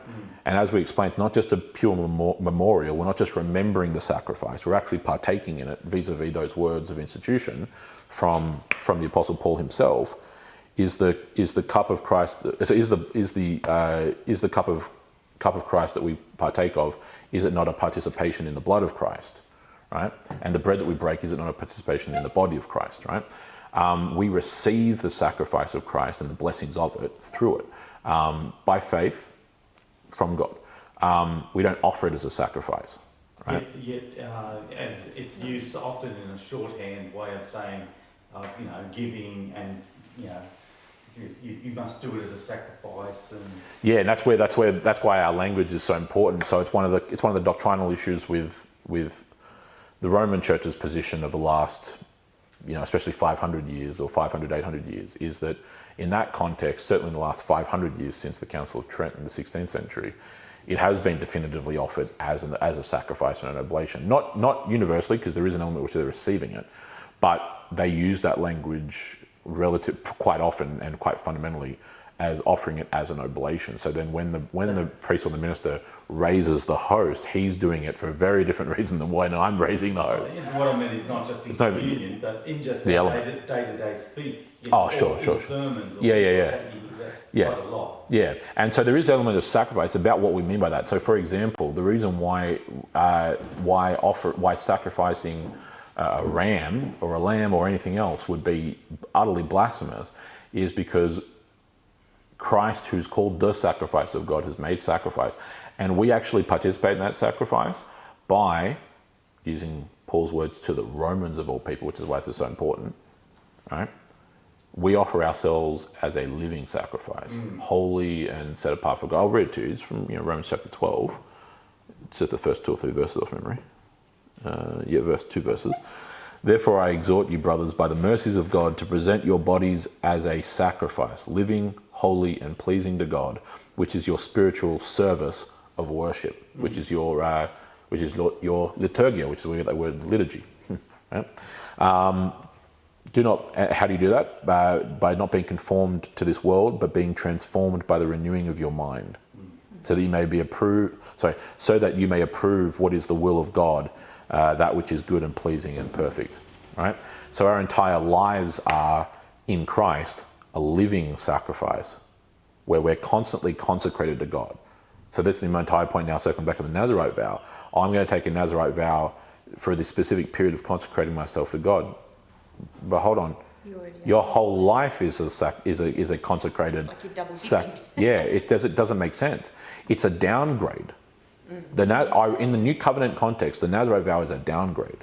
A: And as we explained, it's not just a pure memorial. We're not just remembering the sacrifice. We're actually partaking in it vis-a-vis those words of institution from the Apostle Paul himself. Is the cup of Christ? Is the cup of Christ that we partake of? Is it not a participation in the blood of Christ? Right? And the bread that we break, is it not a participation in the body of Christ? Right? We receive the sacrifice of Christ and the blessings of it through it by faith from God. We don't offer it as a sacrifice. Right?
B: Yet as it's used often in a shorthand way of saying, giving, and you must do it as a sacrifice. And
A: yeah, and that's why our language is so important. So it's one of the doctrinal issues with the Roman Church's position of the last, especially 500 years or 500, 800 years, is that in that context, certainly in the last 500 years since the Council of Trent in the 16th century, it has been definitively offered as a sacrifice and an oblation. Not universally, because there is an element which they're receiving it, but they use that language quite often and quite fundamentally as offering it as an oblation. So then when the priest or the minister raises the host, he's doing it for a very different reason than when I'm raising the host.
B: What I meant is not just in communion, but in just
A: the
B: day-to-day speak.
A: Sure.
B: Sermons.
A: Yeah.
B: Quite a lot.
A: Yeah, and so there is an element of sacrifice about what we mean by that. So, for example, the reason why sacrificing a ram or a lamb or anything else would be utterly blasphemous is because Christ, who's called the sacrifice of God, has made sacrifice, and we actually participate in that sacrifice by using Paul's words to the Romans of all people, which is why this is so important, right? We offer ourselves as a living sacrifice, holy and set apart for God. I'll read it to you. It's from Romans chapter 12. It's just the first 2 or 3 verses off memory. 2 verses. Therefore I exhort you, brothers, by the mercies of God, to present your bodies as a sacrifice, living, holy, and pleasing to God, which is your spiritual service of worship, which is your liturgia, which is where we get that word liturgy. Right? How do you do that? By not being conformed to this world, but being transformed by the renewing of your mind, so that you may approve what is the will of God, that which is good and pleasing and perfect. Right? So our entire lives are in Christ a living sacrifice, where we're constantly consecrated to God. So that's the entire point now, circling back to the Nazirite vow. I'm going to take a Nazirite vow for this specific period of consecrating myself to God. But hold on, your whole life is a consecrated.
C: It's like
A: it doesn't make sense. It's a downgrade. In the New Covenant context, the Nazirite vow is a downgrade.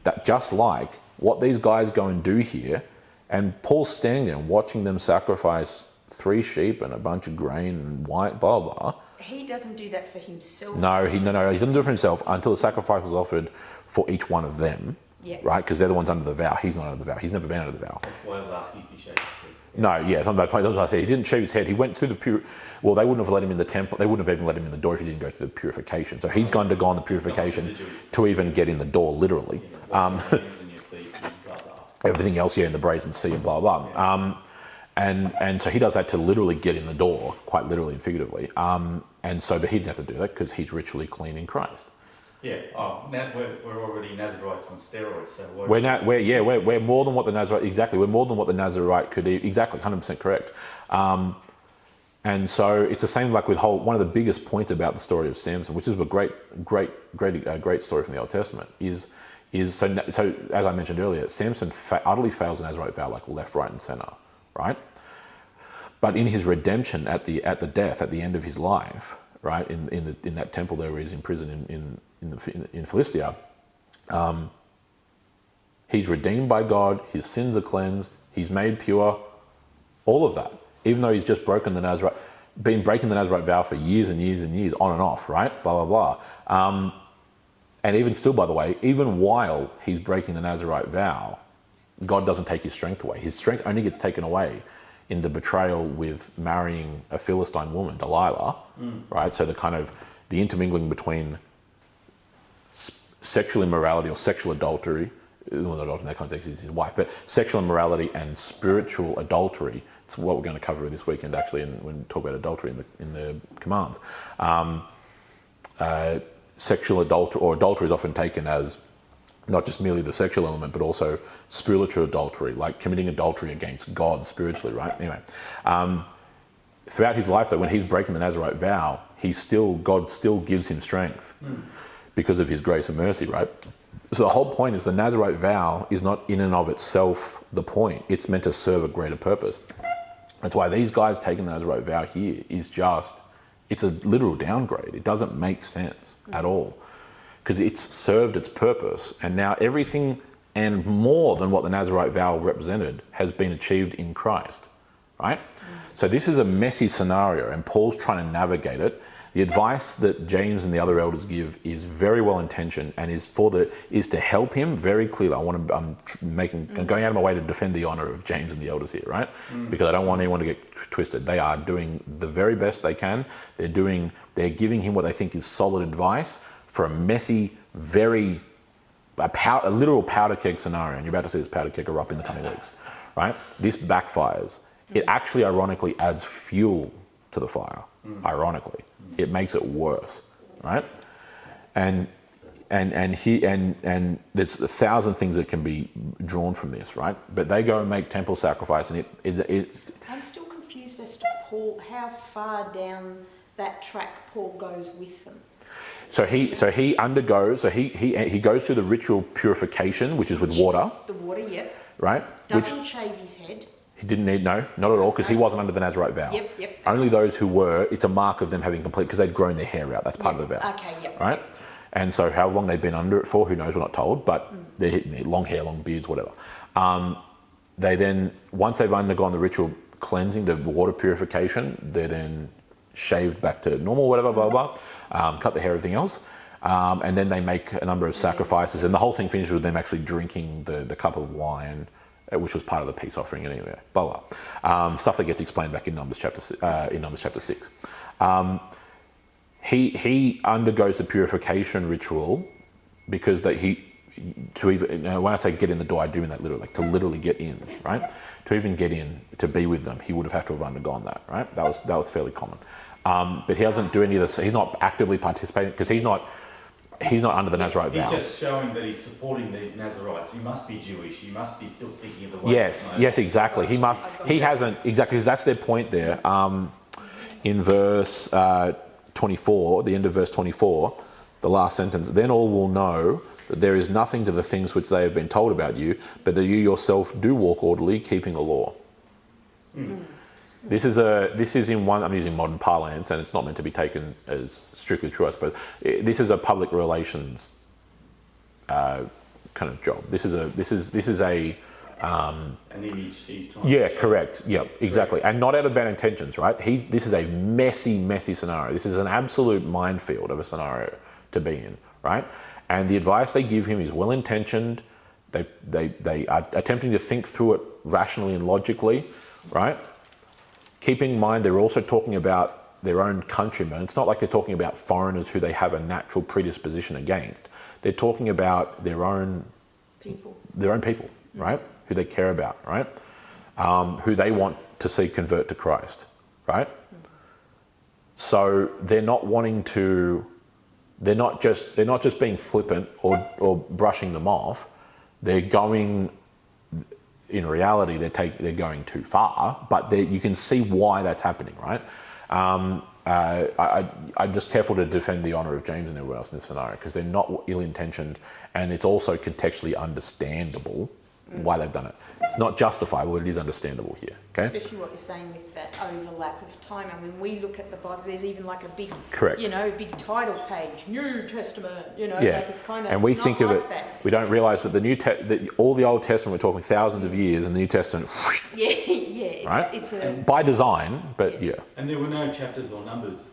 A: That just like what these guys go and do here, and Paul's standing there and watching them sacrifice 3 sheep and a bunch of grain and wine, blah blah.
C: He doesn't do that for himself.
A: No, he doesn't do it for himself until the sacrifice was offered for each one of them.
C: Yeah.
A: Right? Because they're the ones under the vow. He's not under the vow. He's never been under the vow.
B: That's why I was asking if he shaved his head.
A: No, yeah, it's not about point. That's what I said. He didn't shave his head. He went through the Well, they wouldn't have let him in the temple. They wouldn't have even let him in the door if he didn't go through the purification. So he's going to go on the purification to even get in the door, literally. Everything else, in the brazen sea and blah blah. And so he does that to literally get in the door, quite literally and figuratively. But he didn't have to do that because he's ritually clean in Christ.
B: Yeah. Oh, now we're already Nazirites on steroids. So
A: we're more than what the Nazirite. Exactly, we're more than what the Nazirite could. Exactly, 100% correct. And so it's the same like with one of the biggest points about the story of Samson, which is a great story from the Old Testament, is so as I mentioned earlier, Samson utterly fails the Nazarite vow, like left, right, and center, right? But in his redemption at the death, at the end of his life, right, in that temple there where he's in prison in Philistia, he's redeemed by God, his sins are cleansed, he's made pure, all of that. Even though he's just been breaking the Nazarite vow for years and years and years, on and off, right? Blah, blah, blah. And even still, by the way, even while he's breaking the Nazarite vow, God doesn't take his strength away. His strength only gets taken away in the betrayal with marrying a Philistine woman, Delilah, right? So the intermingling between sexual immorality or sexual adultery, well, not in that context, he's his wife, but sexual immorality and spiritual adultery. It's what we're going to cover this weekend, actually, when we talk about adultery in the commands. Sexual adultery is often taken as not just merely the sexual element, but also spiritual adultery, like committing adultery against God spiritually, right? Anyway, throughout his life, though, when he's breaking the Nazarite vow, God still gives him strength because of his grace and mercy, right? So the whole point is the Nazarite vow is not in and of itself the point. It's meant to serve a greater purpose. That's why these guys taking the Nazarite vow here it's a literal downgrade. It doesn't make sense at all because it's served its purpose, and now everything and more than what the Nazarite vow represented has been achieved in Christ, right? So this is a messy scenario, and Paul's trying to navigate it. The advice that James and the other elders give is very well intentioned and is to help him very clearly. I'm going out of my way to defend the honor of James and the elders here, right? Because I don't want anyone to get twisted. They are doing the very best they can. They're giving him what they think is solid advice for a messy, a literal powder keg scenario. And you're about to see this powder keg erupt in the coming weeks, right? This backfires. It actually, ironically, adds fuel to the fire. Ironically, it makes it worse, right? And there's 1,000 things that can be drawn from this, right? But they go and make temple sacrifice, and
C: I'm still confused as to how far down that track Paul goes with them.
A: So he goes through the ritual purification, which is with water.
C: The water, yep.
A: Right.
C: Doesn't shave his head.
A: He didn't need, no, not at all, because he wasn't under the Nazarite vow.
C: Yep.
A: Only those who were, it's a mark of them having complete, because they'd grown their hair out. That's part of the vow.
C: Okay, yep.
A: Right? And so how long they'd been under it for, who knows, we're not told, but they're long hair, long beards, whatever. They then, once they've undergone the ritual cleansing, the water purification, they're then shaved back to normal, whatever, blah, blah, blah, cut the hair, everything else. And then they make a number of sacrifices, and the whole thing finishes with them actually drinking the cup of wine, which was part of the peace offering anyway, blah, blah. Stuff that gets explained back in Numbers chapter 6. He undergoes the purification ritual because when I say get in the door, I do mean that literally, like to literally get in, right? To even get in, to be with them, he would have had to have undergone that, right? That was fairly common. But he doesn't do any of this. He's not actively participating because he's not under the Nazarite vow.
B: He's just showing that he's supporting these Nazarites. He must be Jewish. He must be still thinking of the way.
A: Yes, exactly. He hasn't, exactly, because that's their point there. In verse 24, the end of verse 24, the last sentence, then all will know that there is nothing to the things which they have been told about you, but that you yourself do walk orderly, keeping the law. This is in one, I'm using modern parlance, and it's not meant to be taken as strictly true, I suppose. This is a public relations kind of job. This is a
B: an image he's trying
A: yeah,
B: to show.
A: correct. Yeah, exactly. And not out of bad intentions, right? This is a messy scenario. This is an absolute minefield of a scenario to be in, right? And the advice they give him is well intentioned. They are attempting to think through it rationally and logically, right? Keeping in mind, they're also talking about their own countrymen. It's not like they're talking about foreigners who they have a natural predisposition against. They're talking about their own people, right? Who they care about, right? Who they want to see convert to Christ, right? So they're not just being flippant or brushing them off. They're going. In reality, they're going too far, but you can see why that's happening, right? I'm just careful to defend the honour of James and everyone else in this scenario because they're not ill-intentioned, and it's also contextually understandable why they've done it. It's not justifiable, but it is understandable here. Okay.
C: Especially what you're saying with that overlap of time. I mean, we look at the Bible. There's even like a big,
A: Correct.
C: Big title page, New Testament.
A: Yeah.
C: Like it's kind of.
A: And we
C: it's
A: think
C: not
A: of
C: like
A: it.
C: that.
A: We don't realise that that all the Old Testament, we're talking thousands of years, and the New Testament.
C: Yeah. It's,
A: right.
C: It's a.
A: By design, but yeah.
B: And there were no chapters or numbers.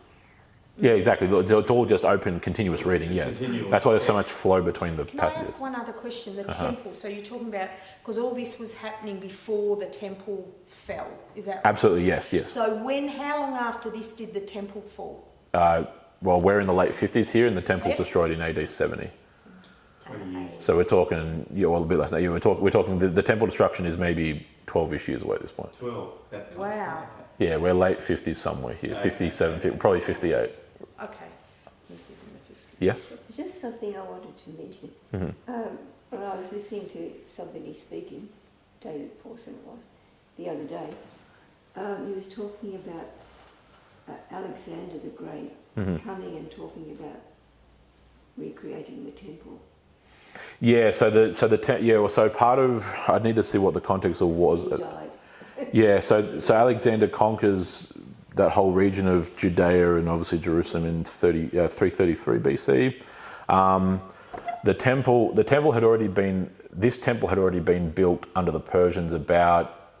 A: Yeah, exactly. It's all just open, continuous reading. Yes, that's why there's so much flow between the
C: Can
A: passages.
C: I ask one other question? The temple. So you're talking about because all this was happening before the temple fell. Is that right?
A: Absolutely, yes.
C: So how long after this did the temple fall?
A: Well, we're in the late 50s here, and the temple's destroyed in AD 70.
B: 20 years.
A: So we're talking, a bit less than that. Yeah, we're talking the temple destruction is maybe 12-ish years away at this point.
B: 12. That
C: Wow.
A: Yeah, we're late 50s somewhere here,
B: Okay.
A: 57, probably 58.
C: Okay. This is in the 50s.
A: Yeah.
E: Just something I wanted to mention. When I was listening to somebody speaking, David Pawson it was, the other day, he was talking about Alexander the Great coming and talking about recreating the temple.
A: Yeah. So part of I need to see what the context of was.
E: He died.
A: Yeah. So Alexander conquers that whole region of Judea and obviously Jerusalem in 333 BC. The temple had already been built under the Persians about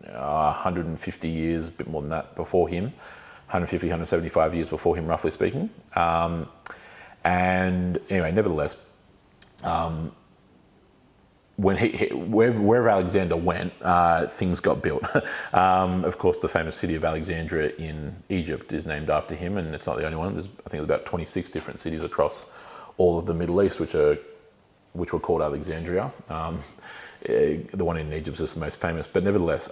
A: 150 years, a bit more than that, before him, 150, 175 years before him, roughly speaking. And anyway, nevertheless, wherever Alexander went, things got built. Of course, the famous city of Alexandria in Egypt is named after him, and it's not the only one. I think there's about 26 different cities across all of the Middle East, which were called Alexandria. The one in Egypt is the most famous, but nevertheless,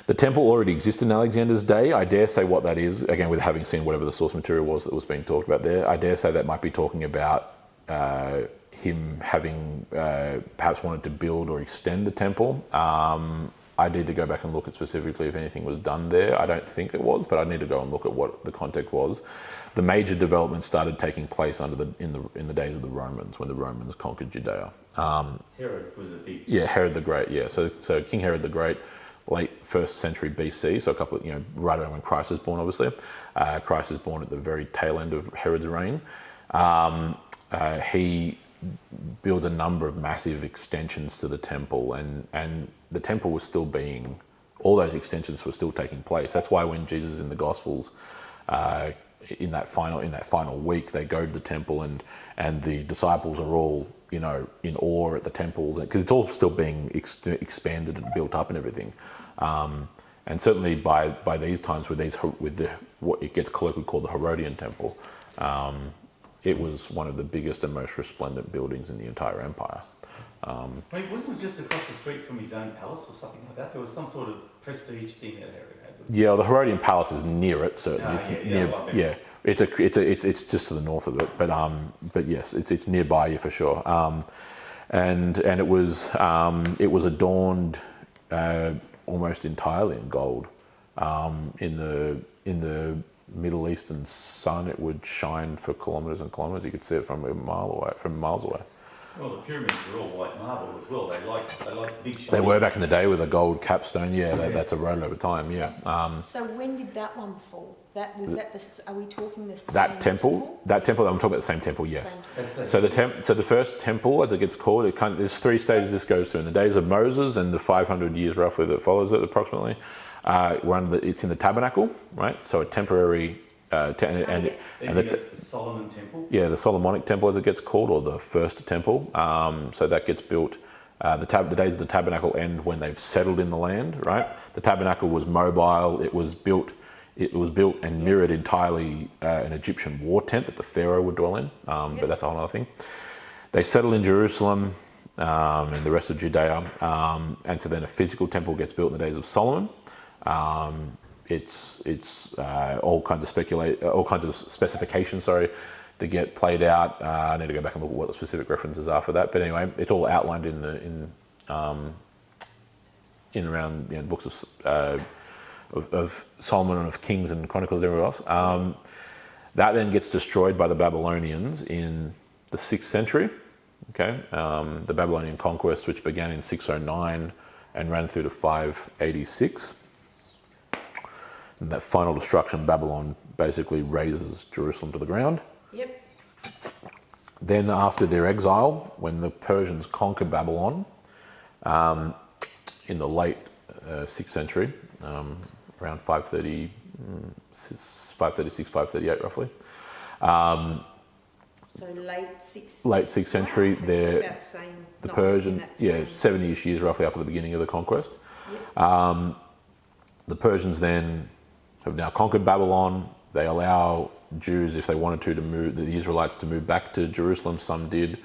A: the temple already existed in Alexander's day. I dare say what that is, again, with having seen whatever the source material was that was being talked about there, I dare say that might be talking about him having perhaps wanted to build or extend the temple. I need to go back and look at specifically if anything was done there. I don't think it was, but I need to go and look at what the context was. The major development started taking place in the days of the Romans, when the Romans conquered Judea.
B: Herod was a big...
A: Yeah, Herod the Great, yeah. So King Herod the Great, late 1st century BC, so a couple of, right around when Christ was born, obviously. Christ was born at the very tail end of Herod's reign. He builds a number of massive extensions to the temple, and the temple was still all those extensions were still taking place. That's why when Jesus in the Gospels, in that final week, they go to the temple and the disciples are all in awe at the temple, because it's all still being expanded and built up and everything. And certainly by these times with what it gets colloquially called the Herodian temple, it was one of the biggest and most resplendent buildings in the entire empire.
B: Wait, wasn't it just across the street from his own palace or something like that? There was some sort of prestige thing that Herod had.
A: Yeah, well, the Herodian palace is near it, certainly. It's just to the north of it, but yes, it's nearby you for sure. And it was adorned almost entirely in gold. In the Middle Eastern sun, it would shine for kilometres and kilometres. You could see it from miles away.
B: Well, the pyramids were all white marble as well. They liked big shiny.
A: They were back in the day with a gold capstone. Yeah, that's eroded over time. Yeah. So
C: when did that one fall? Are we talking the same
A: that temple? That temple. I'm talking about the same temple. Yes. So the first temple, as it gets called, there's 3 stages this goes through. In the days of Moses and the 500 years roughly that follows it, approximately, it's in the tabernacle, right? So a temporary. The
B: Solomon temple.
A: Yeah, the Solomonic temple, as it gets called, or the first temple. So that gets built. The days of the tabernacle end when they've settled in the land, right? The tabernacle was mobile. It was built and mirrored entirely an Egyptian war tent that the Pharaoh would dwell in. But that's a whole other thing. They settle in Jerusalem and the rest of Judea, and so then a physical temple gets built in the days of Solomon. It's all kinds of specifications, that get played out. I need to go back and look at what the specific references are for that. But anyway, it's all outlined in around books of of Solomon and of Kings and Chronicles and everywhere else. That then gets destroyed by the Babylonians in the 6th century. Okay, the Babylonian conquest, which began in 609 and ran through to 586. And that final destruction, Babylon basically razes Jerusalem to the ground.
C: Yep.
A: Then after their exile, when the Persians conquered Babylon in the late 6th century, around 536, 538 roughly.
C: So late 6th.
A: Late 6th century,
C: Wow,
A: they're
C: so about same,
A: the
C: not
A: Persian,
C: in that
A: yeah,
C: same-
A: 70-ish years roughly after the beginning of the conquest.
C: Yep.
A: The Persians then have now conquered Babylon. They allow Jews, if they wanted to move, the Israelites to move back to Jerusalem. Some did.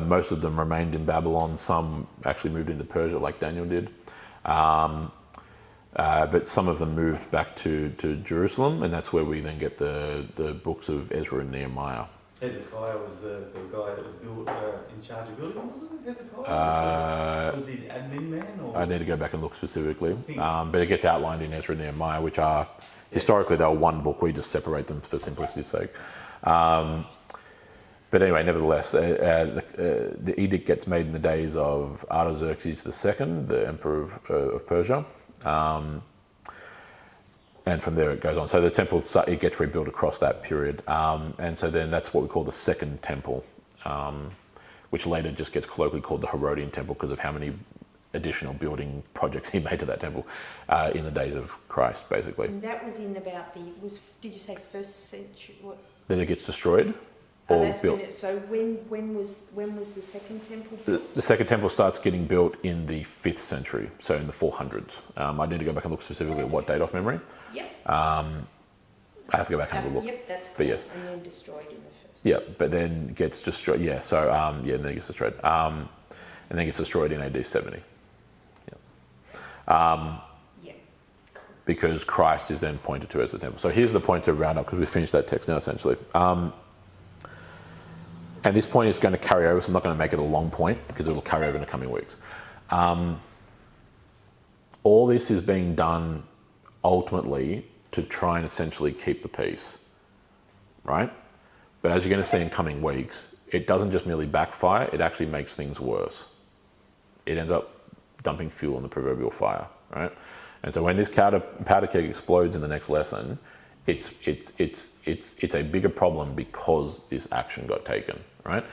A: Most of them remained in Babylon. Some actually moved into Persia, like Daniel did. But some of them moved back to Jerusalem, and that's where we then get the books of Ezra and Nehemiah.
B: Hezekiah was the guy that was in charge of building, wasn't it? Hezekiah? Was he the admin man? Or?
A: I need to go back and look specifically. But it gets outlined in Ezra and Nehemiah, which are, historically, they were one book. We just separate them for simplicity's sake. But anyway, nevertheless, the edict gets made in the days of Artaxerxes II, the emperor of Persia. And from there it goes on. So the temple, it gets rebuilt across that period. And so then that's what we call the Second Temple, which later just gets colloquially called the Herodian Temple because of how many additional building projects he made to that temple in the days of Christ, basically.
C: And that was in about did you say 1st century? What?
A: Then it gets destroyed or built.
C: So when was the Second Temple built?
A: The Second Temple starts getting built in the 5th century, so in the 400s. I need to go back and look specifically at what date off memory.
C: Yep.
A: I have to go back and have a look.
C: Yep, that's cool.
A: But yes.
C: And then destroyed in the 1st.
A: Yeah, but then gets destroyed. Yeah, so and then it gets destroyed. And then gets destroyed in AD 70.
C: Yeah. Cool.
A: Because Christ is then pointed to as the temple. So here's the point to round up because we finished that text now essentially. And this point is going to carry over, so I'm not going to make it a long point because it will carry over in the coming weeks. All this is being done ultimately to try and essentially keep the peace, right? But as you're going to see in coming weeks, it doesn't just merely backfire, it actually makes things worse. It ends up dumping fuel on the proverbial fire, right? And so when this powder keg explodes in the next lesson, it's a bigger problem because this action got taken, right?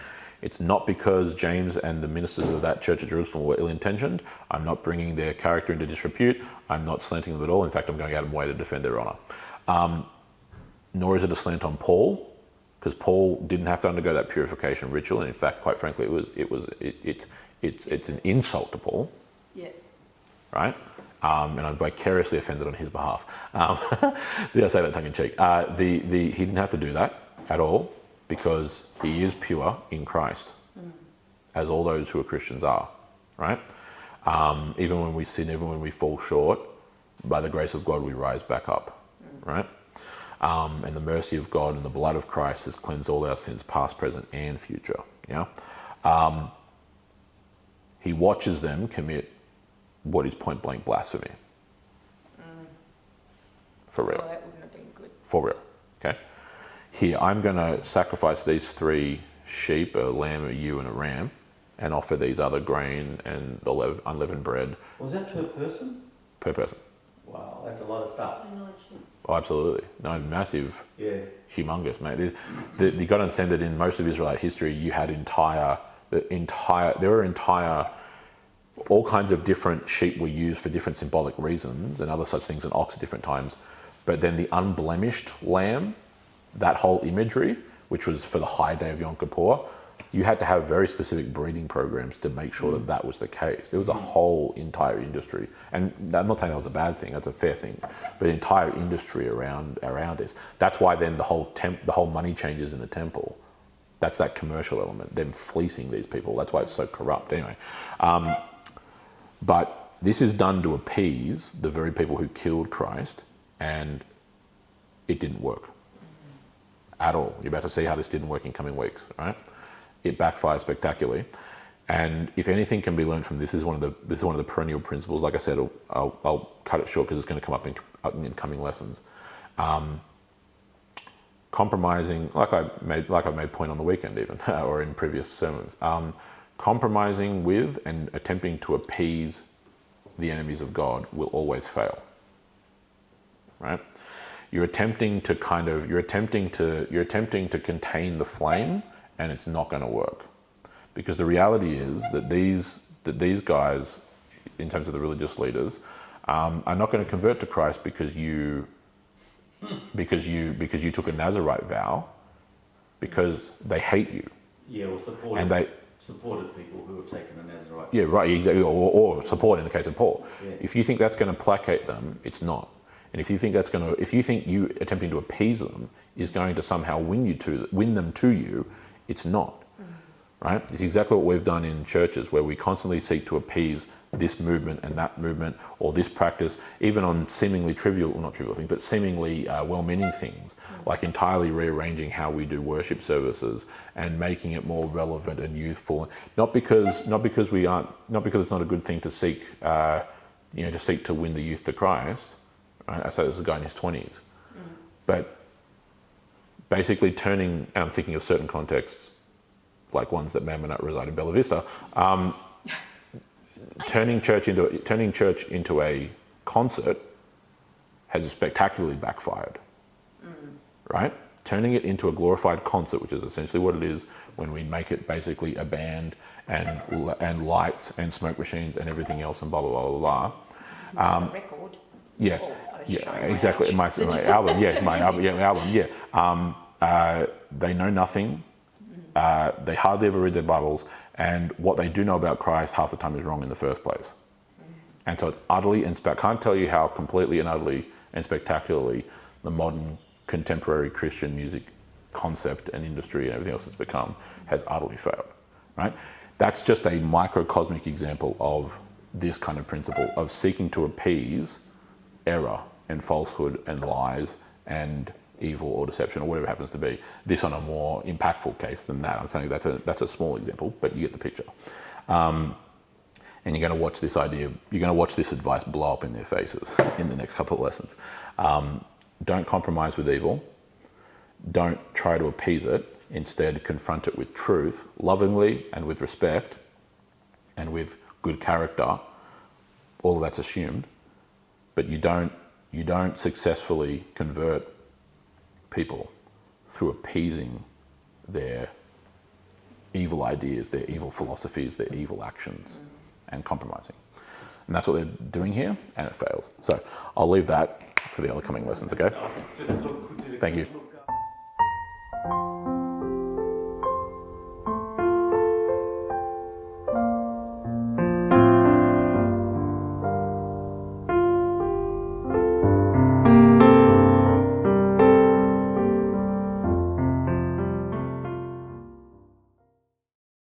A: It's not because James and the ministers of that church at Jerusalem were ill-intentioned. I'm not bringing their character into disrepute. I'm not slanting them at all. In fact, I'm going out of my way to defend their honour. Nor is it a slant on Paul, because Paul didn't have to undergo that purification ritual. And in fact, quite frankly, it's an insult to Paul.
C: Yeah.
A: Right? And I'm vicariously offended on his behalf. Did I say that tongue in cheek? He didn't have to do that at all because he is pure in Christ, as all those who are Christians are, right? Even when we sin, even when we fall short, by the grace of God we rise back up, right? And the mercy of God and the blood of Christ has cleansed all our sins, past, present, and future. Yeah. He watches them commit what is point blank blasphemy. For real.
C: Well, that wouldn't have been good.
A: For real. Okay. Here, I'm going to sacrifice these 3 sheep, a lamb, a ewe, and a ram, and offer these other grain and the unleavened bread. Was
B: that per person?
A: Per person.
B: Wow, that's a lot of stuff.
A: Oh, absolutely. No, massive, humongous, mate. You got to understand that in most of Israelite history, you had all kinds of different sheep were used for different symbolic reasons and other such things, and ox at different times. But then the unblemished lamb, that whole imagery, which was for the high day of Yom Kippur, you had to have very specific breeding programs to make sure that that was the case. There was a whole entire industry, and I'm not saying that was a bad thing, that's a fair thing, but an entire industry around this. That's why then the whole money changes in the temple. That's that commercial element, them fleecing these people. That's why it's so corrupt. Anyway, but this is done to appease the very people who killed Christ, and it didn't work at all. You're about to see how this didn't work in coming weeks, right? It backfires spectacularly. And if anything can be learned from this, is one of the perennial principles. Like I said, I'll cut it short because it's going to come up in coming lessons. Compromising, like I've made point on the weekend even, or in previous sermons, compromising with and attempting to appease the enemies of God will always fail. Right? You're attempting to contain the flame, and it's not going to work, because the reality is that these guys, in terms of the religious leaders, are not going to convert to Christ because you took a Nazirite vow, because they hate you.
B: Yeah, or supported,
A: and they
B: supported people who have taken the Nazirite.
A: Yeah, right, exactly, or support in the case of Paul.
B: Yeah.
A: If you think that's going to placate them, it's not. And if you think you attempting to appease them is going to somehow win them to you, it's not. Right? It's exactly what we've done in churches, where we constantly seek to appease this movement and that movement, or this practice, even on seemingly not trivial things, but seemingly well-meaning things, like entirely rearranging how we do worship services and making it more relevant and youthful. Not because it's not a good thing to seek, to win the youth to Christ. Right? I say this is a guy in his 20s, but basically turning, and I'm thinking of certain contexts, like ones that may or may not reside in Bella Vista, turning church into a concert has spectacularly backfired. Right? Turning it into a glorified concert, which is essentially what it is when we make it basically a band and lights and smoke machines and everything else and blah blah blah blah blah.
C: A record.
A: Yeah,
C: Or
A: exactly. My album, they know nothing. They hardly ever read their Bibles, and what they do know about Christ half the time is wrong in the first place. And so it's utterly can't tell you how completely and utterly and spectacularly the modern contemporary Christian music concept and industry and everything else has become has utterly failed. Right? That's just a microcosmic example of this kind of principle of seeking to appease error and falsehood and lies and evil or deception or whatever it happens to be. This on a more impactful case than that. I'm saying that's a small example, but you get the picture. And you're going to watch this advice blow up in their faces in the next couple of lessons. Don't compromise with evil. Don't try to appease it. Instead, confront it with truth, lovingly and with respect and with good character. All of that's assumed. But you don't successfully convert people through appeasing their evil ideas, their evil philosophies, their evil actions, and compromising. And that's what they're doing here, and it fails. So I'll leave that for the other coming lessons, okay? Thank you.